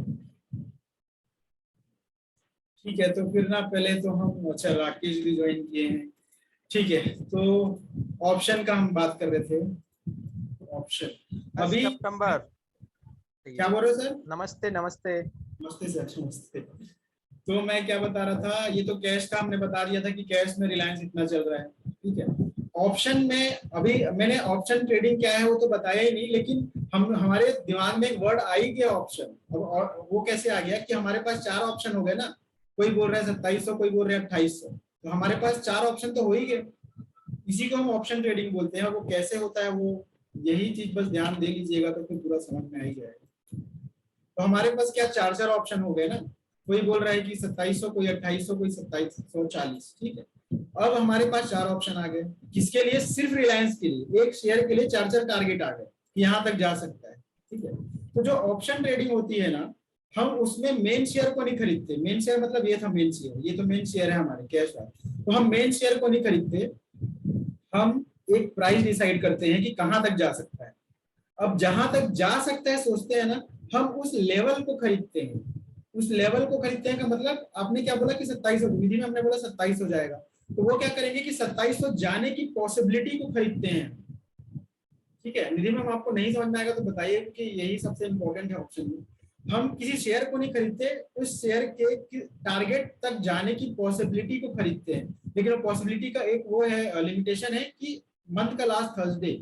ठीक है तो फिर ना पहले तो हम, अच्छा राकेश भी ज्वाइन किए हैं। ठीक है तो ऑप्शन का हम बात कर रहे थे। ऑप्शन अभी सितंबर। क्या बोल रहे हो सर? नमस्ते सर नमस्ते। तो मैं क्या बता रहा था, ये तो कैश का हमने बता दिया था कि कैश में रिलायंस इतना चल रहा है, ठीक है। ऑप्शन में अभी मैंने ऑप्शन ट्रेडिंग क्या है वो तो बताया ही नहीं, लेकिन हमारे दिमाग में एक वर्ड आ ही गया ऑप्शन। अब वो कैसे आ गया कि हमारे पास 4 ऑप्शन हो गए ना, कोई बोल रहा है 2700, कोई बोल रहा है 2800, तो हमारे पास 4 ऑप्शन तो हो ही गए। इसी को हम ऑप्शन ट्रेडिंग बोलते हैं। वो कैसे होता है वो यही चीज बस ध्यान दे लीजिएगा तो फिर पूरा समझ में आ ही जाएगा। तो हमारे पास क्या 4 ऑप्शन हो गए ना, कोई बोल रहा है कि 2700, कोई 2800, कोई 2740, ठीक है। अब हमारे पास 4 ऑप्शन आ गए, किसके लिए? सिर्फ रिलायंस के लिए। एक शेयर के लिए 4 टारगेट आ गए कि यहाँ तक जा सकता है, ठीक है। तो जो ऑप्शन ट्रेडिंग होती है ना, हम उसमें मेन शेयर को नहीं खरीदते। मेन शेयर मतलब ये था मेन शेयर, ये तो मेन शेयर है हमारे कैश वाला। तो हम मेन शेयर को नहीं खरीदते, हम एक प्राइस डिसाइड करते हैं कि कहाँ तक जा सकता है। अब जहां तक जा सकता है सोचते हैं ना, हम उस लेवल को खरीदते हैं। उस लेवल को खरीदते हैं का मतलब, आपने क्या बोला कि 2700, विधि में हमने बोला 2700 जाएगा, तो वो क्या करेंगे कि 2700 जाने की पॉसिबिलिटी को खरीदते हैं, ठीक है। निधि में आपको नहीं समझ में आएगा तो बताइए, कि यही सबसे इंपॉर्टेंट है ऑप्शन में। हम किसी शेयर को नहीं खरीदते, उस शेयर के टारगेट तक जाने की पॉसिबिलिटी को खरीदते हैं। लेकिन वो पॉसिबिलिटी का एक वो है, लिमिटेशन है कि मंथ का लास्ट थर्सडे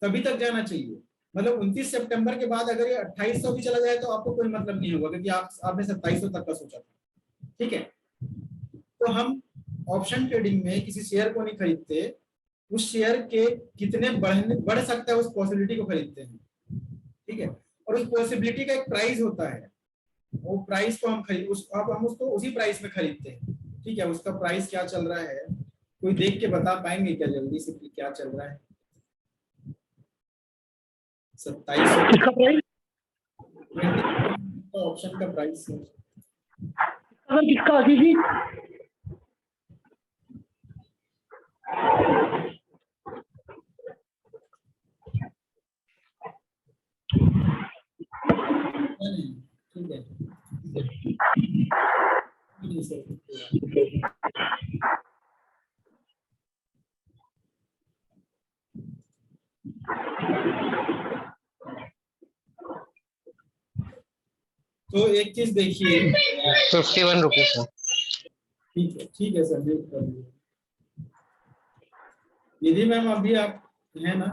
तभी तक जाना चाहिए। मतलब 29 सितंबर के बाद अगर ये 2800 भी चला जाए तो आपको कोई मतलब नहीं होगा, क्योंकि आपने 2700 तक का सोचा था, ठीक है। तो हम ऑप्शन ट्रेडिंग में किसी शेयर को नहीं खरीदते, उस शेयर के कितने बढ़ सकता है उस पॉसिबिलिटी को खरीदते हैं, ठीक है। और उस पॉसिबिलिटी का एक प्राइस होता है, वो प्राइस को हम उसको उसी प्राइस में खरीदते हैं। ठीक है, उसका प्राइस क्या चल रहा है, कोई देख के बता पाएंगे क्या जल्दी से कि क्या चल रहा है? 27 ऑप्शन का प्राइस है। किसका जी? ठीक है, तो एक चीज देखिए, 51 रुपीज। ठीक है सर, म्यूट कर दीजिए। निधि मैम अभी आप है ना?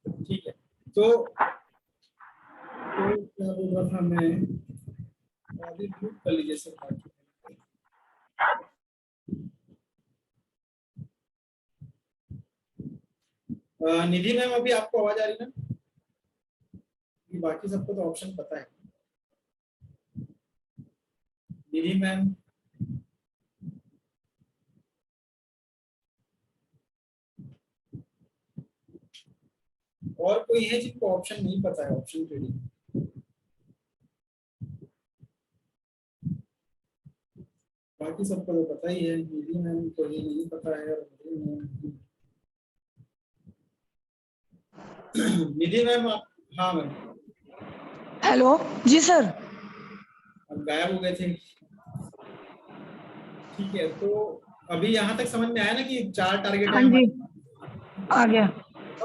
ठीक है, तो क्या बोल रहा था मैं, अभी म्यूट कर लीजिए सर। निधि मैम अभी आपको आवाज आ रही ना? बाकी सबको तो ऑप्शन पता है। निधि मैम, और कोई है जिनको ऑप्शन नहीं पता है? ऑप्शन ट्रेडिंग बाकी सबको तो पता ही है, निधि मैम को ही नहीं पता है। निधि मैम आप, हाँ मैम, हेलो जी सर। अब गायब हो गए थे। ठीक है, तो अभी यहाँ तक समझ में आया ना कि 4 टारगेट है? हाँ जी, आ गया।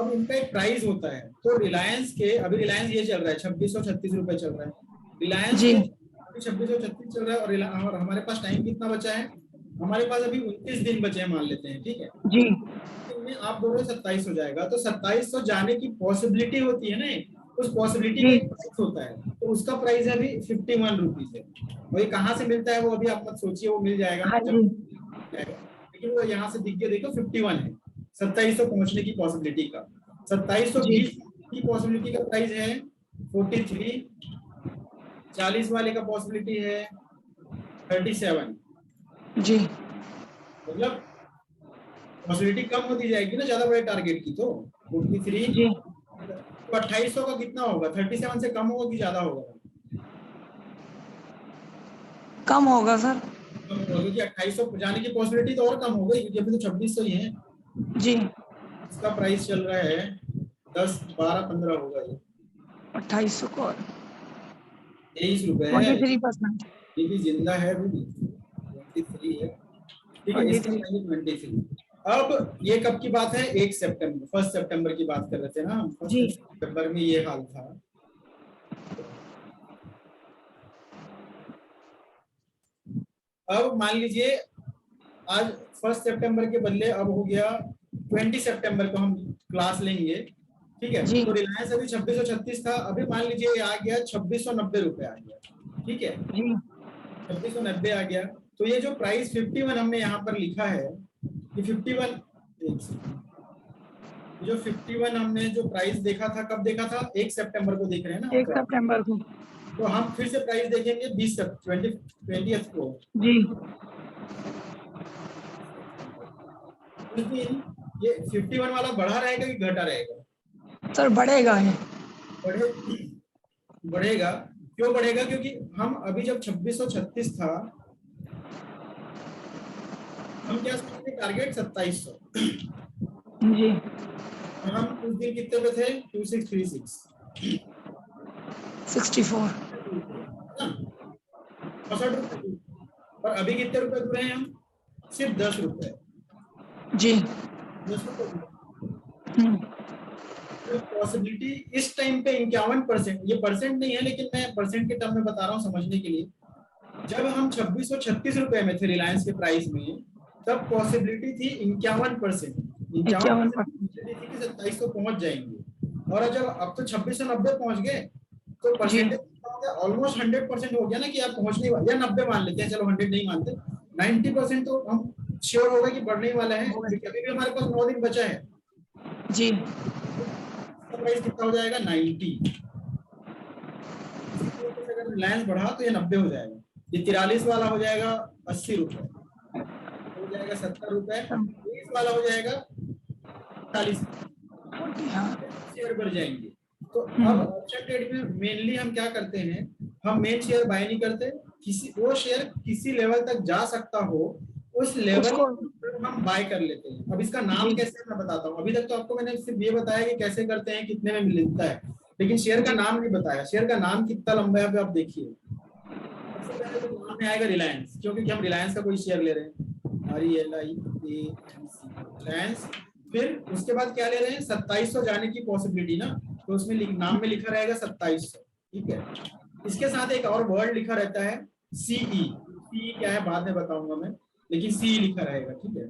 अब इनका एक प्राइस होता है, तो रिलायंस के अभी रिलायंस ये चल रहा है 2636 रुपए चल रहा है रिलायंस जी। अभी 2636 चल रहा है, और हमारे पास टाइम कितना बचा है? हमारे पास अभी 29 दिन बचे हैं मान लेते हैं, ठीक है जी। में आप बोल रहे 27 हो जाएगा, तो 2700 जाने की पॉसिबिलिटी होती है ना, उस पॉसिबिलिटी का एक प्राइस होता है, तो उसका प्राइस है अभी 51 रुपीज है। और ये कहाँ से मिलता है वो अभी आप मत सोचिए, वो मिल जाएगा हाँ जी। लेकिन वो यहाँ से दिख गया, देखो 51 है 2700 पहुंचने की पॉसिबिलिटी का। 2720 की पॉसिबिलिटी का प्राइस है 43, 40 वाले का पॉसिबिलिटी है 37 जी। मतलब पॉसिबिलिटी कम होती जाएगी ना ज्यादा बड़े टारगेट की, तो 43 जी। तो 2800 का कितना होगा? 37 से कम होगा कि ज्यादा होगा? कम होगा सर। कम होगा, क्योंकि 2800 जाने की पॉसिबिलिटी तो और कम हो गई, क्योंकि अभी तो 2600 ही है। जी। इसका प्राइस चल रहा है 10, 12, 15 होगा ये 2800 को 23 रुपए है। 23%। ये भी जिंदा है, अभी 23 है, ठीक है। इसका 23। अब ये कब की बात है? 1 सितंबर की बात कर रहे थे ना हम। 1 सितंबर में ये हाल था। अब मान लीजिए आज 1 सितंबर के बदले अब हो गया 20 सितंबर को हम क्लास लेंगे, ठीक है। तो रिलायंस अभी 2636 था, अभी मान लीजिए ये आ गया 2690 रुपए आ गया, ठीक है। 2690 आ गया, तो ये जो प्राइस 51 हमने यहाँ पर लिखा है, ये 51 जो 51 हमने जो प्राइस देखा था, कब देखा था? 1 सितंबर को देख रहे हैं ना? 1 सितंबर को। तो हम फिर से प्राइस देखेंगे 20 को जी। उस दिन ये 51 वाला बढ़ा रहेगा कि घटा रहेगा? सर बढ़ेगा है। बढ़ेगा। क्यों बढ़ेगा? क्योंकि हम अभी जब 2636 था, हम क्या समझते टारगेट 2700 जी। हम उस दिन कितने पे थे? 2636 64 65 रुपए। और अभी कितने रुपए दूर हैं हम? सिर्फ 10 रुपए। जी। 10 रुपए। पॉसिबिलिटी इस टाइम पे 51%, ये परसेंट नहीं है लेकिन मैं परसेंट के टर्म में बता रहा हूँ समझने के लिए। जब हम 2636 रुपए में थे रिलायंस के प्राइस में, तब पॉसिबिलिटी थी 51%। 51% थी कि 2700 पहुंच जाएंगे, और जब अब तो 2690 पहुंच गए, तो परसेंटेज ऑलमोस्ट 100% हो गया ना कि आप पहुंचने वाले, या 90 मान लेते हैं, चलो 100 नहीं मानते, 90% तो हम श्योर हो गए कि बढ़ने वाला है, क्योंकि अभी भी हमारे पास 9 दिन बचा है जी। प्राइस कितना हो जाएगा? 90। अगर रिलायंस बढ़ा तो ये 90 हो जाएगा, ये 43 वाला हो जाएगा 80 रुपए, हो जाएगा 70 रुपए, 20 वाला हो जाएगा 40 शेयर बढ़ जाएंगे। तो अब ऑप्शन ट्रेड में मेनली हम क्या करते हैं, हम मेन शेयर बाय नहीं करते, किसी वो शेयर किसी लेवल तक जा सकता हो उस लेवल पर हम बाय कर लेते हैं। अब इसका नाम कैसे मैं बताता हूँ। अभी तक तो आपको मैंने सिर्फ ये बताया कि कैसे करते हैं, कितने में मिलता है, लेकिन शेयर का नाम नहीं बताया। शेयर का नाम कितना लंबा है आप देखिए। सबसे पहले तो नाम में आएगा रिलायंस, क्योंकि हम रिलायंस का कोई शेयर ले रहे हैं, रिलायंस। फिर उसके बाद क्या ले रहे हैं, 2700 जाने की पॉसिबिलिटी ना, तो उसमें नाम में लिखा रहेगा 2700, ठीक है। इसके साथ एक और वर्ड लिखा रहता है सीई, सीई क्या है बाद में बताऊंगा मैं, लेकिन सीई लिखा रहेगा, ठीक है।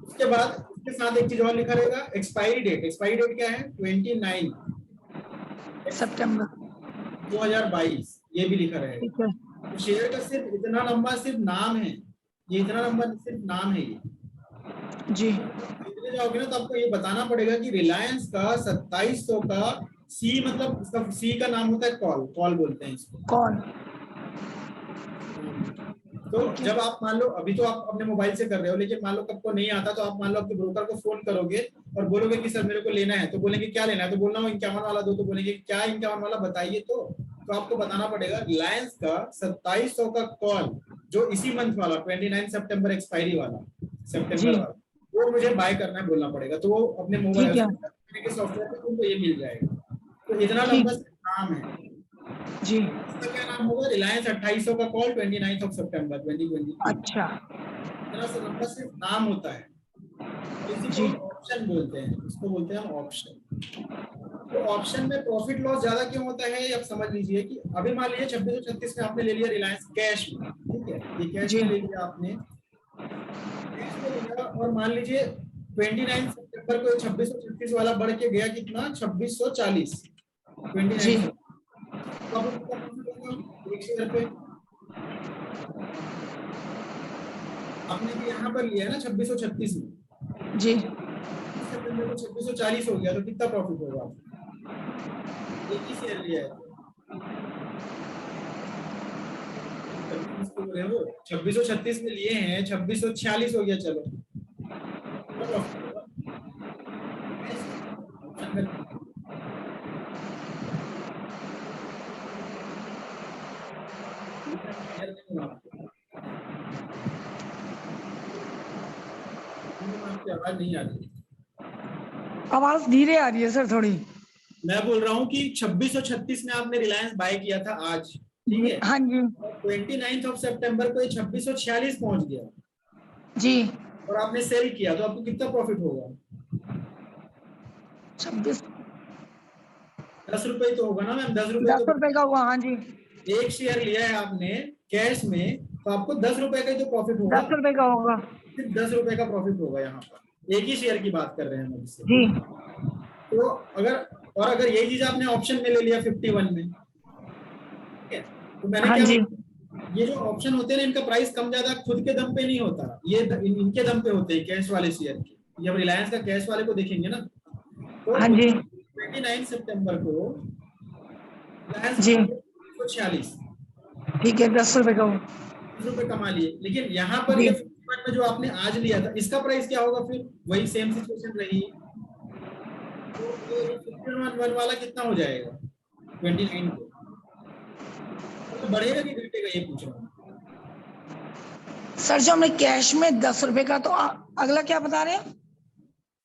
उसके बाद उसके साथ एक चीज और लिखा रहेगा एक्सपायरी डेट। एक्सपायरी डेट क्या है, 29 सितंबर 2022, ये भी लिखा रहेगा। तो शेयर का सिर्फ इतना लंबा सिर्फ नाम है, ये इतना लंबा सिर्फ नाम है ये जी। इतने जाओगे ना तो आपको ये बताना पड़ेगा कि रिलायंस का 2700 का सी, मतलब इसका सी का नाम होता है कॉल, कॉल बोलते हैं इसको, कॉल। तो जब आप मान लो अभी तो आप अपने मोबाइल से कर रहे हो, लेकिन मान लो कब को नहीं आता तो आप मान लो अपने ब्रोकर को फोन करोगे और बोलोगे कि सर मेरे को लेना है, तो बोलेंगे क्या लेना है, तो बोलना 51 वाला दो, तो बोलेंगे क्या 51 वाला बताइए। तो आपको बताना पड़ेगा रिलायंस का 2700 का कॉल, जो इसी मंथ वाला 29 सितंबर एक्सपायरी वाला, सितंबर वाला, वो मुझे बाय करना है बोलना पड़ेगा। तो वो अपने मोबाइल के सॉफ्टवेयर में तुमको ये मिल जाएगा। तो इतना लंबा नाम है जी। इसका क्या नाम होगा, रिलायंस 2800 का कॉल 29 सितंबर 2020। अच्छा, इतना सा लंबा सिर्फ नाम होता है, इसी को ऑप्शन बोलते हैं, इसको बोलते हैं हम ऑप्शन। तो ऑप्शन में प्रॉफिट लॉस ज्यादा क्यों होता है, आप समझ लीजिए कि अभी मान लीजिए 2636 में आपने ले लिया रिलायंस कैश में, ठीक है, ये कैश में ले लिया आपने, और मान लीजिए 29 सितंबर को 2636 वाला बढ़ के गया कितना, 2640, 29 तो एक शेयर पे आपने भी यहाँ पर लिया है ना 2636 में जी। सितंबर को 2640 हो गया, तो कितना प्रॉफिट होगा, एक ही शेयर लिया है, 2636 में लिए हैं, 2646 हो गया, चलो आवाज नहीं आ रही, आवाज धीरे आ रही है सर थोड़ी। मैं बोल रहा हूँ कि 2636 में आपने रिलायंस बाय किया था आज, ठीक है, हाँ जी। 29 सितंबर को 2646 पहुंच गया जी, और आपने सेल किया, तो आपको कितना प्रॉफिट होगा, 26 10 रुपए तो होगा ना मैम, 10 रुपए का हुआ। हाँ जी, एक शेयर लिया है आपने कैश में, तो आपको 10 रुपए का ही तो प्रॉफिट होगा, 10 रुपए का होगा, सिर्फ 10 रुपए का प्रॉफिट होगा। यहाँ पर एक ही शेयर की बात कर रहे हैं हम इससे। जी। तो अगर यही चीज आपने ऑप्शन में ले लिया 51 में, ठीक है, तो मैंने हाँ क्या जी। ये जो ऑप्शन होते हैं ना, इनका प्राइस कम ज्यादा खुद के दम पे नहीं होता, ये इनके दम पे होते हैं कैश वाले शेयर के। जब रिलायंस का कैश वाले को देखेंगे ना, तो हाँ जी 29 सितंबर को जी, 46 ठीक है, 10 रुपए का 10 रुपए कमा लिए। लेकिन यहाँ पर ये 51 में जो आपने आज लिया था, इसका प्राइस क्या होगा, फिर वही सेम सिचुएशन रही, तो 51 वाला कितना हो जाएगा 29 को, तो बढ़ेगा कि घटेगा, ये पूछ रहा हूँ सर। जो हमने कैश में 10 रुपए का, तो अगला क्या बता रहे हैं,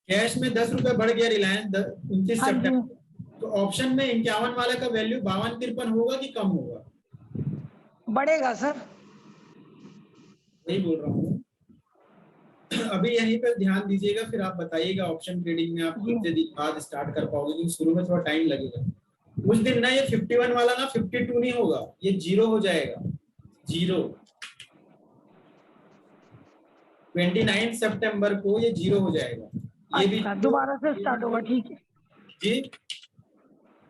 कैश में 10 रुपए बढ़ गया रिलायंस 29 हाँ जी। सितंबर, तो ऑप्शन में 51 वाले का वैल्यू 52-53 होगा कि कम होगा, बढ़ेगा सर। वही बोल रहा हूँ। अभी यहीं पर ध्यान दीजिएगा, फिर आप बताइएगा ऑप्शन ट्रेडिंग में आप कितने दिन बाद स्टार्ट कर पाओगे, क्योंकि शुरू में थोड़ा टाइम लगेगा। उस दिन ना ये 51 वाला ना 52 नहीं होगा, ये 0 हो जाएगा, 0। 29 सितंबर को ये 0 हो जाएगा, ये भी दोबारा से स्टार्ट होगा, ठीक है जी।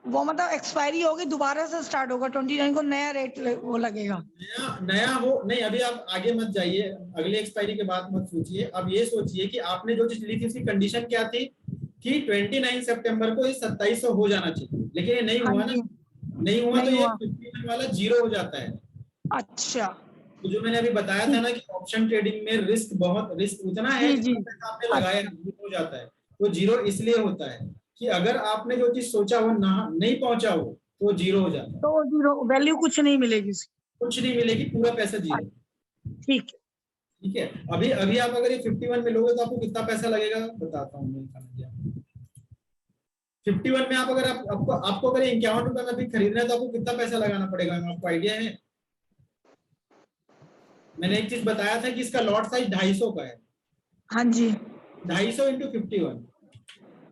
वो मतलब एक्सपायरी होगी, दोबारा से स्टार्ट होगा 29 को, नया रेट वो लगेगा, नया हो नहीं। अभी आप आगे मत जाइए, अगले एक्सपायरी के बाद मत सोचिए, अब ये सोचिए कि आपने जो चीज ली थी उसकी कंडीशन क्या थी कि 29 सितंबर को 2700 हो जाना चाहिए, लेकिन ये नहीं हुआ ना, नहीं हुआ तो नहीं ये हुआ। 51 वाला जीरो हो जाता है। अच्छा तो जो मैंने अभी बताया था ना कि ऑप्शन ट्रेडिंग में रिस्क उतना है जी जी। जितना पैसा आपने लगाया हो जाता है। वो जीरो इसलिए होता है कि अगर आपने जो चीज सोचा वो नहीं पहुंचा हो तो जीरो हो जाता है, तो जीरो वैल्यू कुछ नहीं मिलेगी उसकी। कुछ नहीं मिलेगी, पूरा पैसा जीरो। ठीक है। ठीक है, अभी अभी आप अगर ये 51 में लोगे तो आपको कितना पैसा लगेगा बताता हूँ मैं। 51 में आप अगर आपको अगर 51 रुपए में अभी खरीदना है तो आपको कितना पैसा लगाना पड़ेगा, आपको आइडिया है? मैंने एक चीज बताया था कि इसका लॉट साइज 250 का है। हाँ जी। 250 इंटू 51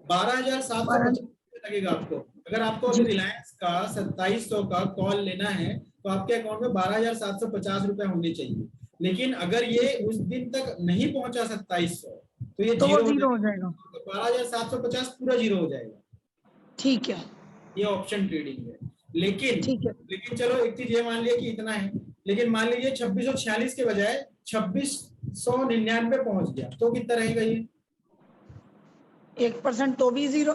12,750 लगेगा आपको। अगर आपको अभी रिलायंस का 2700 का कॉल लेना है तो आपके अकाउंट में 12,750 रुपए होने चाहिए। लेकिन अगर ये उस दिन तक नहीं पहुंचा 2700 तो ये तो वो जीरो जीरो हो जाएगा। तो 12,750 पूरा जीरो हो जाएगा। ठीक है। ये ऑप्शन ट्रेडिंग है। लेकिन ठीक है। लेकिन चलो एक चीज ये मान लिया कि इतना है, लेकिन मान लीजिए 2646 के बजाय 2699 पहुंच गया तो कितना रहेगा ये? 1% तो भी जीरो।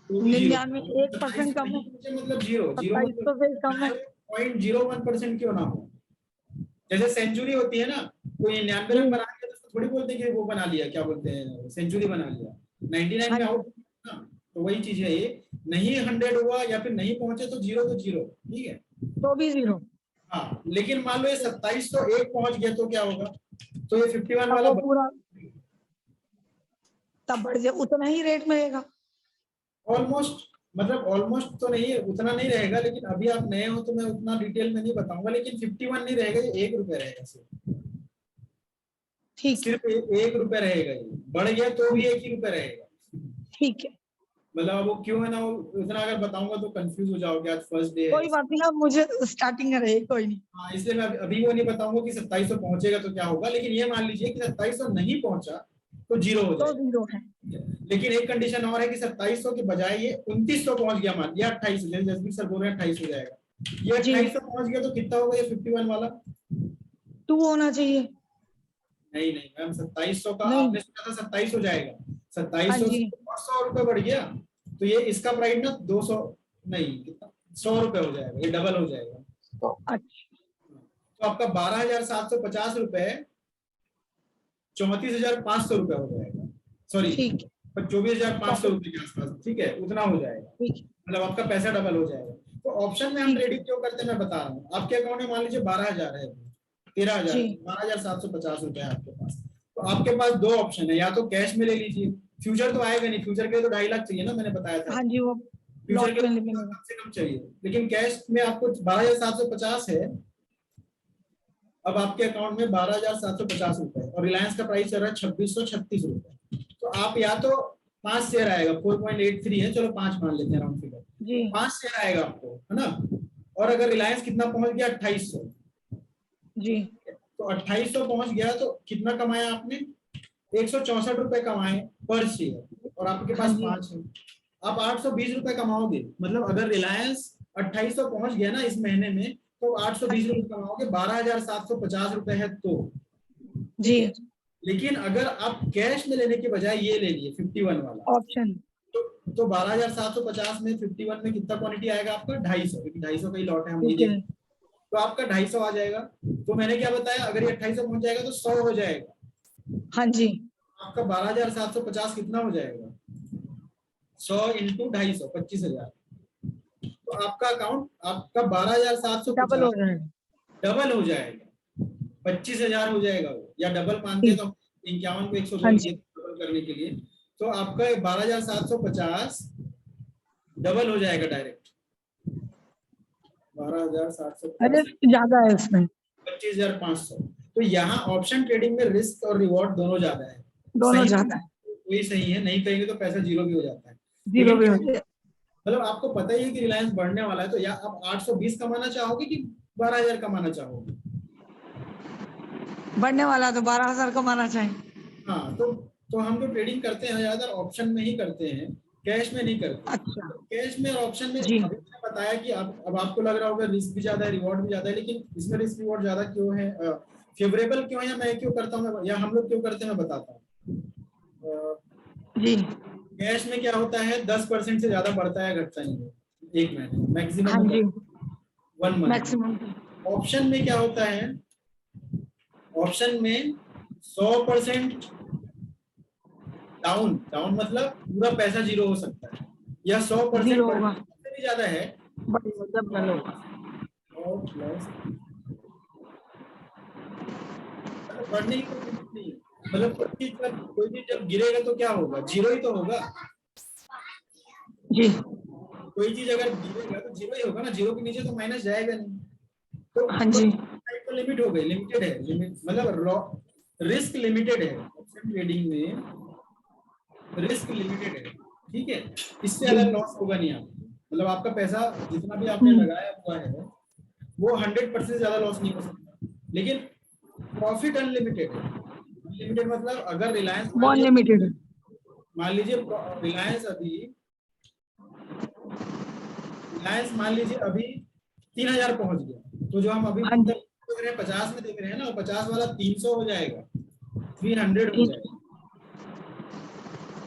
99 1% कम है, मतलब जीरो 2700 से कम है। 0.01% क्यों ना हो। जैसे सेंचुरी होती है ना, कोई 99 रन बना लिया तो थोड़ी बोलते कि वो बना लिया, क्या बोलते हैं, सेंचुरी बना लिया। 99 में आउट ना, तो वही चीज है ये। नहीं 100 हुआ या फिर नहीं पहुंचे तो जीरो, ठीक है, तो भी जीरो। हाँ। लेकिन मान लो ये 2701 पहुंच गया तो क्या होगा? तो ये 51 वाला वो पूरा तब बढ़ जाए, उतना ही रेट मिलेगा। ऑलमोस्ट, मतलब ऑलमोस्ट तो नहीं, उतना नहीं रहेगा। लेकिन अभी आप नए हो तो मैं उतना डिटेल में नहीं बताऊंगा। लेकिन 51 नहीं रहेगा, ये 1 रुपए रहेगा सिर्फ 1 रुपए रहेगा। ये बढ़ गया तो भी 1 ही रुपए रहेगा। ठीक है। मतलब वो क्यों है ना, वो उतना अगर बताऊंगा तो कंफ्यूज हो जाओगे। आज फर्स्ट डे है। कोई बात नहीं, आप मुझे स्टार्टिंग रहे, कोई नहीं। हाँ, इसलिए मैं अभी वो नहीं बताऊंगा कि 2700 पहुंचेगा तो क्या होगा। लेकिन ये मान लीजिए कि 2700 नहीं पहुंचा तो जीरो हो तो जाएगा। जीरो है। लेकिन एक कंडीशन और है कि 2700 के बजाय ये 2900 पहुंच गया, मान लिया 28, जसबीर सर बोल रहे हैं 28 हो जाएगा। ये 2800 पहुंच गया तो कितना होगा ये 51 वाला? 2 होना चाहिए। नहीं मैम, 2700 का नहीं। आपने सोचा था 27 हो जाएगा, 2700 हाँ जी। और 100 रुपए बढ़ गया तो ये इसका प्राइस ना 200 नहीं, कितना, 100 रुपए हो जाएगा, ये डबल हो जाएगा। अच्छा। तो आपका 12,750 रुपए 34,500 रुपए हो जाएगा। सॉरी, ठीक 24,500 रुपए के आसपास, ठीक है, उतना हो जाएगा। ठीक मतलब आपका पैसा डबल हो जाएगा। तो ऑप्शन में हम ट्रेडिंग क्यों करते हैं मैं बता रहा हूँ। आपके अकाउंट में मान लीजिए 12,000 है, 13,000, 12,750 रुपए है आपके पास। तो आपके पास दो ऑप्शन है, या तो कैश में ले लीजिए, फ्यूचर तो आएगा नहीं, फ्यूचर के लिए तो 2.5 लाख चाहिए ना, मैंने बताया था। हाँ जी, वो फ्यूचर के लॉट में लिए कम से कम चाहिए। लेकिन कैश में आपको 12,750 है, अब आपके अकाउंट में 12,750 रुपए और रिलायंस का प्राइस चल रहा है 2,636 रुपए। तो आप या तो 5 शेयर आएगा, 4.83 है, चलो 5 मान लेते हैं राउंड फिगर, 5 शेयर आएगा आपको, है ना। और अगर रिलायंस कितना पहुंच गया 2800 जी, तो 2800 पहुंच गया तो कितना कमाया आपने? 164 रुपए कमाए पर शेयर, और आपके पास 5 है। आप 820 रुपए कमाओगे। मतलब अगर रिलायंस 2800 पहुंच गया ना इस महीने में तो 820 रुपए कमाओगे, 12,750 रुपए है तो जी। लेकिन अगर आप कैश में लेने के बजाय ये ले लिए 51 वाला ऑप्शन, तो 12,750 में 51 में कितना क्वांटिटी आएगा आपका? 250, क्योंकि 250 का ही लॉट है, हम ये तो आपका 250 आ जाएगा। तो मैंने क्या बताया, अगर ये 2800 पहुंच जाएगा तो 100 हो जाएगा। हाँ जी। आपका 12,750 कितना हो जाएगा? 100 इंटू 250, 25,000। तो आपका अकाउंट आपका 12,750 डबल हो जाएगा, 25,000 हो जाएगा वो, या डबल मानते हैं तो 51 को 102 डबल करने के लिए। तो आपका 12,750 डबल हो जाएगा डायरेक्ट, 12,750 ज्यादा है इसमें 25,500। तो यहाँ ऑप्शन ट्रेडिंग में रिस्क और रिवॉर्ड दोनों ज्यादा है। दोनों ज्यादा है। वही सही है, नहीं करेंगे तो पैसा जीरो भी हो जाता है। जीरो भी हो जाए। मतलब आपको पता ही है कि रिलायंस बढ़ने वाला है, तो या आप 820 कमाना चाहोगे कि 12,000 कमाना चाहोगे? बढ़ने वाला तो 12,000 कमाना चाहिए। हाँ, तो हम जो ट्रेडिंग करते हैं ज्यादातर ऑप्शन में ही करते हैं, कैश में नहीं करते। अच्छा। कैश में और ऑप्शन में अभी मैंने बताया कि अब आपको लग रहा होगा रिस्क भी ज्यादा है, रिवॉर्ड भी ज्यादा है, लेकिन इसमें रिस्क रिवॉर्ड ज्यादा क्यों है, फेवरेबल क्यों है, या मैं क्यों करता हूँ, या हम लोग क्यों करते हैं, मैं बताता हूँ। जी, कैश में क्या होता है 10% से ज्यादा बढ़ता है घटता नहीं है एक महीने मैक्सिमम। 1 मंथ। मैक्सिमम। ऑप्शन में क्या होता है, ऑप्शन में 100% डाउन, डाउन मतलब पूरा पैसा जीरो हो सकता है, या 100% जीरो होगा, से भी ज्यादा है बढ़ेगा जब डल होगा। और प्लस बढ़ने की कोई लिमिट नहीं है। मतलब कोई चीज जब गिरेगा तो क्या होगा, जीरो ही तो होगा। जी कोई चीज अगर गिरेगा तो जीरो ही होगा ना, जीरो के नीचे तो माइनस जाएगा नहीं। तो हाँ जी, तो लिमिट हो गई, लिमिटेड है, लिमिट मतलब रिस्क लिमिटेड है। ऑप्शन ट्रेडिंग में रिस्क लिमिटेड है, ठीक है। इससे ज्यादा लॉस होगा नहीं आपको, मतलब आपका पैसा जितना भी आपने लगाया हुआ है वो 100% ज्यादा लॉस नहीं हो सकता, लेकिन प्रॉफिट अनलिमिटेड है। अनलिमिटेड मतलब अगर रिलायंस अनलिमिटेड, मान लीजिए रिलायंस मान लीजिए अभी 3000 पहुंच गया, तो जो हम अभी हाँ जी, 50 में देख रहे हैं ना, वो 50 वाला 300 हो जाएगा, 300 हो जाएगा।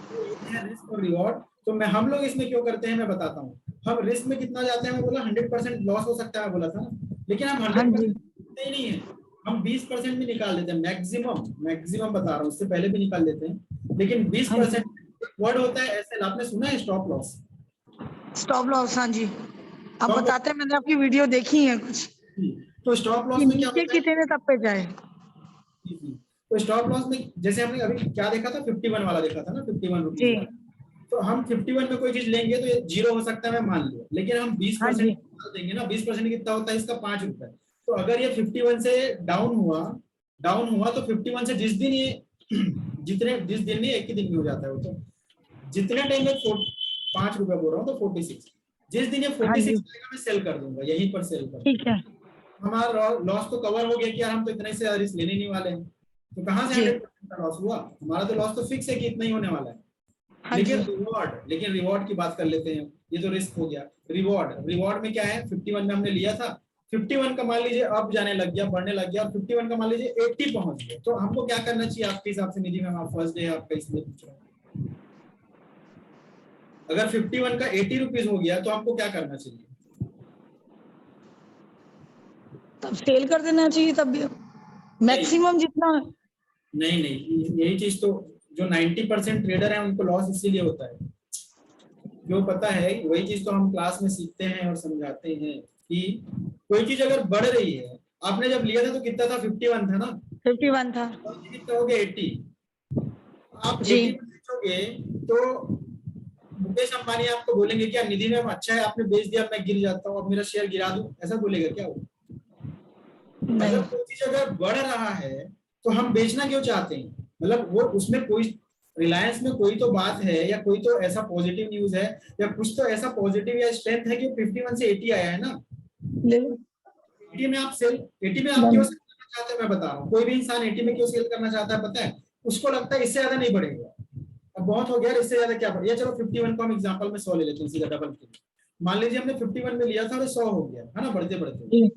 तो ये है रिस्क और रिवॉर्ड। तो हम लोग इसमें क्यों करते हैं मैं बताता हूँ। हम रिस्क में कितना जाते हैं, मैं बोला 100% लॉस हो सकता है, बोला था ना, लेकिन हम 100% ही नहीं है, हम 20% भी निकाल देते हैं, मैक्सिमम बता रहा हूँ, उससे पहले भी निकाल देते हैं, लेकिन 20% वर्ड होता है एसएल, आपने सुना है, स्टॉप लॉस। स्टॉप लॉस, हाँ जी, आप बताते हैं, मैंने आपकी वीडियो देखी है कुछ। तो स्टॉप लॉस में क्या होता है, कितने तक पे जाए। तो स्टॉप लॉस में जैसे हमने अभी क्या देखा था, 51 वाला देखा था ना, 51 रुपीज। तो हम 51 में कोई चीज लेंगे तो ये जीरो हो सकता है, मैं मान लिया, लेकिन हम 20% देंगे ना, 20% कितना होता है इसका, 5 रुपए। तो अगर ये 51 से डाउन हुआ तो 51 से जिस दिन ये जिस दिन नहीं, एक ही दिन में हो जाता है वो, तो जितने टाइम में 5 रुपए बोल रहा हूँ, तो 46, जिस दिन ये 46 आएगा मैं सेल कर दूंगा, यहीं पर सेल कर, ठीक है। हमारा लॉस तो कवर हो गया कि यार हम तो इतने से रिस्क लेने नहीं वाले हैं, तो कहाँ से 100% का लॉस हुआ, हमारा तो लॉस तो फिक्स है कि इतना ही होने वाला है। लेकिन रिवॉर्ड की बात कर लेते हैं, ये तो रिस्क हो गया। रिवॉर्ड में क्या है, 51 में हमने लिया था, 51 का मान लीजिए अब जाने लग गया, बढ़ने लग गया, और 51 का मान लीजिए 80 पहुंच गया, तो हमको क्या करना चाहिए आपके हिसाब से निधि मैम, आप फर्स्ट डे आपका इसलिए पूछ रहा हूँ। अगर 51 का 80 रुपीज हो गया तो आपको क्या करना चाहिए, तब सेल कर देना चाहिए, तब भी मैक्सिमम जितना। नहीं, यही चीज तो जो 90% ट्रेडर है उनको लॉस इसीलिए होता है, जो पता है वही चीज तो हम क्लास में सीखते हैं और समझाते हैं कि कोई चीज अगर बढ़ रही है, आपने जब लिया था तो कितना था, 51 था ना, 51 था, कितना हो गया 80, आप 80 बेचोगे तो मुकेश अंबानी आपको बोलेंगे क्या, निधि मैम अच्छा है आपने बेच दिया, मैं गिर जाता हूँ, अब मेरा शेयर गिरा दूं, ऐसा बोलेगा क्या वो? मतलब कोई चीज अगर बढ़ रहा है तो हम बेचना क्यों चाहते हैं, मतलब वो उसमें कोई, रिलायंस में कोई तो बात है, या कोई तो ऐसा पॉजिटिव न्यूज है, या कुछ तो ऐसा पॉजिटिव या स्ट्रेंथ है कि 51 से 80 आया है ना, 80 में आप सेल, 80 में आप क्यों सेल करना चाहते हैं मैं बता रहा हूँ। कोई भी इंसान 80 में क्यों सेल करना चाहता है पता है, उसको लगता है इससे ज्यादा नहीं बढ़ेगा, अब बहुत हो गया, इससे ज्यादा क्या बढ़ेगा, चलो 51 को हम एग्जांपल में 100 ले लेते हैं, सीधा डबल के, मान लीजिए हमने 51 में लिया था और 100 हो गया है ना, बढ़ते बढ़ते,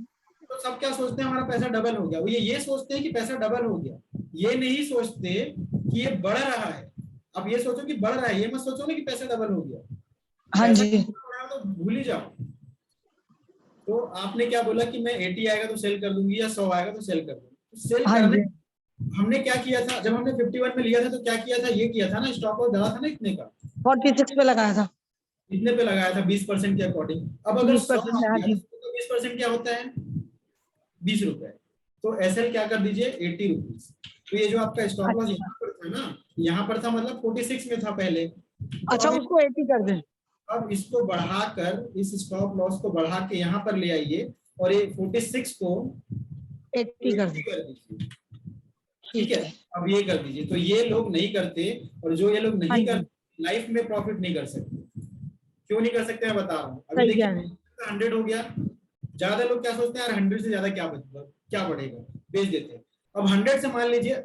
तो सब क्या सोचते हैं, हमारा पैसा डबल हो गया, वो ये सोचते हैं कि पैसा डबल हो गया, ये नहीं सोचते कि ये बढ़ रहा है। अब ये सोचो कि बढ़ रहा है, ये मत सोचो ना कि पैसा डबल हो गया, हाँ जी, तो भूल ही जाओ। तो आपने क्या बोला कि मैं 80 आएगा तो सेल कर दूंगी, या 100 आएगा तो सेल कर दूंगी, तो सेल करने हमने क्या किया था, जब हमने 51 में लिया था तो क्या किया था, ये किया था ना, स्टॉप लॉस डाला था ना, इतने का 46 पे लगाया था, इतने पे लगाया था 20% के अकॉर्डिंग। अब अगर 20% क्या होता है, 20 रुपए, तो एसएल क्या कर दीजिए 80 रुपीज। तो ये जो आपका स्टॉप लॉस यहाँ पर था ना, यहाँ पर था मतलब 46 में था पहले, तो अच्छा उसको 80 कर दें, अब इसको बढ़ाकर, इस स्टॉप लॉस को बढ़ा के यहाँ पर ले आइए, और ये 46 को 80 कर दीजिए, ठीक है। अब ये कर दीजिए, तो ये लोग नहीं करते, और जो ये लोग नहीं करते लाइफ में प्रॉफिट नहीं कर सकते। क्यों नहीं कर सकते मैं बता रहा हूँ। अभी देखिए 100 हो गया, ज्यादा लोग क्या सोचते हैं यार 100 से ज्यादा क्या बढ़ेगा, बेच देते हैं। अब 100 से मान लीजिए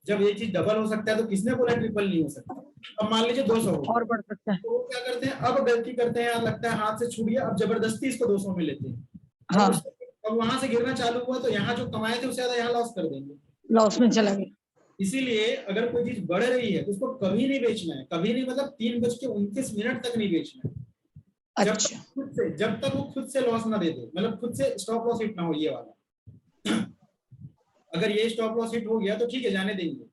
जब ये चीज डबल हो सकता है, तो किसने बोला ट्रिपल नहीं हो सकता। अब मान लीजिए 200 और बढ़ सकता है, तो वो क्या करते हैं, अब गलती करते हैं यार, लगता है हाथ से छूट गया, अब जबरदस्ती इसको 200 में लेते हैं। हाँ, अब वहां से गिरना चालू हुआ तो यहाँ जो कमाए थे उससे ज्यादा यहाँ लॉस कर देंगे, लॉस में चला गया। इसीलिए अगर कोई चीज बढ़ रही है तो उसको कभी नहीं बेचना है, कभी नहीं, मतलब 3:29 तक नहीं बेचना है। अच्छा, जब तक वो खुद से लॉस ना दे दे, मतलब खुद से स्टॉप लॉस हिट ना हो, ये वाला। अगर ये स्टॉप लॉस हिट हो गया तो ठीक है, जाने देंगे,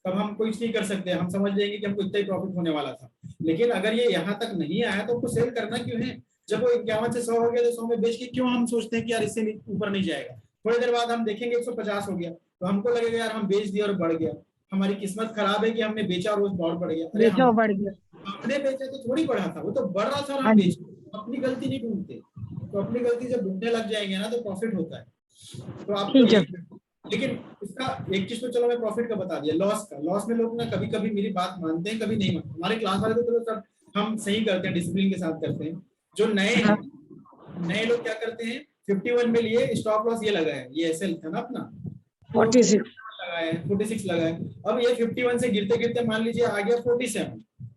तब हम कुछ नहीं कर सकते, हम समझ लेंगे कि हमको इतना ही प्रॉफिट होने वाला था। लेकिन अगर ये यहाँ तक नहीं आया तो उसको सेल करना क्यों है? जब वो 51 से 100 हो गया तो 100 में बेच के क्यों हम सोचते हैं कि यार इससे ऊपर नहीं जाएगा। थोड़ी देर बाद हम देखेंगे 150 हो गया तो हमको लगेगा यार हम बेच दिए और बढ़ गया, हमारी किस्मत खराब है कि हमने बेचा और वो और बढ़ गया। अरे बढ़ गया। हमने बेचा तो थोड़ी बढ़ा था, वो तो बढ़ रहा था और हम बेच, अपनी गलती नहीं ढूंढते। तो अपनी गलती जब ढूंढने लग जाएंगे ना तो प्रॉफिट होता है। तो आपको लेकिन इसका एक चीज तो चलो मैं प्रॉफिट का बता दिया, लॉस का। लॉस में लोग ना कभी कभी मेरी बात मानते हैं, कभी नहीं मानते। हमारे क्लास वाले तो चलो सब हम सही करते हैं, डिसिप्लिन के साथ करते हैं। जो नए हैं, नए लोग क्या करते हैं, 51 में लिए स्टॉप लॉस ये लगा है, ये एसएल था ना अपना, 46 लगा है, 46 लगा है। अब ये 51 से गिरते गिरते मान लीजिए आ गया 47,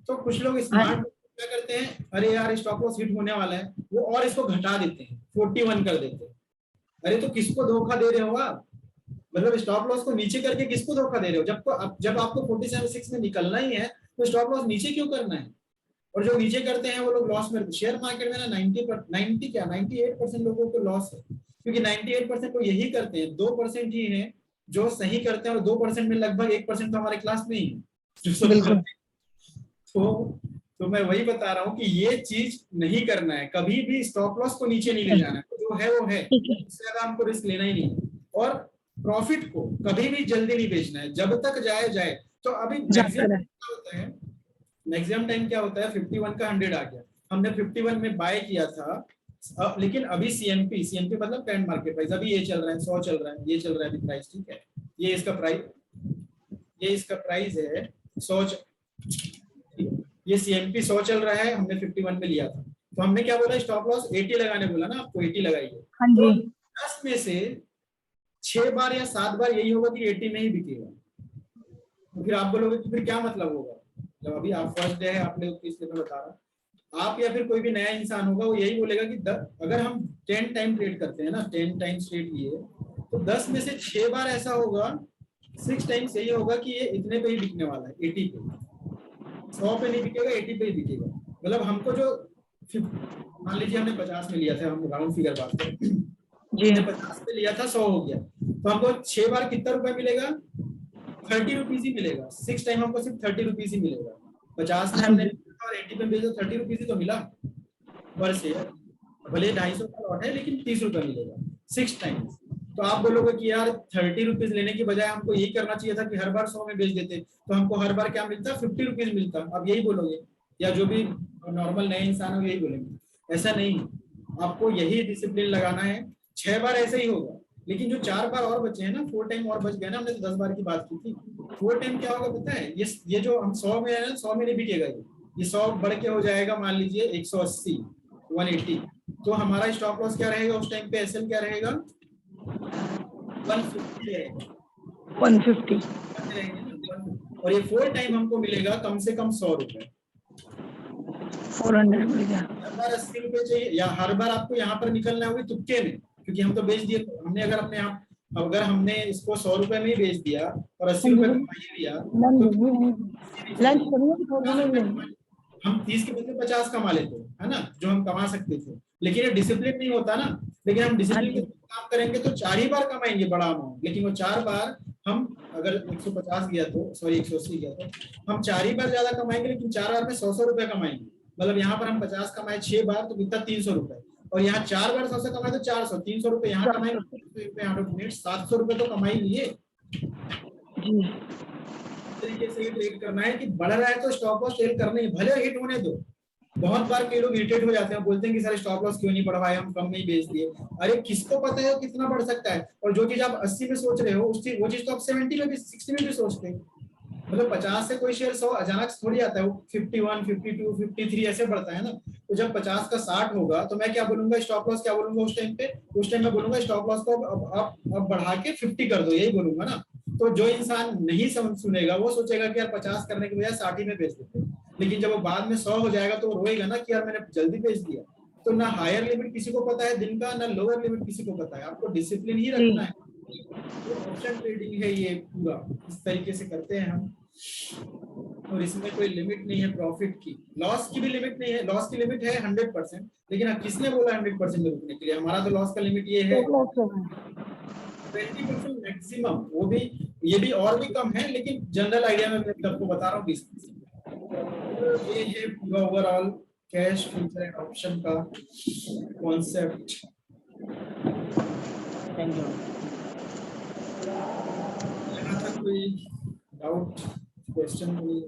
तो कुछ लोग स्मार्ट क्या करते हैं, अरे यार स्टॉप लॉस हिट होने वाला है, वो और इसको घटा देते हैं, 41 कर देते हैं। अरे तो किसको धोखा दे रहे हो आप? मतलब स्टॉप लॉस को नीचे करके किसको धोखा दे रहे हो? जब आपको 47.6 में निकलना ही है तो स्टॉप लॉस नीचे क्यों करना है? और जो नीचे करते हैं वो लोग लॉस में। शेयर मार्केट में ना 98% लोगों को लॉस है, क्योंकि 98% लोग यही करते हैं, 2% ही है जो सही करते हैं, और 2% में लगभग 1% तो हमारे क्लास में ही है। बिल्कुल। तो मैं वही बता रहा हूँ कि ये चीज नहीं करना है, कभी भी स्टॉप लॉस को नीचे नहीं ले जाना है, जो है वो है, इससे ज्यादा हमको रिस्क लेना ही नहीं है। और प्रॉफिट को कभी भी जल्दी नहीं बेचना है, जब तक जाए। तो अभी मैक्सिमम टाइम क्या होता है, 51 का 100 आ गया, हमने 51 में बाय किया था, लेकिन अभी सीएमपी मतलब करंट मार्केट प्राइस अभी ये चल रहा है 100 चल रहा है, ये चल रहा है अभी प्राइस, ठीक है, ये इसका प्राइस है 100, ये सीएमपी 100 चल रहा है, हमने 51 में लिया था। तो हमने क्या बोला, स्टॉप लॉस 80 लगाने बोला ना आपको, 80 लगाइए। तो 10 में से 6 बार या 7 बार यही होगा कि 80 में ही बिकेगा। तो फिर आप बोलोगे कि फिर क्या मतलब होगा, जब अभी आप फर्स्ट डे है, आप लोग इसलिए मैं बता रहा हूँ, आप या फिर कोई भी नया इंसान होगा वो यही बोलेगा कि अगर हम 10 टाइम ट्रेड करते हैं ना, 10 टाइम्स ट्रेड किए, तो 10 में से 6 बार ऐसा होगा, 6 टाइम्स यही होगा कि ये इतने पे ही बिकने वाला है, 80 पे, 100 पे नहीं बिकेगा, 80 पे ही बिकेगा। मतलब हमको जो मान लीजिए हमने 50 में लिया था, हम राउंड फिगर बात करें, 50 पे लिया था, 100 हो गया, तो हमको 6 बार कितना रुपए मिलेगा, 30 रुपीज ही मिलेगा। 6 टाइम हमको सिर्फ 30 रुपीज ही मिलेगा। 50 में हमने और 80 में बेचो, 30 रुपीज ही तो मिला पर शेयर, भले 250 का लॉट है लेकिन 30 रुपए मिलेगा 6 टाइम्स। तो आप बोलोगे कि यार 30 रुपीज लेने की बजाय हमको यही करना चाहिए था कि हर बार 100 में बेच देते, तो हमको हर बार क्या मिलता, 50 रुपीज मिलता। आप यही बोलोगे, या जो भी नॉर्मल नए इंसान हो यही बोलेंगे। ऐसा नहीं, आपको यही डिसिप्लिन लगाना है। 6 बार ऐसे ही होगा, लेकिन जो 4 बार और बचे हैं ना, 4 टाइम और बच गए ना, हमने तो 10 बार की बात की थी। 4 टाइम क्या होगा पता है, ये जो हम 100 में है ना, 100 में नहीं बिकेगा, ये 100 बढ़ के हो जाएगा मान लीजिए 180, 180, तो हमारा स्टॉप लॉस क्या रहेगा उस टाइम पे, एसएल क्या रहेगा, 150 रहेगा, 150, और ये 4 टाइम हमको मिलेगा कम से कम 100 रुपए, 400 मिल गया। हर बार 80 रुपए चाहिए, या हर बार आपको यहाँ पर निकलना होगी तुक्के में, क्योंकि हम तो बेच दिए। हमने अगर हमने इसको 100 रुपए में ही बेच दिया और 80 रुपए कमा लिया, तो हम 30 के बदले 50 कमा लेते है ना, जो हम कमा सकते थे। लेकिन ये डिसिप्लिन नहीं होता ना, लेकिन हम डिसिप्लिन के काम करेंगे तो 4 ही बार कमाएंगे बड़ा अमाउंट, लेकिन वो 4 बार हम अगर 150 गया तो, सॉरी 180 गया तो हम 4 ही बार ज्यादा कमाएंगे, लेकिन 4 बार में 100 रुपए कमाएंगे। मतलब यहाँ पर हम 50 कमाए 6 बार तो कितना 300 रुपए, और यहाँ 4 बार 100 से कमाए तो 400, 300 रुपए यहाँ कमाएंगे, 700 रुपए तो कमाई लिए। तरीके से ही ट्रेड करना है कि बढ़ रहा है तो स्टॉप लॉस सेल करना है, भले हिट होने दो। बहुत बार कई लोग इरिटेट हो जाते हैं, बोलते हैं कि सर स्टॉप लॉस क्यों नहीं बढ़वाए, हम कम में ही बेच दिए। अरे किसको पता है कितना बढ़ सकता है, और जो चीज आप 80 में सोच रहे हो वो चीज तो आप 70 में भी 60 में भी सोचते हैं। मतलब 50 से कोई शेयर 100 अचानक थोड़ी आता है, वो 51, 52, 53 ऐसे बढ़ता है ना। तो जब 50 का 60 होगा तो मैं क्या बोलूंगा, स्टॉप लॉस क्या बोलूंगा उस टाइम मैं बोलूंगा स्टॉप लॉस को अब बढ़ा के 50 कर दो, यही बोलूंगा ना। तो जो इंसान नहीं सुनेगा वो सोचेगा कि यार 50 करने के बजाय 60 में बेच देते, लेकिन जब वो बाद में 100 हो जाएगा तो वो रोएगा ना कि यार मैंने जल्दी बेच दिया। तो ना हायर लिमिट किसी को पता है दिन का, ना लोअर लिमिट किसी को पता है, आपको डिसिप्लिन ही रखना है। तो ऑप्शन ट्रेडिंग है ये पूरा, इस तरीके से करते हैं हम। और इसमें कोई लिमिट नहीं है प्रॉफिट की, लॉस की भी लिमिट नहीं है। लॉस की लिमिट है 100%, लेकिन अब किसने बोला 100% में रुकने के लिए? हमारा तो लॉस का लिमिट ये है 20% मैक्सिमम, वो भी ये भी और भी कम है, लेकिन जनरल आइडिया में मैं आपको बता रहा हूँ 20%। ये है पूरा overall cash future and option का कॉन्सेप्ट। Thank you. यहाँ तक कोई डाउट क्वेश्चन नहीं?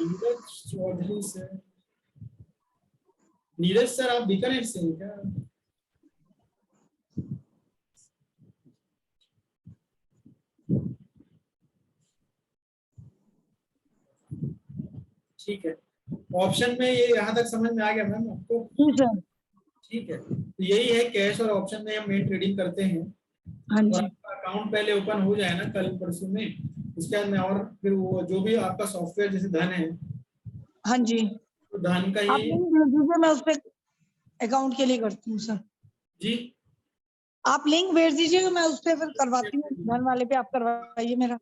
नीरज चौधरी सर, नीरज सर आप बीकानेर से हैं क्या? ठीक है, ऑप्शन में ये यहाँ तक समझ में आ गया मैम आपको? ठीक है, तो यही है कैश और ऑप्शन में हम मेन ट्रेडिंग करते हैं। हाँ जी। अकाउंट पहले ओपन हो जाए ना कल परसों में, उसके बाद में और फिर वो जो भी आपका सॉफ्टवेयर जैसे धन है, हाँ जी, तो धन का आप ये लिंक भेज दीजिए, मैं उस पे अकाउंट के लिए करती हूँ सर। जी, आप लिंक भेज दीजिएगा, मैं उस पे फिर करवाती हूँ, धन वाले पे आप करवाइए मेरा।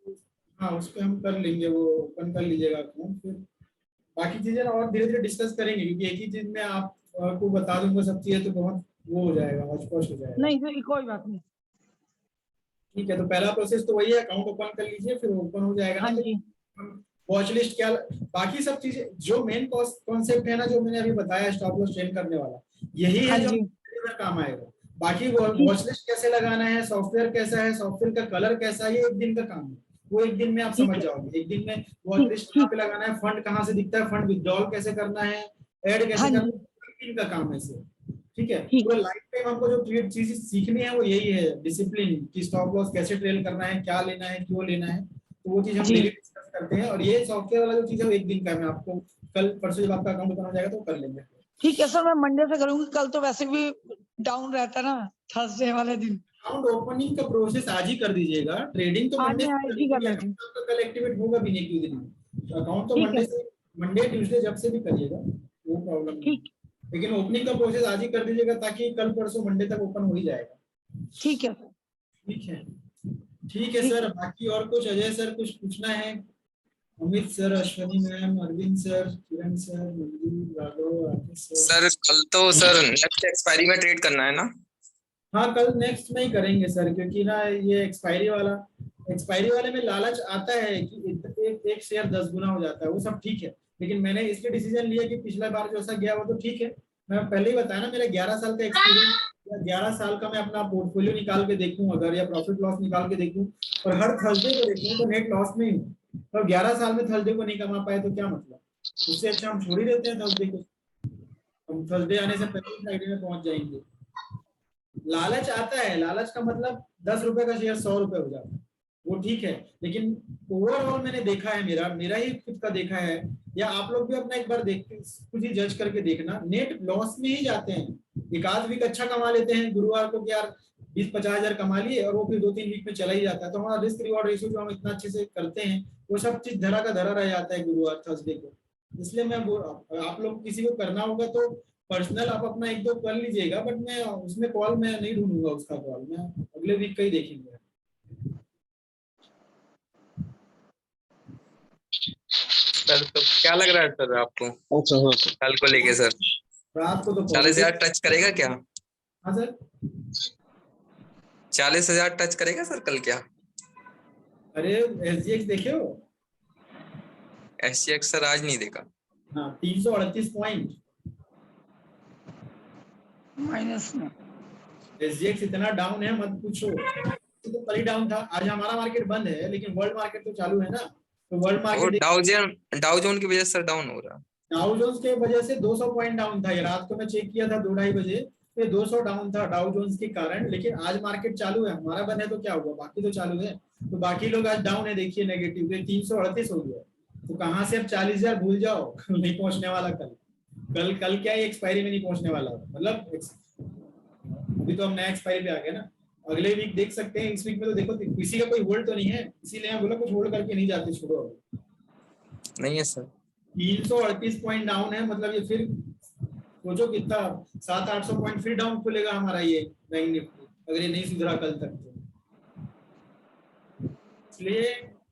हाँ उस पे हम कर लेंगे, वो ओपन कर लीजिएगा अकाउंट, फिर बाकी चीजें और धीरे धीरे डिस्कस करेंगे, क्योंकि एक ही चीज में आपको बता दूंगा सब चीजें तो बहुत वो हो जाएगा, हौच-पौच हो जाएगा। नहीं तो कोई बात नहीं। ठीक है, तो पहला प्रोसेस तो वही है, अकाउंट ओपन कर लीजिए, फिर ओपन हो जाएगा हाँ ना। जी, वॉच लिस्ट क्या, बाकी सब चीजें जो मेन कॉन्सेप्ट है ना, जो मैंने अभी बताया स्टॉप लॉस ट्रेन करने वाला, यही हाँ है जो जी, काम आएगा। बाकी वॉच लिस्ट कैसे लगाना है, सॉफ्टवेयर कैसा है, सॉफ्टवेयर का कलर कैसा है, ये एक दिन का काम है, वो एक दिन में आप समझ जाओगे। एक दिन में वॉच लिस्ट कहाँ पे लगाना है, फंड कहाँ से दिखता है, फंड विथड्रॉल कैसे करना है, ऐड कैसे हाँ करना जी, है, एक दिन का काम है इसे। ठीक है, ठीक। पूरा लाइफ टाइम हमको जो चीज सीखनी है वो यही है, डिसिप्लिन की स्टॉप लॉस कैसे ट्रेल करना है, क्या लेना है, क्यों लेना है, तो वो चीज हम जी। डेली डिस्कस करते हैं। और ये सॉफ्टवेयर वाला जो चीज है वो एक दिन का है, मैं आपको कल परसों जब आपका अकाउंट ओपन हो जाएगा तो कर लेंगे। ठीक है सर, मैं मंडे से करूंगी, कल तो वैसे भी डाउन रहता है ना थर्सडे वाले दिन। अकाउंट ओपनिंग का प्रोसेस आज ही कर दीजिएगा, ट्रेडिंग तो आज मंडे मैं से आज ही कर लेती हूँ। आपका कल एक्टिवेट होगा भी नहीं किसी दिन, तो अकाउंट तो ठीक है, मंडे ट्यूसडे जब से भी करिएगा, वो प्रॉब्लम नहीं, ठीक, लेकिन ओपनिंग का प्रोसेस आज ही कर दीजिएगा ताकि कल परसों मंडे तक ओपन हो ही जाएगा। ठीक है, ठीक है, ठीक है ठीक। सर। बाकी और कुछ अजय सर कुछ पूछना है? Amit sir, Ashwani ma'am, Arvind sir, Kiran sir, Manju, Raghav, Rakesh sir कल तो सर नेक्स्ट एक्सपायरी में ट्रेड करना है ना? हाँ कल नेक्स्ट में ही करेंगे सर, क्योंकि ना ये एक्सपायरी वाले में लालच आता है कि एक शेयर 10 गुना हो जाता है, वो सब ठीक है, लेकिन मैंने इसलिए डिसीजन लिया कि पिछला बार जो ऐसा गया वो तो ठीक है, मैं पहले ही बताया ना, मेरा 11 साल का एक्सपीरियंस, 11 साल का मैं अपना पोर्टफोलियो निकाल के देखूं अगर, या प्रॉफिट लॉस निकाल के देखूं, और हर थर्सडे को देखूं तो नेट लॉस में ही हूँ, और 11 साल में थर्सडे को नहीं कमा पाए तो क्या मतलब? उससे अच्छा हम छोड़ ही देते हैं थर्सडे को, हम थर्सडे आने से पहले फ्राइडे में पहुंच जाएंगे। लालच आता है, लालच का मतलब 10 रुपए का शेयर 100 रुपए हो जाता है, वो ठीक है, लेकिन ओवरऑल मैंने देखा है, मेरा ही खुद का देखा है, या आप लोग भी अपना एक बार देख कुछ ही जज करके देखना, नेट लॉस में ही जाते हैं। एक आध वीक अच्छा कमा लेते हैं गुरुवार को, यार 20-50 हजार कमा लिए, और वो फिर 2-3 वीक में चला ही जाता है, तो हमारा रिस्क रिवॉर्ड रेशियो जो हम इतना अच्छे से करते हैं वो सब चीज धरा का धरा रह जाता है गुरुवार थर्सडे को। इसलिए मैं आप लोग किसी को करना होगा तो पर्सनल आप अपना 1-2 कर लीजिएगा, बट मैं उसमें कॉल मैं नहीं ढूंढूंगा, उसका कॉल मैं अगले वीक का ही देखेंगे। सर तो क्या लग रहा है सर आपको कल को लेके सर? रात को तो 40,000 टच करेगा क्या? हाँ सर, 40,000 टच करेगा सर कल क्या? अरे SGX देखे हो? SGX सर आज नहीं देखा। हाँ 338 पॉइंट माइनस में SGX इतना डाउन है मत पूछो, तो कल ही डाउन था, आज हमारा मार्केट बंद है लेकिन वर्ल्ड मार्केट तो चालू है ना, तो वर्ल्ड मार्केट डाउ जोन की वजह से सर डाउन हो रहा है। डाउ जोन्स के वजह से 200 पॉइंट डाउन था, ये रात को मैं चेक किया था 2-2:30 बजे, तो 200 डाउन था डाउ जोन्स के कारण, लेकिन आज मार्केट चालू है, हमारा बंद है तो क्या हुआ, बाकी तो चालू है, तो बाकी लोग आज डाउन है, देखिए नेगेटिव 338 हो गया, तो कहाँ से अब 40,000 भूल जाओ, नहीं पहुंचने वाला कल क्या एक्सपायरी में नहीं पहुंचने वाला, मतलब अभी तो हम नया एक्सपायरी पे आ गए ना, अगले वीक देख सकते हैं, इस वीक में तो देखो किसी का कोई होल्ड तो नहीं है, इसीलिए मैं बोला कुछ होल्ड करके नहीं जाते, छोड़ो। नहीं है सर, 338 पॉइंट डाउन है, मतलब ये फिर सोचो कितना 700-800 पॉइंट फिर डाउन खुलेगा हमारा ये बैंक निफ्टी, अगर ये नहीं सुधरा कल तक तो।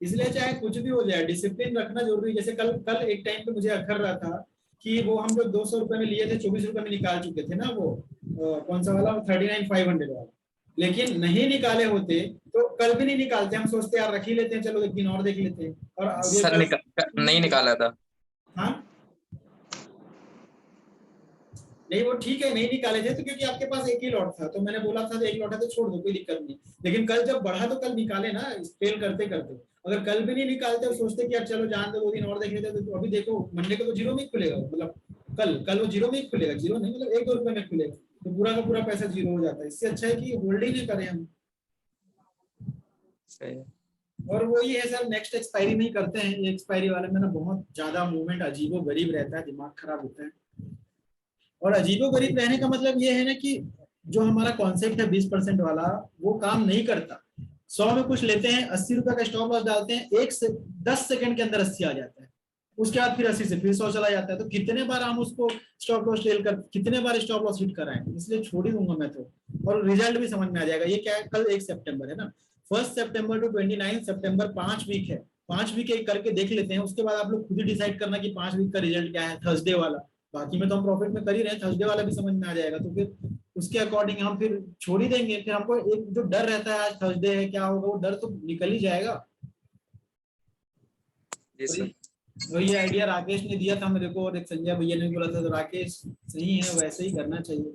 इसलिए चाहे कुछ भी हो जाए, डिसिप्लिन रखना जरूरी है। जैसे कल एक टाइम पे मुझे अखर रहा था कि वो हम जो 200 रुपए में लिए थे 24 रुपए में निकाल चुके थे ना, वो कौन सा वाला 39,500 वाला, लेकिन नहीं निकाले होते तो कल भी नहीं निकालते। हम सोचते यार रख ही लेते हैं, चलो एक दिन और देख लेते हैं, और सर नहीं निकाला था। हाँ नहीं वो ठीक है, नहीं निकाले थे तो क्योंकि आपके पास एक ही लॉट था, तो मैंने बोला था एक लॉट है तो छोड़ दो, कोई दिक्कत नहीं। लेकिन कल जब बढ़ा तो कल निकाले ना, फेल करते करते। अगर कल भी नहीं निकालते और सोचते कि यार चलो जान दो 2 दिन और देख लेते, तो अभी देखो मंडे को तो जीरो में ही खुलेगा, मतलब कल वो जीरो में ही खुलेगा, जीरो नहीं मतलब 1-2 रुपए में खुलेगा, तो पूरा का पूरा पैसा जीरो हो जाता है। इससे अच्छा है कि होल्ड ही नहीं करें हम। और वो ये है सर, नेक्स्ट एक्सपायरी नहीं करते हैं। ये एक्सपायरी वाले में ना बहुत ज्यादा मूवमेंट अजीबो गरीब रहता है, दिमाग खराब होता है। और अजीबो गरीब रहने का मतलब ये है ना कि जो हमारा कॉन्सेप्ट है 20% वाला, वो काम नहीं करता। 100 में कुछ लेते हैं, 80 रुपए का स्टॉप लॉस डालते हैं, 10 सेकंड के अंदर 80 आ जाता है, उसके बाद फिर 80 से फिर 100 चला जाता है। तो कितने बार हम उसको स्टॉप लॉस टेल कर, कितने बार स्टॉप लॉस हिट कराएं, इसलिए छोड़ ही दूंगा मैं तो। और रिजल्ट भी समझ में आ जाएगा। ये क्या है, कल 1 सितंबर है ना, 1 सितंबर टू 29 सितंबर 5 वीक है, 5 वीक एक करके देख लेते हैं। उसके बाद आप लोग खुद ही डिसाइड करना कि 5 वीक का रिजल्ट क्या है, थर्सडे वाला। बाकी में तो हम प्रॉफिट में कर ही रहे हैं, थर्सडे वाला भी समझ में आ जाएगा, तो फिर उसके अकॉर्डिंग हम फिर छोड़ ही देंगे। फिर हमको एक जो डर रहता है आज थर्सडे है क्या होगा, वो डर तो निकल ही जाएगा। तो ये आइडिया राकेश ने दिया था मेरे को, और एक संजय भैया ने बोला था, तो राकेश सही है, वैसे ही करना चाहिए।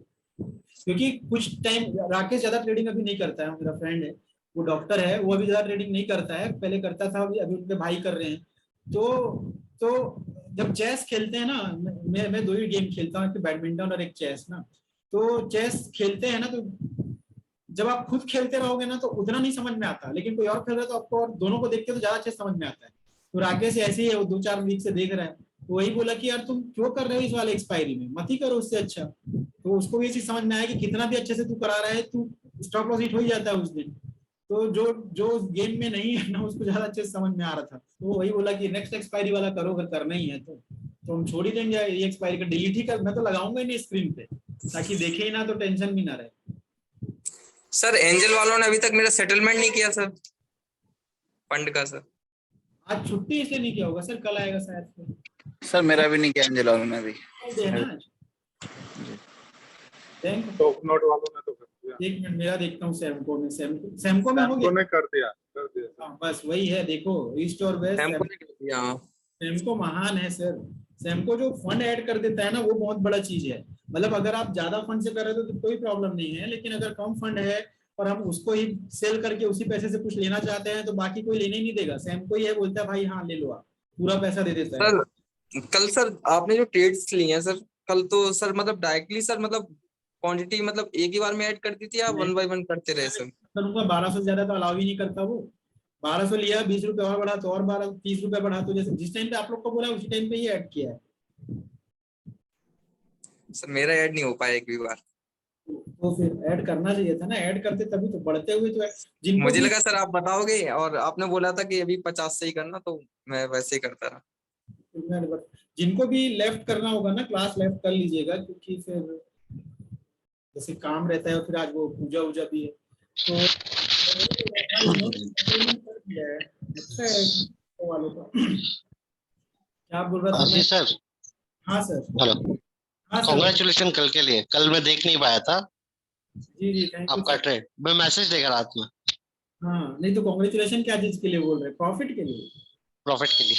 क्योंकि कुछ टाइम राकेश ज्यादा ट्रेडिंग अभी नहीं करता है, मेरा फ्रेंड है, वो डॉक्टर है, वो अभी ज्यादा ट्रेडिंग नहीं करता है, पहले करता था, अभी उनके भाई कर रहे हैं। तो जब चेस खेलते हैं ना, मैं 2 ही गेम खेलता हूँ, एक बैडमिंटन और एक चेस ना। तो चेस खेलते हैं ना, तो जब आप खुद खेलते रहोगे ना तो उतना नहीं समझ में आता, लेकिन कोई और खेल रहा है तो आपको, और दोनों को देख के तो ज्यादा अच्छे समझ में आता है। तो राकेश ऐसे ही है, वो 2-4 वीक से देख रहा है, तो वही बोला कि यार तुम क्यों कर रहे हो इस वाले एक्सपायरी में, मत ही करो, उससे अच्छा। तो उसको भी ये चीज समझ में आया कि कितना भी अच्छे से तू करा रहा है, तू स्टॉप लॉस हिट हो ही जाता है उस दिन। तो जो गेम में नहीं है ना, उसको ज्यादा अच्छे से समझ में आ रहा था, तो वही बोला कि नेक्स्ट एक्सपायरी वाला करो, अगर करना ही है तो हम छोड़ ही देंगे ये एक्सपायरी का, डिलीट ही कर, मैं तो लगाऊंगा ही नहीं स्क्रीन पे, ताकि देखे ही ना तो टेंशन भी ना रहे। सर एंजल वालों ने अभी तक मेरा सेटलमेंट नहीं किया सर, फंड का। सर आज छुट्टी इसलिए नहीं किया होगा सर, कल आएगा शायद। सर मेरा भी नहीं किया एंजल वालों ने अभी। टोक नोट वालों ने तो कर दिया। एक मिनट मेरा देखता हूँ, सैमको में हो गया, कर दिया। हाँ बस वही है, देखो ईस्ट और वेस्ट, सैमको महान है सर। सैमको जो फंड ऐड कर देता है ना, वो बहुत बड़ा चीज है। मतलब अगर आप ज्यादा फंड से कर रहे हो तो कोई प्रॉब्लम नहीं है, लेकिन अगर कम फंड है और हम उसको ही सेल करके उसी पैसे से कुछ लेना चाहते हैं, तो बाकी कोई लेने ही नहीं देगा। सैमको ही है, बोलता है भाई हाँ ले लो, आप पूरा पैसा दे देता है। सर कल सर आपने जो ट्रेड्स लिए हैं सर, कल तो सर मतलब डायरेक्टली सर मतलब क्वांटिटी मतलब एक ही बार में ऐड कर दी थी या 1 by 1 करते रहे सर? सर उनका 1200 ज्यादा तो अलाउ ही नहीं करता वो। 1200 लिया, 20 रुपए और बढ़ा तो और 30 रुपए बढ़ा, तो जैसे जिस टाइम पे आप लोग को बोला उसी टाइम पे ही ऐड किया है। सर मेरा ऐड नहीं हो पाया एक भी बार। तो फिर ऐड करना चाहिए था ना, ऐड करते तभी तो बढ़ते हुए तो जिनको मुझे लगा सर आप बताओगे, और आपने बोला था कि अभी 50 से ही करना, तो मैं वैसे ही करता रहा। जिनको भी लेफ्ट करना होगा ना, क्लास लेफ्ट कर लीजिएगा, क्योंकि फिर जैसे काम रहता है, और फिर आज वो पूजा वूजा भी है, तो अच्छा है वालों का। क्या बोल रहा था सर? हाँ सर, हेलो, हाँ सर, कांग्रेचुलेशन कल के लिए। कल मैं देख नहीं पाया था जी थैंक यू आपका ट्रेड, मैं मैसेज देखा रात में। हाँ नहीं तो कांग्रेचुलेशन क्या चीज के लिए बोल रहे हैं? प्रॉफिट के लिए, प्रॉफिट के लिए,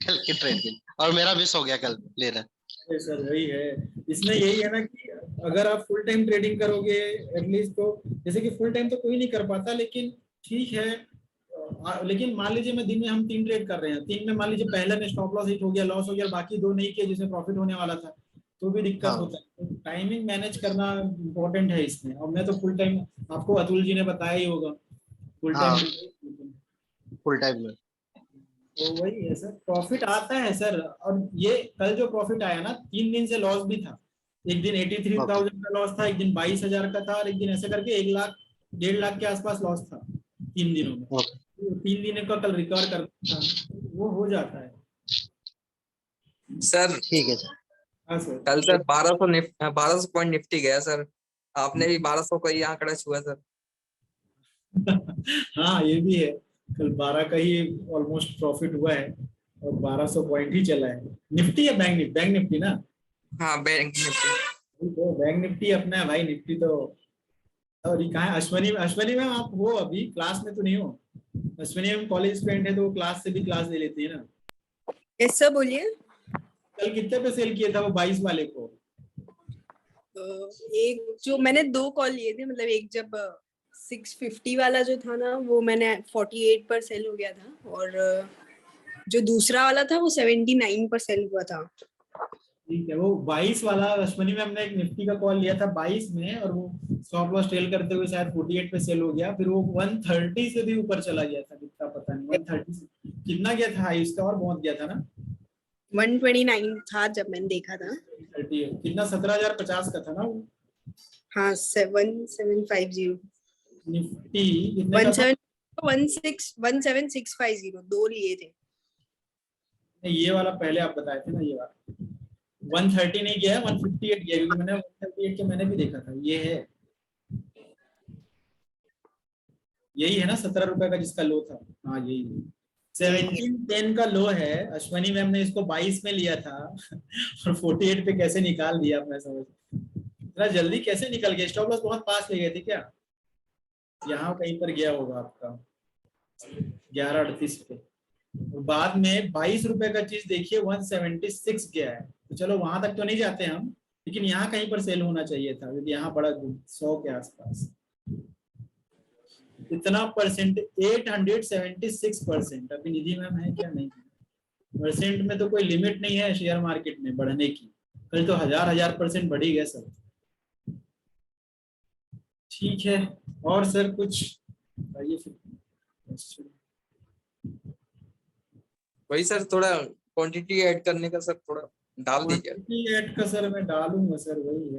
कल के ट्रेड के लिए। और मेरा मिस हो गया कल लेना। सर वही है, इसमें यही है ना कि अगर आप फुल टाइम ट्रेडिंग करोगे एटलीस्ट, तो जैसे कि फुल टाइम तो कोई नहीं कर पाता, लेकिन ठीक है। लेकिन मान लीजिए मैं दिन में हम 3 ट्रेड कर रहे हैं, 3 में मान लीजिए पहले में स्टॉप लॉस हिट हो गया, लॉस हो गया, बाकी 2 नहीं किए जिसमें प्रॉफिट होने वाला था, तो भी दिक्कत होता है। तो टाइमिंग मैनेज करना इम्पोर्टेंट है इसमें। और मैं तो फुल टाइम, आपको अतुल जी ने बताया ही होगा, फुल टाइम में, तो वही है सर, प्रॉफिट आता है सर। और ये कल जो प्रॉफिट आया ना, 3 दिन से लॉस भी था। एक दिन 83,000 का लॉस था, एक दिन 22,000 का था, और एक दिन ऐसे करके 1 लाख 1.5 लाख के आसपास लॉस था 3 दिनों में। 3 दिन का कल रिकवर करता, वो हो जाता है सर। ठीक है सर। हाँ सर। कल सर 1200 पॉइंट निफ्टी गया सर। आपने भी 1200 का ही आंकड़ा छुआ सर। हाँ ये भी है, कल 12 का ही ऑलमोस्ट प्रॉफिट हुआ है और 1200 पॉइंट ही चला है। निफ्टी है बैंक निफ्टी ना? हाँ बैंक निफ्टी। तो बैंक निफ्टी अपना है भाई, निफ्टी तो। और ये कहाँ है? अश्वनी मैम आप हो अभी क्लास में तो नहीं हो? अश्वनी मैम कॉलेज स्टूडेंट है तो वो क्लास से भी क्लास ले लेती है ना। यस सर बोलिए। कल कितने पे सेल किया था वो 22 वाले को? एक जो मैंने 2 कॉल लिए थे, मतलब एक जब 650 वाला जो था ना वो मैंने 48 पर सेल हो गया था, और जो दूसरा वाला था वो 79 पर सेल हुआ था। ठीक है, वो 22 वाला अश्वनी मैम ने एक निफ्टी का कॉल लिया था 22 में, और वो स्टॉप लॉस ट्रेल करते हुए शायद 48 पे सेल हो गया, फिर वो 130 से भी ऊपर चला गया था, कितना पता नहीं 130 से कितना गया था हाई उसका, और बहुत गया था ना 129 था जब मैंने देखा था। 30 कितना 17,050 का था ना वो। हाँ 7750 निफ्टी कितने का था? 17650 2 लिए थे। ये वाला पहले आप बताए थे ना, ये वाला 130 नहीं गया है, 158 गया, क्योंकि मैंने 158 के मैंने भी देखा था। ये है, यही है ना 17 रुपए का जिसका लो था? हाँ यही है, 1710 का लो है। अश्वनी मैम ने इसको 22 में लिया था और 48 पे कैसे निकाल दिया, मैं समझ इतना जल्दी कैसे निकल गया? स्टॉप लॉस बहुत पास ले गए थे क्या? यहाँ कहीं पर गया होगा आपका 1138 पे, और बाद में 22 रुपए का चीज देखिए 176 गया है। तो चलो वहां तक तो नहीं जाते हम, लेकिन यहाँ कहीं पर सेल होना चाहिए था, क्योंकि यहाँ बड़ा 100 के आसपास। इतना परसेंट 876%। अभी निधि मैम है क्या? नहीं, परसेंट में तो कोई लिमिट नहीं है शेयर मार्केट में बढ़ने की। कल तो 1000% बढ़ ही गया सब। ठीक है, और सर कुछ बताइए फिर। वही सर थोड़ा क्वांटिटी ऐड करने का सर थोड़ा डाल दीजिए। क्वांटिटी ऐड का सर मैं डालूंगा सर, वही है।